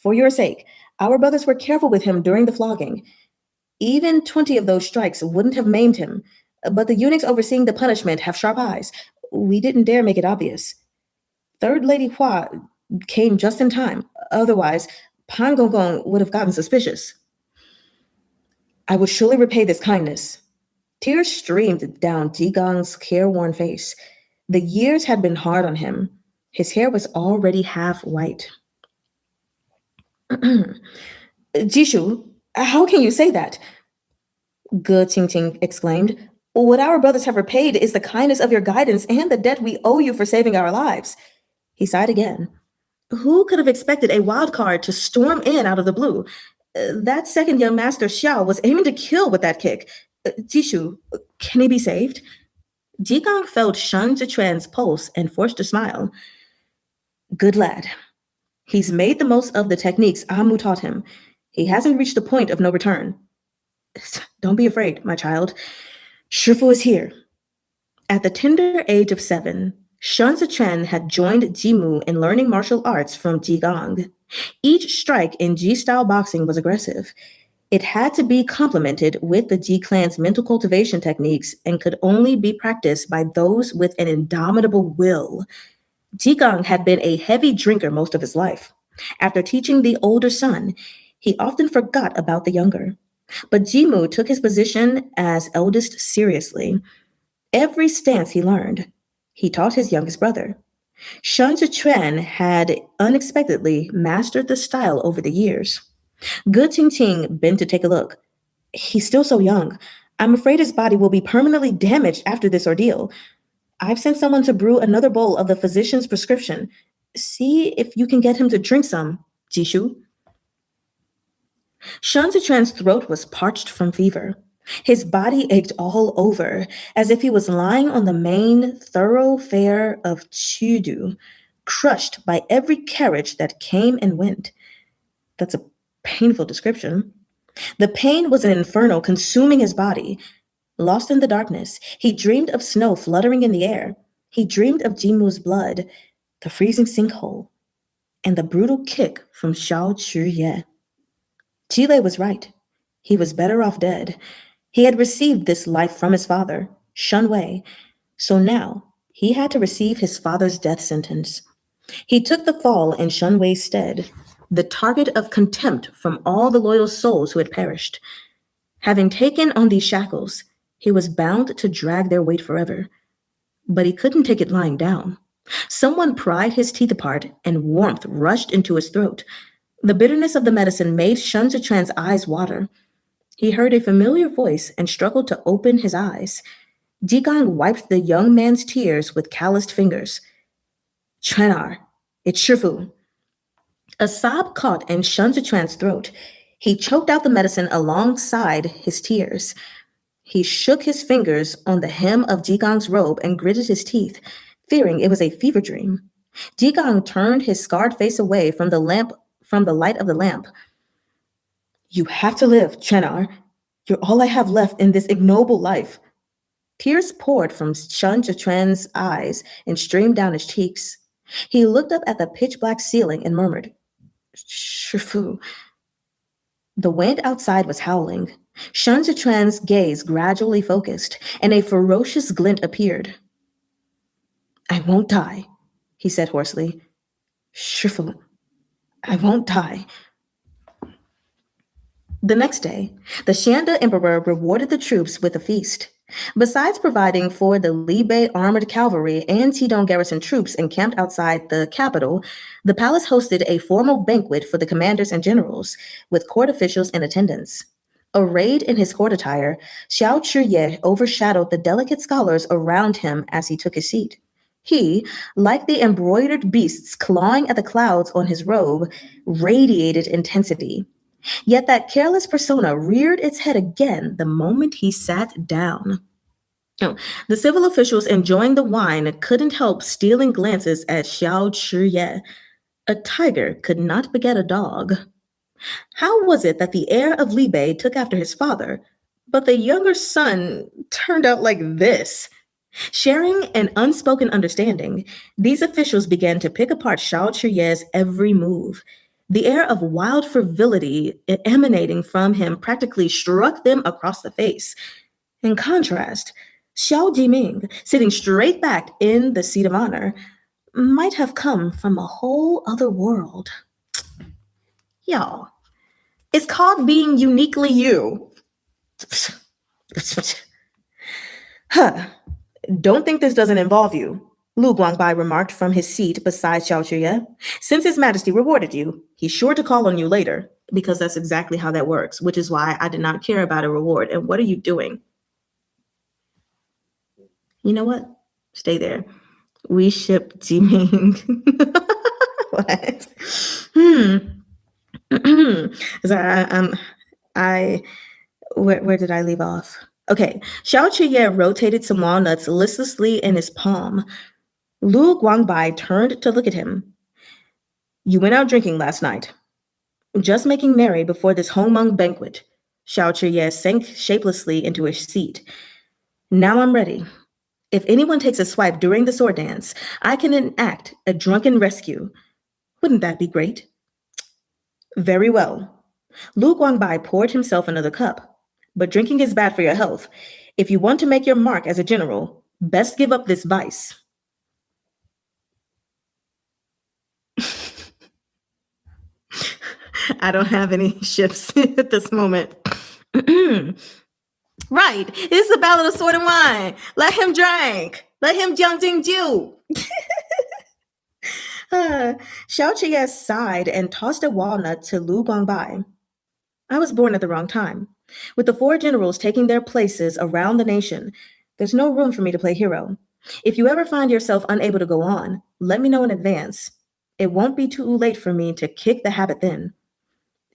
For your sake, our brothers were careful with him during the flogging. Even 20 of those strikes wouldn't have maimed him, but the eunuchs overseeing the punishment have sharp eyes. We didn't dare make it obvious. Third Lady Hua came just in time. Otherwise, Pan Gongong would have gotten suspicious. I will surely repay this kindness. Tears streamed down Jigong's careworn face. The years had been hard on him. His hair was already half white. Jishu, how can you say that? Ge Qingqing exclaimed. What our brothers have repaid is the kindness of your guidance and the debt we owe you for saving our lives. He sighed again. Who could have expected a wild card to storm in out of the blue? That second young master Xiao was aiming to kill with that kick. Jishu, can he be saved? Jigong felt Shan Zhiquan's pulse and forced a smile. Good lad. He's made the most of the techniques Amu taught him. He hasn't reached the point of no return. Don't be afraid, my child. Shifu is here. At the tender age of 7, Shan Zichuan had joined Jimu in learning martial arts from Jigong. Each strike in Ji-style boxing was aggressive. It had to be complemented with the Ji clan's mental cultivation techniques and could only be practiced by those with an indomitable will. Jigong had been a heavy drinker most of his life. After teaching the older son, he often forgot about the younger. But Jimu took his position as eldest seriously. Every stance he learned, he taught his youngest brother. Shan Zhichuan had unexpectedly mastered the style over the years. Ge Qingqing bent to take a look. He's still so young. I'm afraid his body will be permanently damaged after this ordeal. I've sent someone to brew another bowl of the physician's prescription. See if you can get him to drink some, Jishu. Shan Zhichuan's throat was parched from fever. His body ached all over, as if he was lying on the main thoroughfare of Chudu, crushed by every carriage that came and went. That's a painful description. The pain was an inferno consuming his body. Lost in the darkness, he dreamed of snow fluttering in the air. He dreamed of Jimu's blood, the freezing sinkhole, and the brutal kick from Xiao Chuye. Chile was right. He was better off dead. He had received this life from his father, Shun Wei, so now he had to receive his father's death sentence. He took the fall in Shun Wei's stead, the target of contempt from all the loyal souls who had perished. Having taken on these shackles, he was bound to drag their weight forever. But he couldn't take it lying down. Someone pried his teeth apart, and warmth rushed into his throat. The bitterness of the medicine made Shan Zhichuan's eyes water. He heard a familiar voice and struggled to open his eyes. Jigong wiped the young man's tears with calloused fingers. Chuanar, it's Shifu. A sob caught in Shan Zhichuan's throat. He choked out the medicine alongside his tears. He shook his fingers on the hem of Jigong's robe and gritted his teeth, fearing it was a fever dream. Jigong turned his scarred face away from the light of the lamp. You have to live, Chenar. You're all I have left in this ignoble life. Tears poured from Shan Zhichuan's eyes and streamed down his cheeks. He looked up at the pitch-black ceiling and murmured, Shifu. The wind outside was howling. Shan Zhichuan's gaze gradually focused, and a ferocious glint appeared. I won't die, he said hoarsely. Shifu, I won't die. The next day, the Shanda Emperor rewarded the troops with a feast. Besides providing for the Libe armored cavalry and Tidong garrison troops encamped outside the capital, the palace hosted a formal banquet for the commanders and generals, with court officials in attendance. Arrayed in his court attire, Xiao Chuye overshadowed the delicate scholars around him as he took his seat. He, like the embroidered beasts clawing at the clouds on his robe, radiated intensity. Yet that careless persona reared its head again the moment he sat down. The civil officials enjoying the wine couldn't help stealing glances at Xiao Chuye. A tiger could not beget a dog. How was it that the heir of Libe took after his father, But the younger son turned out like this. Sharing an unspoken understanding, these officials began to pick apart Xiao Chuye's every move. The air of wild frivolity emanating from him practically struck them across the face. In contrast, Xiao Jiming, sitting straight back in the seat of honor, might have come from a whole other world. Y'all, it's called being uniquely you. Huh. Don't think this doesn't involve you, Lu Guangbai remarked from his seat beside Xiao Chuye. Since His Majesty rewarded you, he's sure to call on you later, because that's exactly how that works, which is why I did not care about a reward. And what are you doing? You know what? Stay there. We ship Jiming. What? Where did I leave off? Okay, Xiao Chuye rotated some walnuts listlessly in his palm. Lu Guangbai turned to look at him. You went out drinking last night. Just making merry before this Hongmeng banquet. Xiao Chuye sank shapelessly into his seat. Now I'm ready. If anyone takes a swipe during the sword dance, I can enact a drunken rescue. Wouldn't that be great? Very well. Lu Guangbai poured himself another cup. But drinking is bad for your health. If you want to make your mark as a general, best give up this vice. I don't have any ships at this moment. Right. It's the Ballad of Sword and Wine. Let him drink. Let him Jiang Jiu. Xiao Chuye sighed and tossed a walnut to Lu Guangbai. I was born at the wrong time. With the 4 generals taking their places around the nation, there's no room for me to play hero. If you ever find yourself unable to go on, let me know in advance. It won't be too late for me to kick the habit then.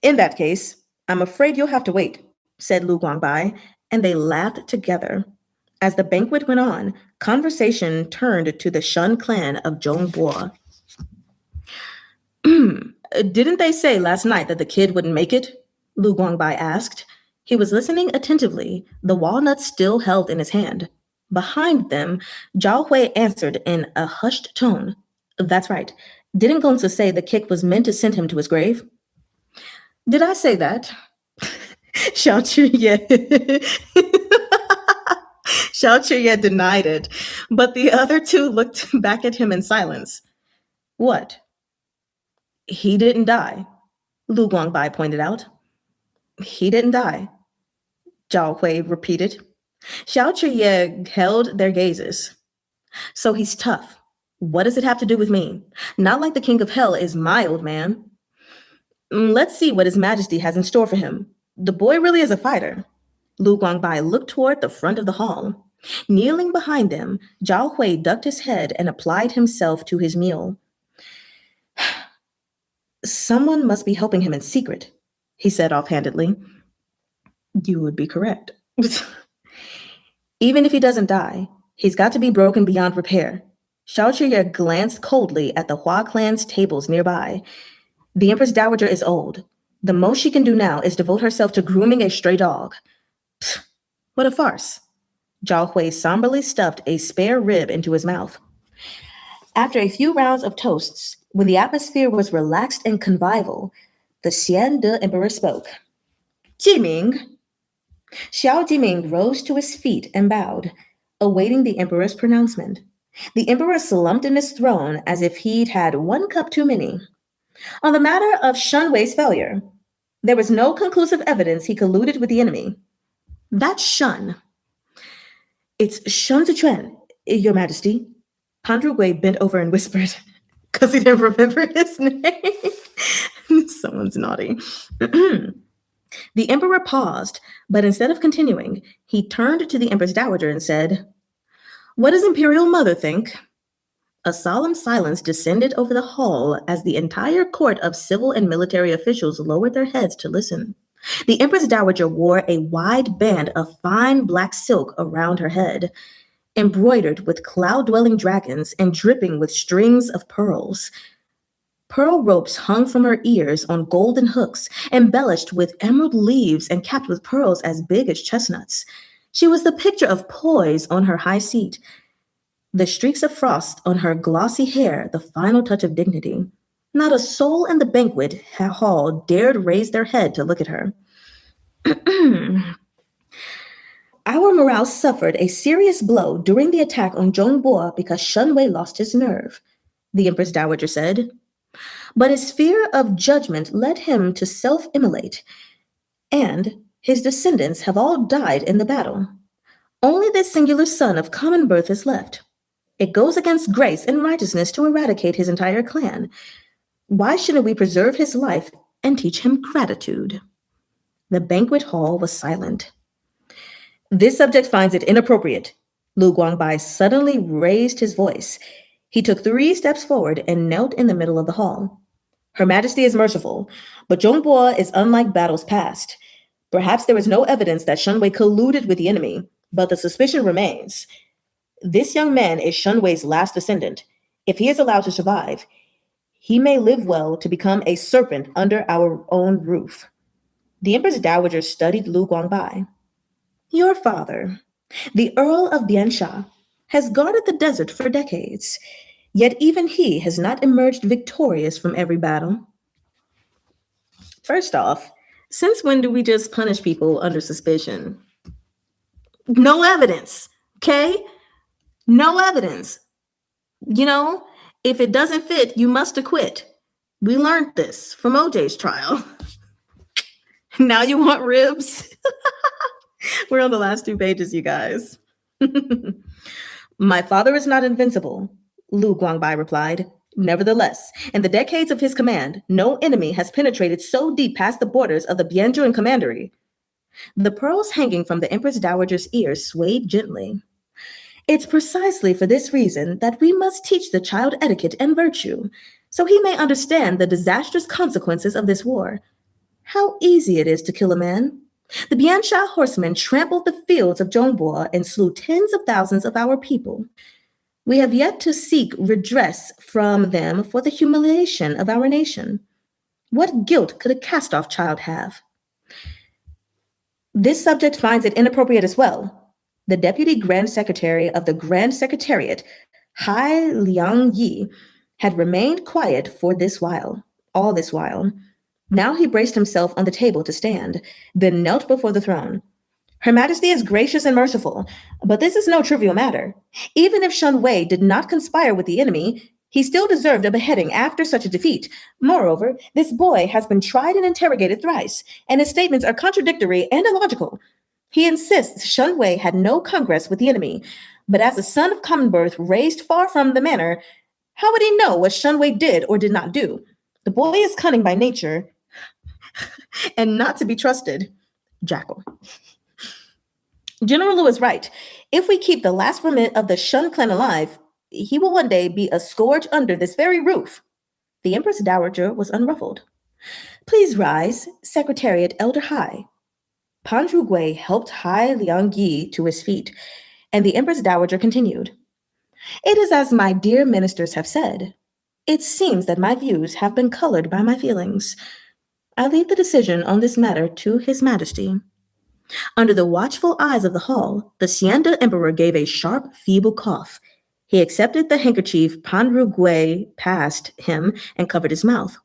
In that case, I'm afraid you'll have to wait, said Lu Guangbai, and they laughed together. As the banquet went on, conversation turned to the Shun clan of Zhongbo. Didn't they say last night that the kid wouldn't make it? Lu Guangbai asked. He was listening attentively, the walnuts still held in his hand. Behind them, Zhao Hui answered in a hushed tone. That's right. Didn't Gongzi say the kick was meant to send him to his grave? Did I say that? Xiao Chuye denied it, but the other 2 looked back at him in silence. What? He didn't die, Lu Guangbai pointed out. He didn't die, Zhao Hui repeated. Xiao Chuye held their gazes. So he's tough. What does it have to do with me? Not like the king of hell is my old man. Let's see what His Majesty has in store for him. The boy really is a fighter. Lu Guangbai looked toward the front of the hall. Kneeling behind them, Zhao Hui ducked his head and applied himself to his meal. Someone must be helping him in secret, he said offhandedly. You would be correct. Even if he doesn't die, he's got to be broken beyond repair. Xiao Chuye glanced coldly at the Hua clan's tables nearby. The Empress Dowager is old. The most she can do now is devote herself to grooming a stray dog. Pfft, what a farce. Zhao Hui somberly stuffed a spare rib into his mouth. After a few rounds of toasts, when the atmosphere was relaxed and convivial, the Xian De Emperor spoke. Jiming. Xiao Jiming rose to his feet and bowed, awaiting the emperor's pronouncement. The emperor slumped in his throne as if he'd had 1 cup too many. On the matter of Shun Wei's failure, there was no conclusive evidence he colluded with the enemy. That's Shun. It's Shun Zichuan, Your Majesty. Pandru Gui bent over and whispered, because he didn't remember his name. Someone's naughty. The emperor paused, but instead of continuing, he turned to the Empress Dowager and said, What does Imperial Mother think? A solemn silence descended over the hall as the entire court of civil and military officials lowered their heads to listen. The Empress Dowager wore a wide band of fine black silk around her head, embroidered with cloud-dwelling dragons and dripping with strings of pearls. Pearl ropes hung from her ears on golden hooks, embellished with emerald leaves and capped with pearls as big as chestnuts. She was the picture of poise on her high seat, the streaks of frost on her glossy hair the final touch of dignity. Not a soul in the banquet hall dared raise their head to look at her. Our morale suffered a serious blow during the attack on Zhongbo because Shen Wei lost his nerve, the Empress Dowager said. But his fear of judgment led him to self immolate, and his descendants have all died in the battle. Only this singular son of common birth is left. It goes against grace and righteousness to eradicate his entire clan. Why shouldn't we preserve his life and teach him gratitude? The banquet hall was silent. This subject finds it inappropriate. Lu Guangbai suddenly raised his voice. He took 3 steps forward and knelt in the middle of the hall. Her Majesty is merciful, but Zhongbo is unlike battles past. Perhaps there is no evidence that Shen Wei colluded with the enemy, but the suspicion remains. This young man is Shen Wei's last descendant. If he is allowed to survive, he may live well to become a serpent under our own roof. The Empress Dowager studied Lu Guangbai. Your father, the Earl of Biansha, has guarded the desert for decades, yet even he has not emerged victorious from every battle. First off, since when do we just punish people under suspicion? No evidence, okay? No evidence. You know, if it doesn't fit, you must acquit. We learned this from OJ's trial. Now you want ribs? We're on the last 2 pages, you guys. My father is not invincible, Lu Guangbai replied. Nevertheless, in the decades of his command, no enemy has penetrated so deep past the borders of the Bianzhu Commandery. The pearls hanging from the Empress Dowager's ears swayed gently. It's precisely for this reason that we must teach the child etiquette and virtue, so he may understand the disastrous consequences of this war. How easy it is to kill a man. The Biansha horsemen trampled the fields of Zhongbo and slew tens of thousands of our people. We have yet to seek redress from them for the humiliation of our nation. What guilt could a cast-off child have? This subject finds it inappropriate as well. The Deputy Grand Secretary of the Grand Secretariat, Hai Liang Yi, had remained quiet for all this while. Now he braced himself on the table to stand, then knelt before the throne. Her Majesty is gracious and merciful, but this is no trivial matter. Even if Shen Wei did not conspire with the enemy, he still deserved a beheading after such a defeat. Moreover, this boy has been tried and interrogated thrice, and his statements are contradictory and illogical. He insists Shen Wei had no congress with the enemy, but as a son of common birth raised far from the manor, how would he know what Shen Wei did or did not do? The boy is cunning by nature and not to be trusted. Jackal. General Liu is right. If we keep the last remnant of the Shen clan alive, he will one day be a scourge under this very roof. The Empress Dowager was unruffled. Please rise, Secretariat Elder Hai. Pan Zhugui helped Hai Liang Yi to his feet, and the Empress Dowager continued. It is as my dear ministers have said. It seems that my views have been colored by my feelings. I leave the decision on this matter to His Majesty. Under the watchful eyes of the hall, the Xianda Emperor gave a sharp, feeble cough. He accepted the handkerchief Pan Zhugui passed him and covered his mouth.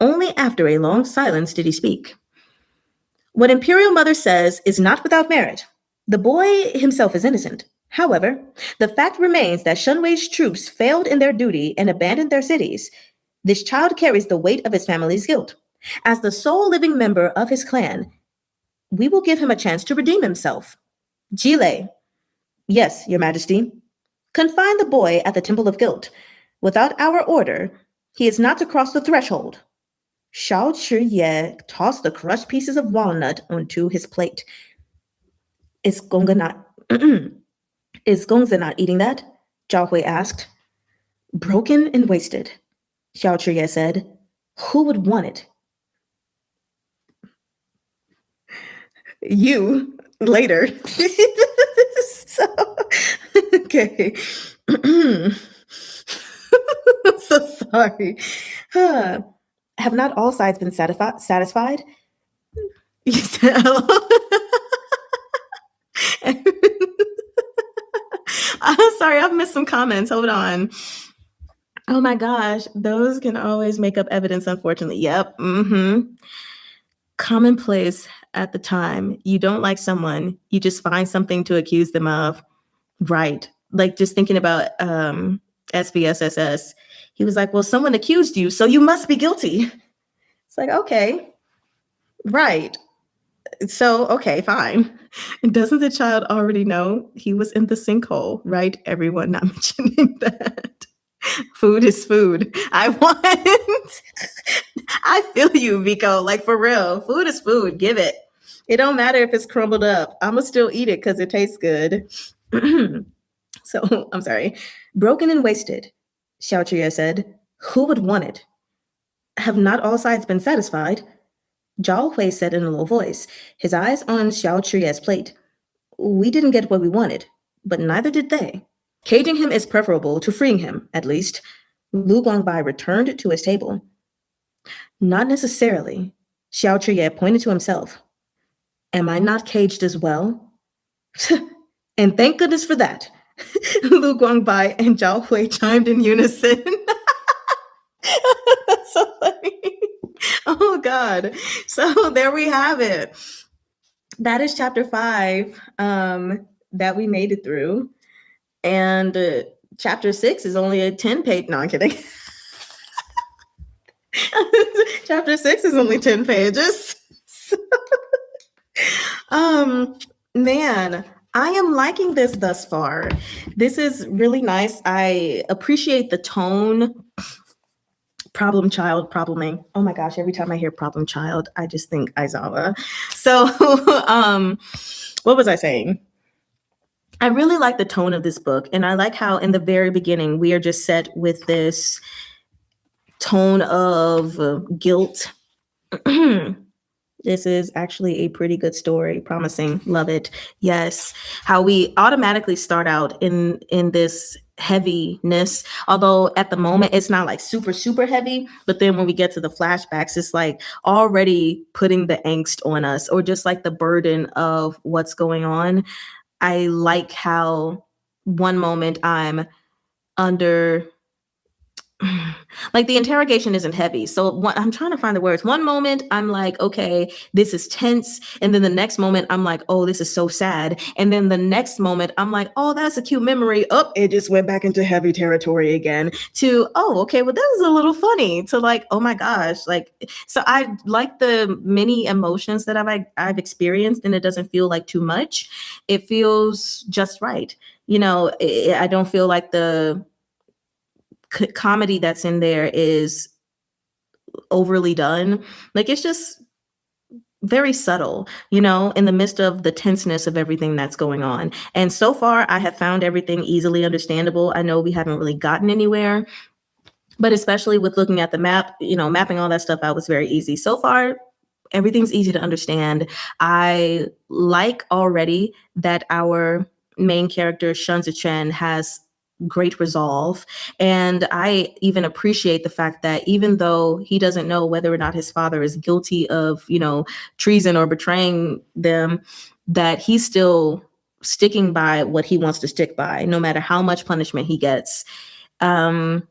Only after a long silence did he speak. What Imperial Mother says is not without merit. The boy himself is innocent. However, the fact remains that Shen Wei's troops failed in their duty and abandoned their cities. This child carries the weight of his family's guilt. As the sole living member of his clan, we will give him a chance to redeem himself. Jile. Yes, Your Majesty. Confine the boy at the Temple of Guilt. Without our order, he is not to cross the threshold. Shao Chiye tossed the crushed pieces of walnut onto his plate. Is Gongza not eating that? Zhao Hui asked. Broken and wasted, Xiao Chiye said. Who would want it? You, later. Okay. I'm so sorry. Huh. Have not all sides been satisfied? You said, I'm sorry, I've missed some comments. Hold on. Oh my gosh, those can always make up evidence, unfortunately. Yep. Commonplace at the time. You don't like someone, you just find something to accuse them of. Right. Like just thinking about SBSSS. He was like, well, someone accused you, so you must be guilty. It's like, okay, right. So, okay, fine. Doesn't the child already know he was in the sinkhole? Right? Everyone not mentioning that. Food is food. I want. I feel you, Miko. Like for real. Food is food. Give it. It don't matter if it's crumbled up. I'ma still eat it because it tastes good. So I'm sorry. Broken and wasted, Xiao Chia said. Who would want it? Have not all sides been satisfied? Zhao Hui said in a low voice, his eyes on Xiao Chia's plate. We didn't get what we wanted, but neither did they. Caging him is preferable to freeing him, at least. Lu Guangbai returned to his table. Not necessarily. Xiao Chia pointed to himself. Am I not caged as well? And thank goodness for that. Lu Guangbai and Zhao Hui chimed in unison. That's so funny. Oh God. So there we have it. That is chapter 5 that we made it through. And chapter 6 is only a 10-page. No, I'm kidding. Chapter 6 is only 10 pages. Man, I am liking this thus far. This is really nice. I appreciate the tone. Problem child, probleming. Oh my gosh, every time I hear problem child, I just think Aizawa. So, what was I saying? I really like the tone of this book, and I like how in the very beginning we are just set with this tone of guilt. This is actually a pretty good story, promising, love it. Yes, how we automatically start out in this heaviness, although at the moment it's not like super heavy, but then when we get to the flashbacks, it's like already putting the angst on us, or just like the burden of what's going on. I like how one moment I'm under, like the interrogation isn't heavy. So I'm trying to find the words. One moment I'm like, okay, this is tense. And then the next moment I'm like, oh, this is so sad. And then the next moment I'm like, oh, that's a cute memory. Oh, it just went back into heavy territory again. To, oh, okay, well, that was a little funny. To like, oh my gosh. Like, so I like the many emotions that I've experienced, and it doesn't feel like too much. It feels just right. You know, I don't feel like the comedy that's in there is overly done. Like it's just very subtle, you know, in the midst of the tenseness of everything that's going on. And so far I have found everything easily understandable. I know we haven't really gotten anywhere, but especially with looking at the map, you know, mapping all that stuff out was very easy. So far, everything's easy to understand. I like already that our main character, Shun Zichen, has great resolve. And I even appreciate the fact that even though he doesn't know whether or not his father is guilty of, you know, treason or betraying them, that he's still sticking by what he wants to stick by, no matter how much punishment he gets. So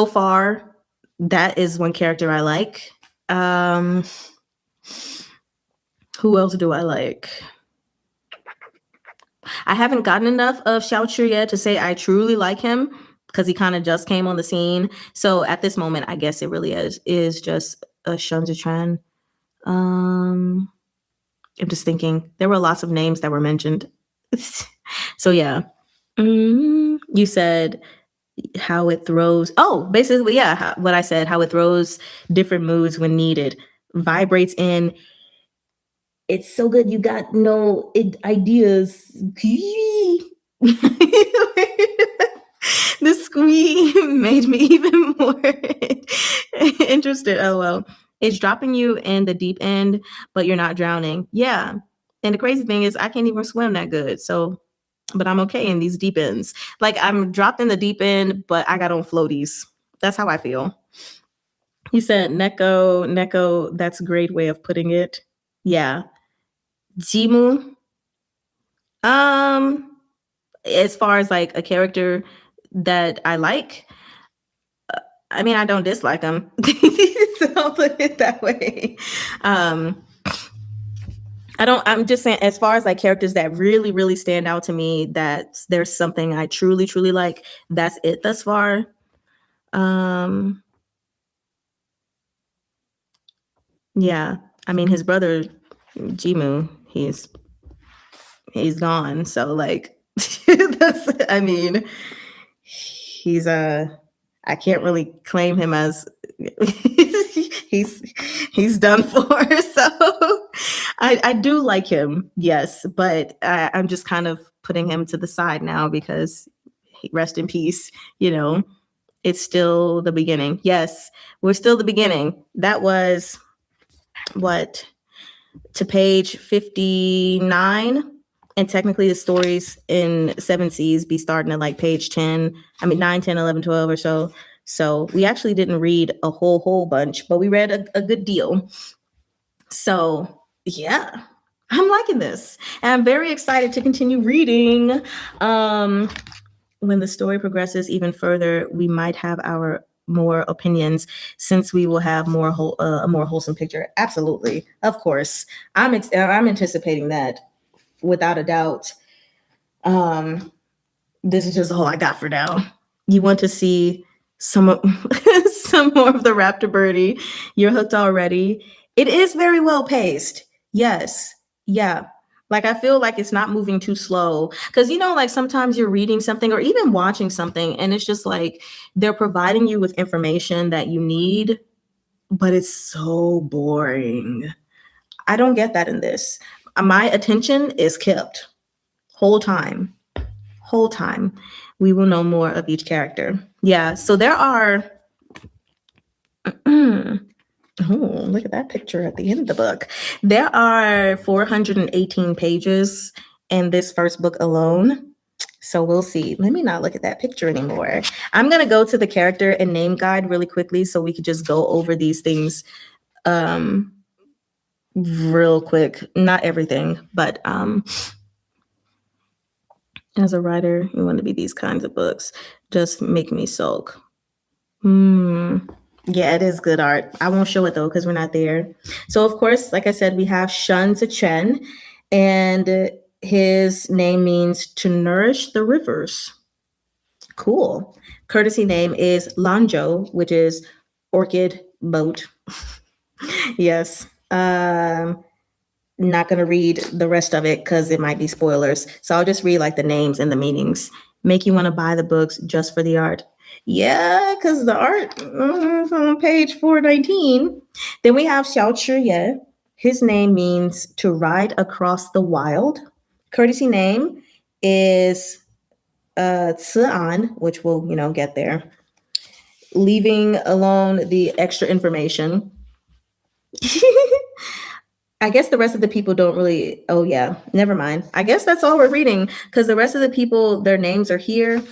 far, that is one character I like. Who else do I like? I haven't gotten enough of Xiao Chu yet to say I truly like him, because he kind of just came on the scene. So at this moment, I guess it really is just a Shun Zichen. I'm just thinking there were lots of names that were mentioned. So yeah. You said how it throws. Oh, basically, yeah, what I said, how it throws different moods when needed. Vibrates in. It's so good. You got no ideas. The squee made me even more interested. Oh, well. It's dropping you in the deep end, but you're not drowning. Yeah. And the crazy thing is I can't even swim that good. So, but I'm okay in these deep ends. Like I'm dropped in the deep end, but I got on floaties. That's how I feel. He said, Neko, that's a great way of putting it. Yeah. Jimu. Um, as far as like a character that I like, I mean, I don't dislike him. So I'll put it that way. Um, I'm just saying, as far as like characters that really, really stand out to me, that there's something I truly, truly like, that's it thus far. Yeah. I mean, his brother, Jimu, he's gone. So like, I mean, he's I can't really claim him as he's he's done for. So I do like him, yes, but I'm just kind of putting him to the side now because rest in peace. It's still the beginning. Yes, we're still the beginning. That was what, to page 59, and technically the stories in 7Cs be starting at like page 10, 9, 10, 11, 12 or so we actually didn't read a whole bunch, but we read a good deal. So yeah, I'm liking this, and I'm very excited to continue reading. When the story progresses even further, we might have our more opinions, since we will have a more wholesome picture. Absolutely, of course, I'm anticipating that without a doubt. This is just all I got for now. You want to see some some more of the Raptor birdie? You're hooked already. It is very well paced. Yes, yeah. Like, I feel like it's not moving too slow, because like sometimes you're reading something or even watching something, and it's just like they're providing you with information that you need, but it's so boring. I don't get that in this. My attention is kept whole time. We will know more of each character. Yeah, so there are oh, look at that picture at the end of the book. There are 418 pages in this first book alone. So we'll see. Let me not look at that picture anymore. I'm going to go to the character and name guide really quickly so we could just go over these things real quick. Not everything, but as a writer, you want to be these kinds of books. Just make me sulk. Yeah, it is good art. I won't show it though because we're not there. So of course, like I said, we have Shun Chen, and his name means to nourish the rivers. Cool. Courtesy name is Lanzhou, which is orchid boat. Yes. Not going to read the rest of it because it might be spoilers. So I'll just read like the names and the meanings. Make you want to buy the books just for the art. Yeah, because the art is on page 419. Then we have Xiao Chiye. His name means to ride across the wild. Courtesy name is Cian, which we'll, get there. Leaving alone the extra information. I guess the rest of the people don't really. Oh, yeah. Never mind. I guess that's all we're reading, because the rest of the people, their names are here.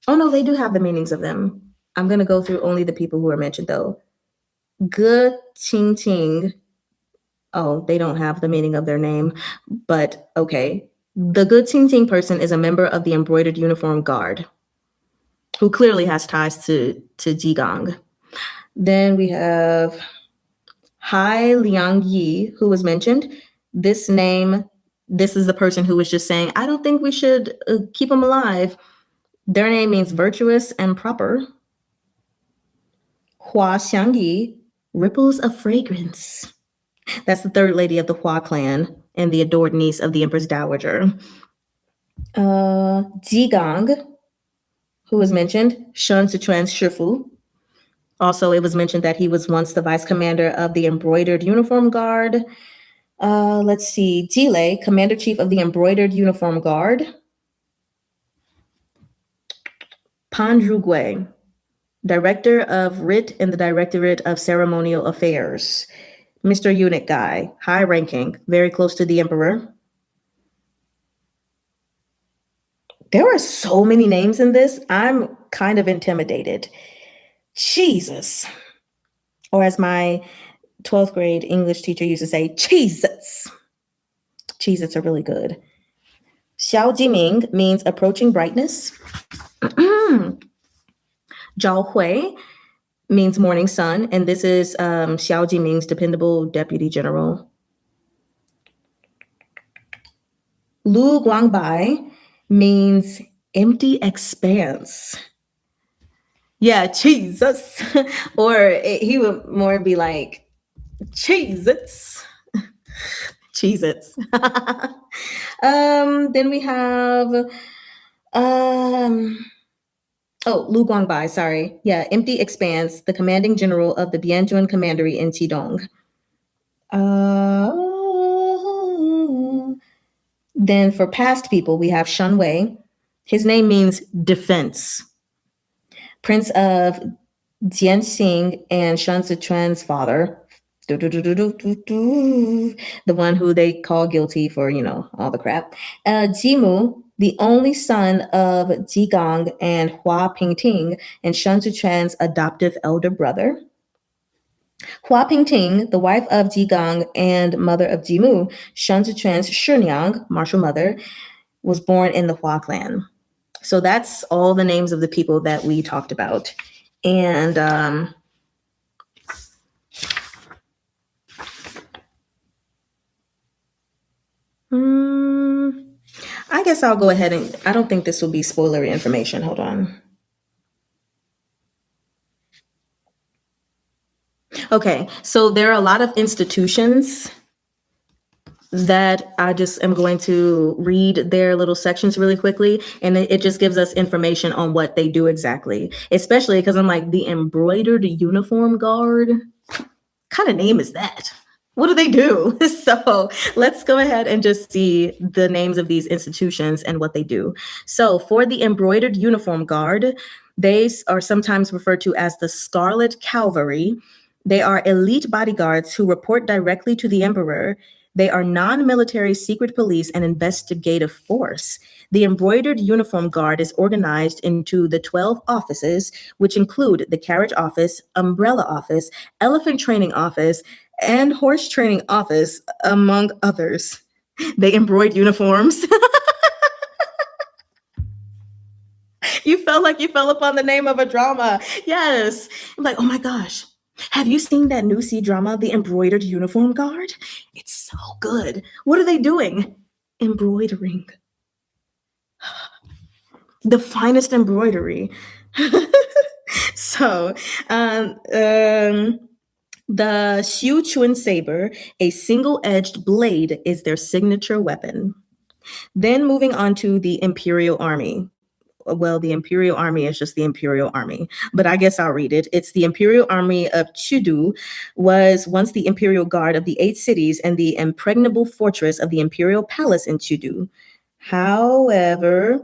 Oh, no, they do have the meanings of them. I'm going to go through only the people who are mentioned, though. Ge Qing Qing. Oh, they don't have the meaning of their name, but okay. The Ge Qing Qing person is a member of the Embroidered Uniform Guard, who clearly has ties to Jigang. Then we have Hai Liang Yi, who was mentioned. This is the person who was just saying, I don't think we should keep them alive. Their name means virtuous and proper. Hua Xiangyi, ripples of fragrance. That's the third lady of the Hua clan and the adored niece of the Empress Dowager. Jigang, who was mentioned, Shun Sichuan's Shifu. Also, it was mentioned that he was once the vice commander of the Embroidered Uniform Guard. Let's see, Jile, commander-chief of the Embroidered Uniform Guard. Pan Zhugui, director of Writ in the Directorate of Ceremonial Affairs. Mr. Eunuch Guy, high-ranking, very close to the emperor. There are so many names in this. I'm kind of intimidated. Jesus. Or as my 12th grade English teacher used to say, Cheez-Its. Cheez-Its are really good. Xiao Jiming means approaching brightness. Zhao Hui means morning sun, and this is Xiao Jiming's dependable deputy general. Lu Guangbai means empty expanse. Yeah, Jesus. He would more be like, Cheez-Its. Cheez-Its. Then we have, Lu Guangbai, sorry. Yeah, empty expanse, the commanding general of the Bianjuan Commandery in Qidong. Then for past people, we have Shen Wei. His name means defense. Prince of Jianxing and Shen Sichuan's father. The one who they call guilty for, all the crap. Jimu, the only son of Jigang and Hua Pingting and Shen Sichuan's adoptive elder brother. Hua Pingting, the wife of Jigang and mother of Jimu, Shen Sichuan's Shiniang, martial mother, was born in the Hua clan. So that's all the names of the people that we talked about. And I guess I'll go ahead and I don't think this will be spoilery information. Hold on. Okay, so there are a lot of institutions that I just am going to read their little sections really quickly, and it just gives us information on what they do exactly, especially because I'm like, the Embroidered Uniform Guard, what kind of name is that? What do they do? So let's go ahead and just see the names of these institutions and what they do. So for the Embroidered Uniform Guard, they are sometimes referred to as the Scarlet Cavalry. They are elite bodyguards who report directly to the emperor. They are non-military secret police and investigative force. The Embroidered Uniform Guard is organized into the 12 offices, which include the carriage office, umbrella office, elephant training office, and horse training office, among others. They embroid uniforms. You felt like you fell upon the name of a drama. Yes. I'm like, oh my gosh. Have you seen that new C-drama, The Embroidered Uniform Guard? It's so good. What are they doing? Embroidering. The finest embroidery. So, the Xiu Chuan saber, a single-edged blade, is their signature weapon. Then moving on to the Imperial Army. Well, the Imperial Army is just the Imperial Army, but I guess I'll read it. It's the Imperial Army of Chudu, was once the Imperial Guard of the 8 cities and the impregnable fortress of the Imperial Palace in Chudu. However,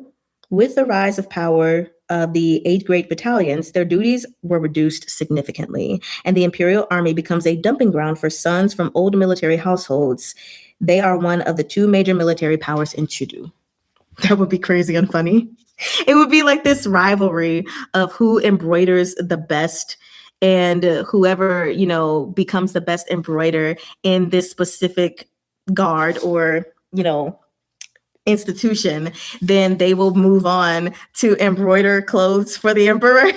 with the rise of power of the 8 great battalions, their duties were reduced significantly, and the Imperial Army becomes a dumping ground for sons from old military households. They are one of the 2 major military powers in Chudu. That would be crazy and funny. It would be like this rivalry of who embroiders the best, and whoever, becomes the best embroider in this specific guard or, institution, then they will move on to embroider clothes for the emperor.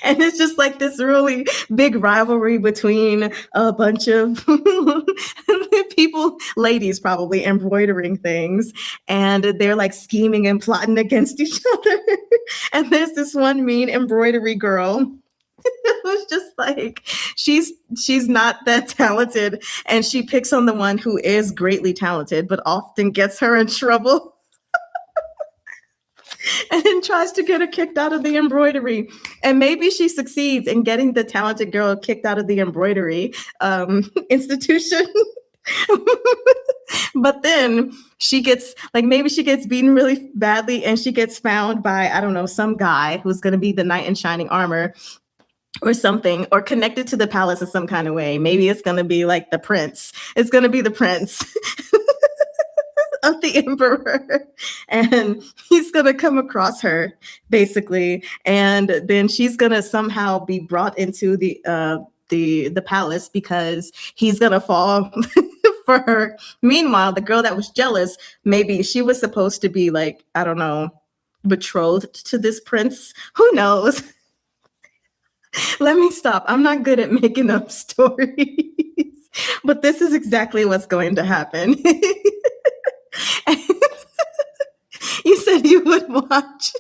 And it's just like this really big rivalry between a bunch of people, ladies probably, embroidering things. And they're like scheming and plotting against each other. And there's this one mean embroidery girl. It was just like, she's not that talented. And she picks on the one who is greatly talented, but often gets her in trouble. And then tries to get her kicked out of the embroidery. And maybe she succeeds in getting the talented girl kicked out of the embroidery institution. But then she gets, maybe she gets beaten really badly and she gets found by, I don't know, some guy who's going to be the knight in shining armor or something, or connected to the palace in some kind of way. Maybe it's going to be like the prince. It's going to be the prince. of the emperor, and he's gonna come across her basically, and then she's gonna somehow be brought into the palace because he's gonna fall for her. Meanwhile, the girl that was jealous, maybe she was supposed to be like, I don't know, betrothed to this prince. Who knows? Let me stop. I'm not good at making up stories, but this is exactly what's going to happen. You said you would watch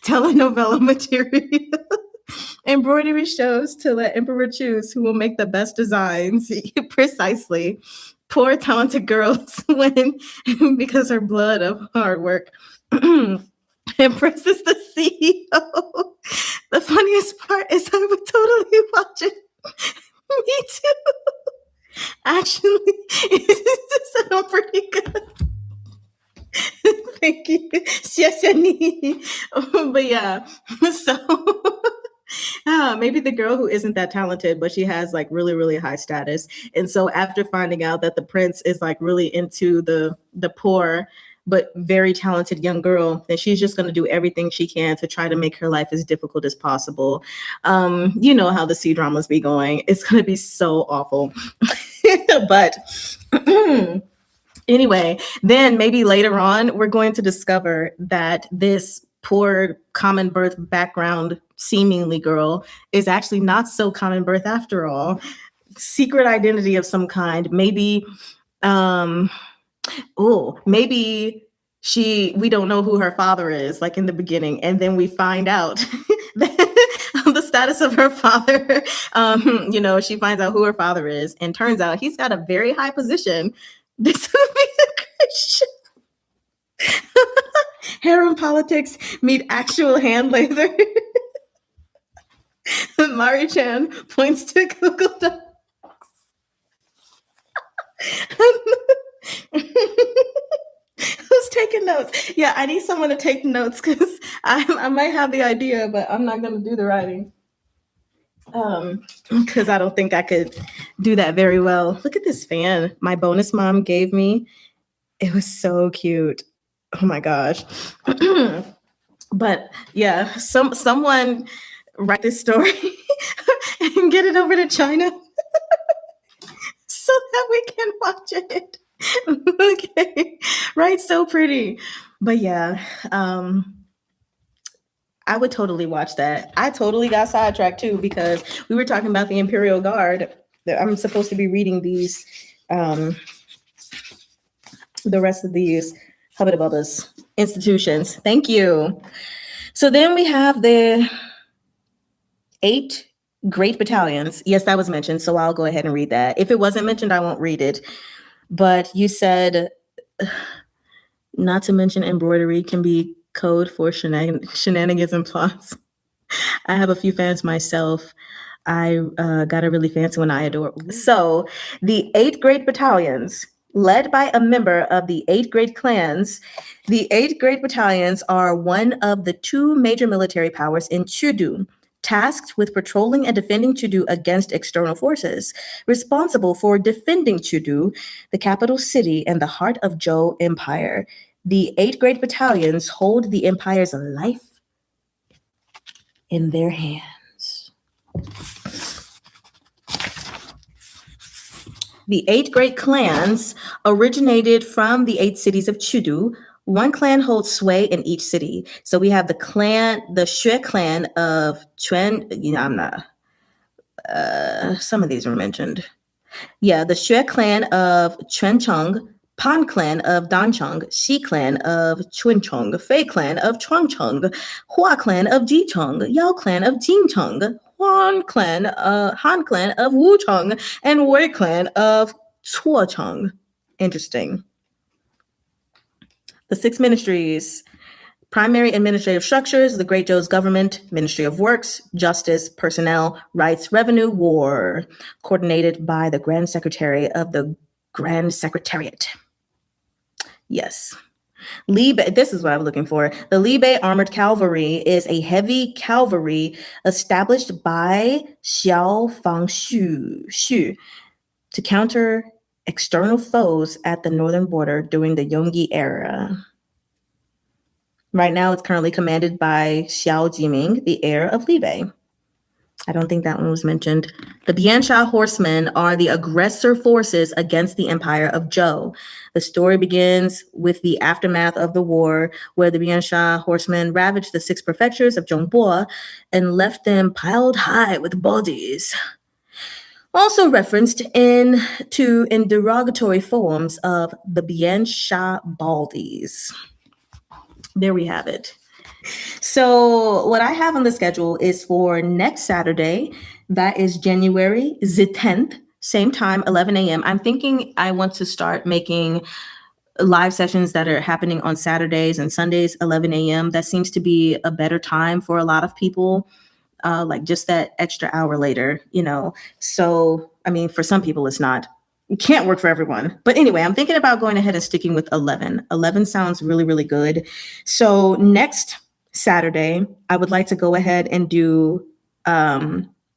telenovela material, embroidery shows to let emperor choose who will make the best designs. Precisely. Poor talented girls win because her blood of hard work. Empress is the CEO. The funniest part is I would totally watch it. Me too. Actually, it sounds pretty good. Thank you. 谢谢你. But yeah, so maybe the girl who isn't that talented, but she has like really, really high status. And so after finding out that the prince is like really into the poor but very talented young girl, then she's just going to do everything she can to try to make her life as difficult as possible. You know how the C dramas be going. It's going to be so awful. But anyway, then maybe later on, we're going to discover that this poor common birth background seemingly girl is actually not so common birth after all. Secret identity of some kind. Maybe, maybe we don't know who her father is, like in the beginning, and then we find out the status of her father. She finds out who her father is, and turns out he's got a very high position. This would be a great show. Harem politics meet actual hand labor. Mari-chan points to Google Docs. Who's taking notes? Yeah, I need someone to take notes because I might have the idea, but I'm not going to do the writing. Because I don't think I could do that very well. Look at this fan my bonus mom gave me. It was so cute. Oh my gosh. But yeah, someone write this story and get it over to China so that we can watch it. Okay. Right, so pretty. But yeah, I would totally watch that. I totally got sidetracked too because we were talking about the Imperial Guard. I'm supposed to be reading these, the rest of these Hubba Bubba's institutions. Thank you. So then we have the 8 great battalions. Yes, that was mentioned. So I'll go ahead and read that. If it wasn't mentioned, I won't read it. But you said not to mention embroidery can be code for shenanigans and plots. I have a few fans myself. I got a really fancy one I adore. So the 8 great battalions, led by a member of the 8 great clans. The 8 great battalions are one of the 2 major military powers in Chudu, tasked with patrolling and defending Chudu against external forces, responsible for defending Chudu, the capital city and the heart of Zhou Empire. The 8 great battalions hold the empire's life in their hands. The 8 great clans originated from the 8 cities of Chudu. One clan holds sway in each city. So we have the Xue clan of Quan. Some of these were mentioned. Yeah, the Xue clan of Quancheng, Pan clan of Dancheng, Xi clan of Chuncheng, Fei clan of Chuangcheng, Hua clan of Jicheng, Yao clan of Jincheng, Han clan of Wucheng, and Wei clan of Chuocheng. Interesting. The 6 ministries. Primary administrative structures: the Great Zhou's government, Ministry of Works, Justice, Personnel, Rights, Revenue, War, coordinated by the Grand Secretary of the Grand Secretariat. Yes. Libe, this is what I'm looking for. The Libe Armored Cavalry is a heavy cavalry established by Xiao Fangxu to counter external foes at the northern border during the Yonggi era. Right now, it's currently commanded by Xiao Jiming, the heir of Li Bei. I don't think that one was mentioned. The Biansha horsemen are the aggressor forces against the empire of Zhou. The story begins with the aftermath of the war, where the Biansha horsemen ravaged the 6 prefectures of Zhongbo and left them piled high with bodies. Also referenced in derogatory forms of the Biansha Baldies. There we have it. So what I have on the schedule is for next Saturday. That is January the 10th, same time, 11 a.m. I'm thinking I want to start making live sessions that are happening on Saturdays and Sundays, 11 a.m. That seems to be a better time for a lot of people, like just that extra hour later, So, I mean, for some people, it's not. It can't work for everyone. But anyway, I'm thinking about going ahead and sticking with 11. 11 sounds really, really good. So next Saturday, I would like to go ahead and do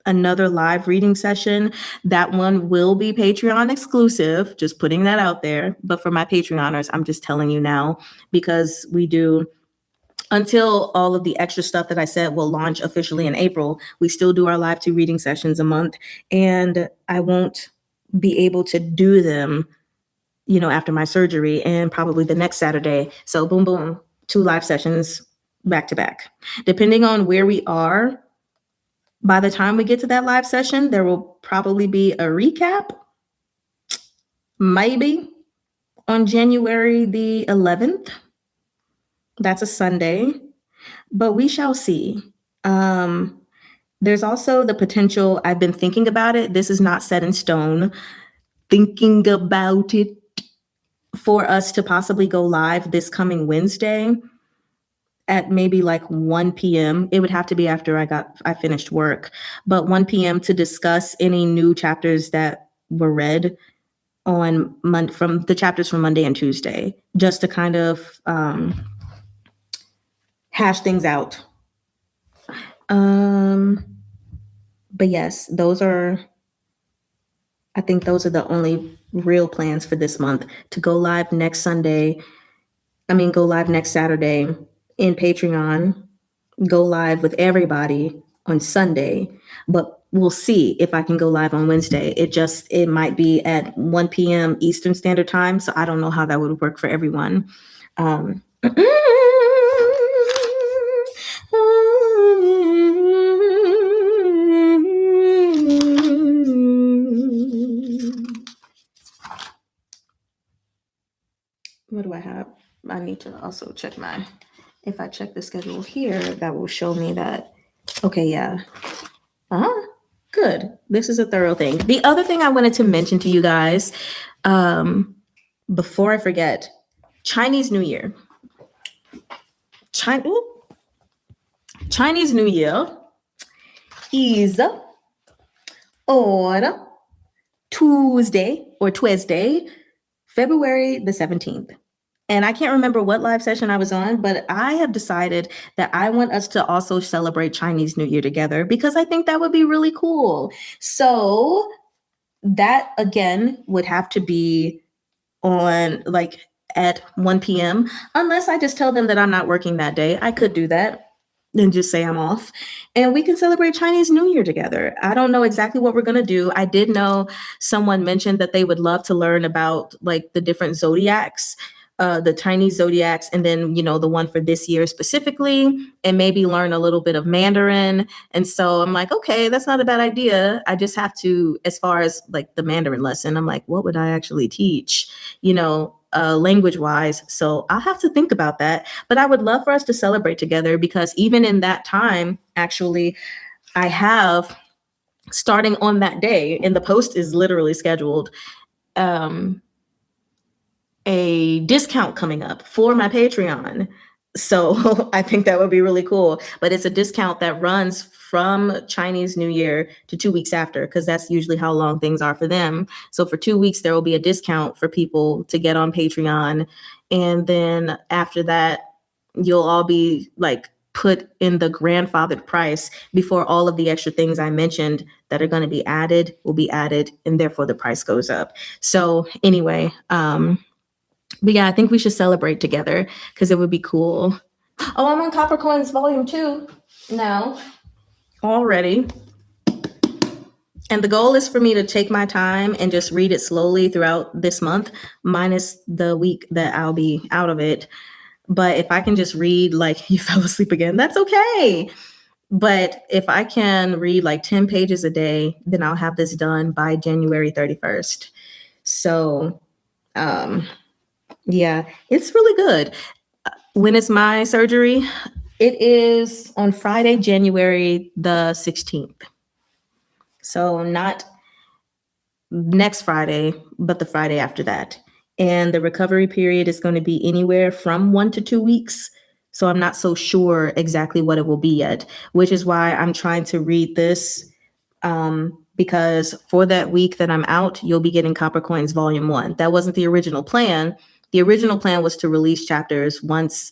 another live reading session. That one will be Patreon exclusive, just putting that out there. But for my Patreoners, I'm just telling you now, because we do, until all of the extra stuff that I said will launch officially in April, we still do our live 2 reading sessions a month. And I won't be able to do them, after my surgery and probably the next Saturday. So boom, boom, 2 live sessions back to back. Depending on where we are, by the time we get to that live session, there will probably be a recap, maybe on January the 11th. That's a Sunday, but we shall see. There's also the potential, I've been thinking about it. This is not set in stone. Thinking about it, for us to possibly go live this coming Wednesday at maybe like 1 p.m. It would have to be after I finished work, but 1 p.m. to discuss any new chapters that were read on from the chapters from Monday and Tuesday, just to kind of hash things out. But yes, I think those are the only real plans for this month, to go live next Saturday in Patreon, go live with everybody on Sunday, but we'll see if I can go live on Wednesday. It might be at 1 p.m. Eastern Standard Time, so I don't know how that would work for everyone. What do I have? I need to also check if I check the schedule here, that will show me that, okay, yeah. Good. This is a thorough thing. The other thing I wanted to mention to you guys, before I forget, Chinese New Year. Chinese New Year is on Tuesday, February the 17th. And I can't remember what live session I was on, but I have decided that I want us to also celebrate Chinese New Year together, because I think that would be really cool. So that, again, would have to be on at 1 p.m. unless I just tell them that I'm not working that day. I could do that and just say I'm off, and we can celebrate Chinese New Year together. I don't know exactly what we're going to do. I did know someone mentioned that they would love to learn about the different zodiacs, the Chinese zodiacs, and then, the one for this year specifically, and maybe learn a little bit of Mandarin. And so I'm like, okay, that's not a bad idea. I just have to, as far as the Mandarin lesson, I'm like, what would I actually teach, language wise? So I'll have to think about that. But I would love for us to celebrate together, because even in that time, actually, I have, starting on that day, and the post is literally scheduled, a discount coming up for my Patreon. So I think that would be really cool. But it's a discount that runs from Chinese New Year to 2 weeks after, because that's usually how long things are for them. So for 2 weeks, there will be a discount for people to get on Patreon. And then after that, you'll all be put in the grandfathered price before all of the extra things I mentioned that are going to be added will be added, and therefore the price goes up. So anyway, but yeah, I think we should celebrate together because it would be cool. Oh, I'm on Copper Coins Volume 2 now already. And the goal is for me to take my time and just read it slowly throughout this month, minus the week that I'll be out of it. But if I can just read like you fell asleep again, that's okay. But if I can read like 10 pages a day, then I'll have this done by January 31st. So, yeah, it's really good. When is my surgery? It is on Friday, January the 16th. So not next Friday, but the Friday after that. And the recovery period is going to be anywhere from 1 to 2 weeks. So I'm not so sure exactly what it will be yet, which is why I'm trying to read this, because for that week that I'm out, you'll be getting Copper Coins Volume 1. That wasn't the original plan. The original plan was to release chapters once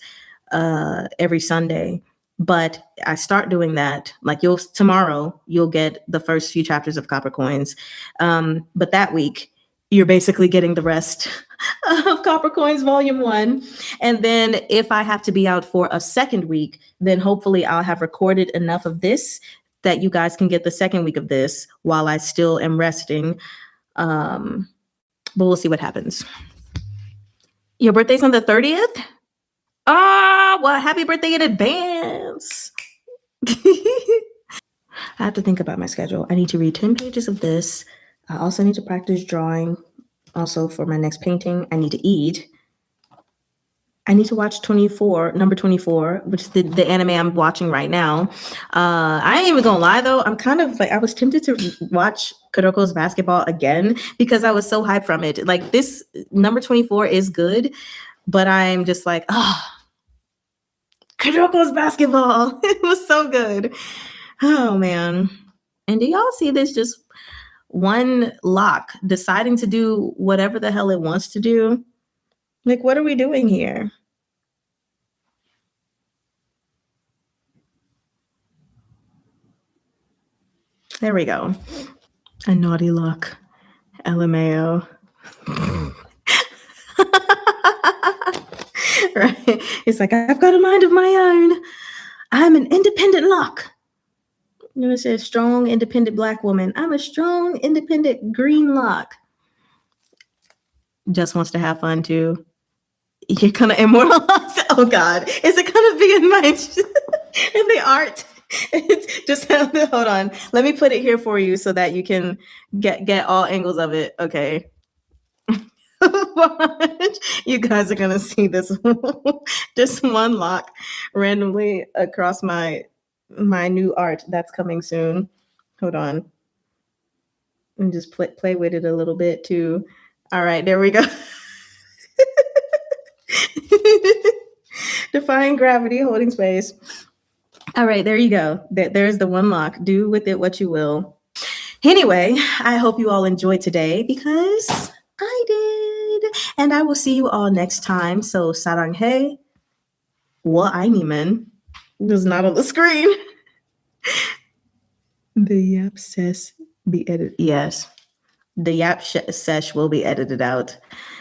every Sunday. But I start doing that. Like tomorrow, you'll get the first few chapters of Copper Coins. But that week, you're basically getting the rest of Copper Coins Volume 1. And then if I have to be out for a second week, then hopefully I'll have recorded enough of this that you guys can get the second week of this while I still am resting. But we'll see what happens. Your birthday's on the 30th? Ah, well, happy birthday in advance. I have to think about my schedule. I need to read 10 pages of this. I also need to practice drawing. Also, for my next painting, I need to eat. I need to watch number 24, which is the anime I'm watching right now. I ain't even gonna lie though, I'm kind of like, I was tempted to watch Kuroko's Basketball again because I was so hyped from it. Like this number 24 is good, but I'm just like, oh, Kuroko's Basketball. It was so good. Oh man. And do y'all see this just one lock deciding to do whatever the hell it wants to do? Like, what are we doing here? There we go. A naughty lock. LMAO. Right? It's like, I've got a mind of my own. I'm an independent lock. You know, it says strong, independent black woman. I'm a strong, independent green lock. Just wants to have fun too. You're gonna immortalize. Oh God, is it gonna be in my in the art? It's just hold on. Let me put it here for you so that you can get all angles of it. Okay. You guys are gonna see this just one lock randomly across my new art that's coming soon. Hold on. And just play with it a little bit too. All right, there we go. Defying gravity, holding space. All right, there you go. There's the one lock. Do with it what you will. Anyway, I hope you all enjoyed today because I did. And I will see you all next time. So saranghae wa ainimen was not on the screen. The yap says be edited. Yes. The yap sesh will be edited out.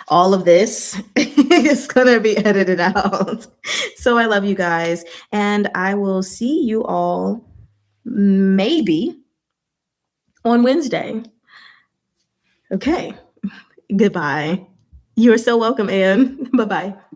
All of this is going to be edited out. So I love you guys. And I will see you all maybe on Wednesday. Okay. Goodbye. You're so welcome, Anne. Bye-bye.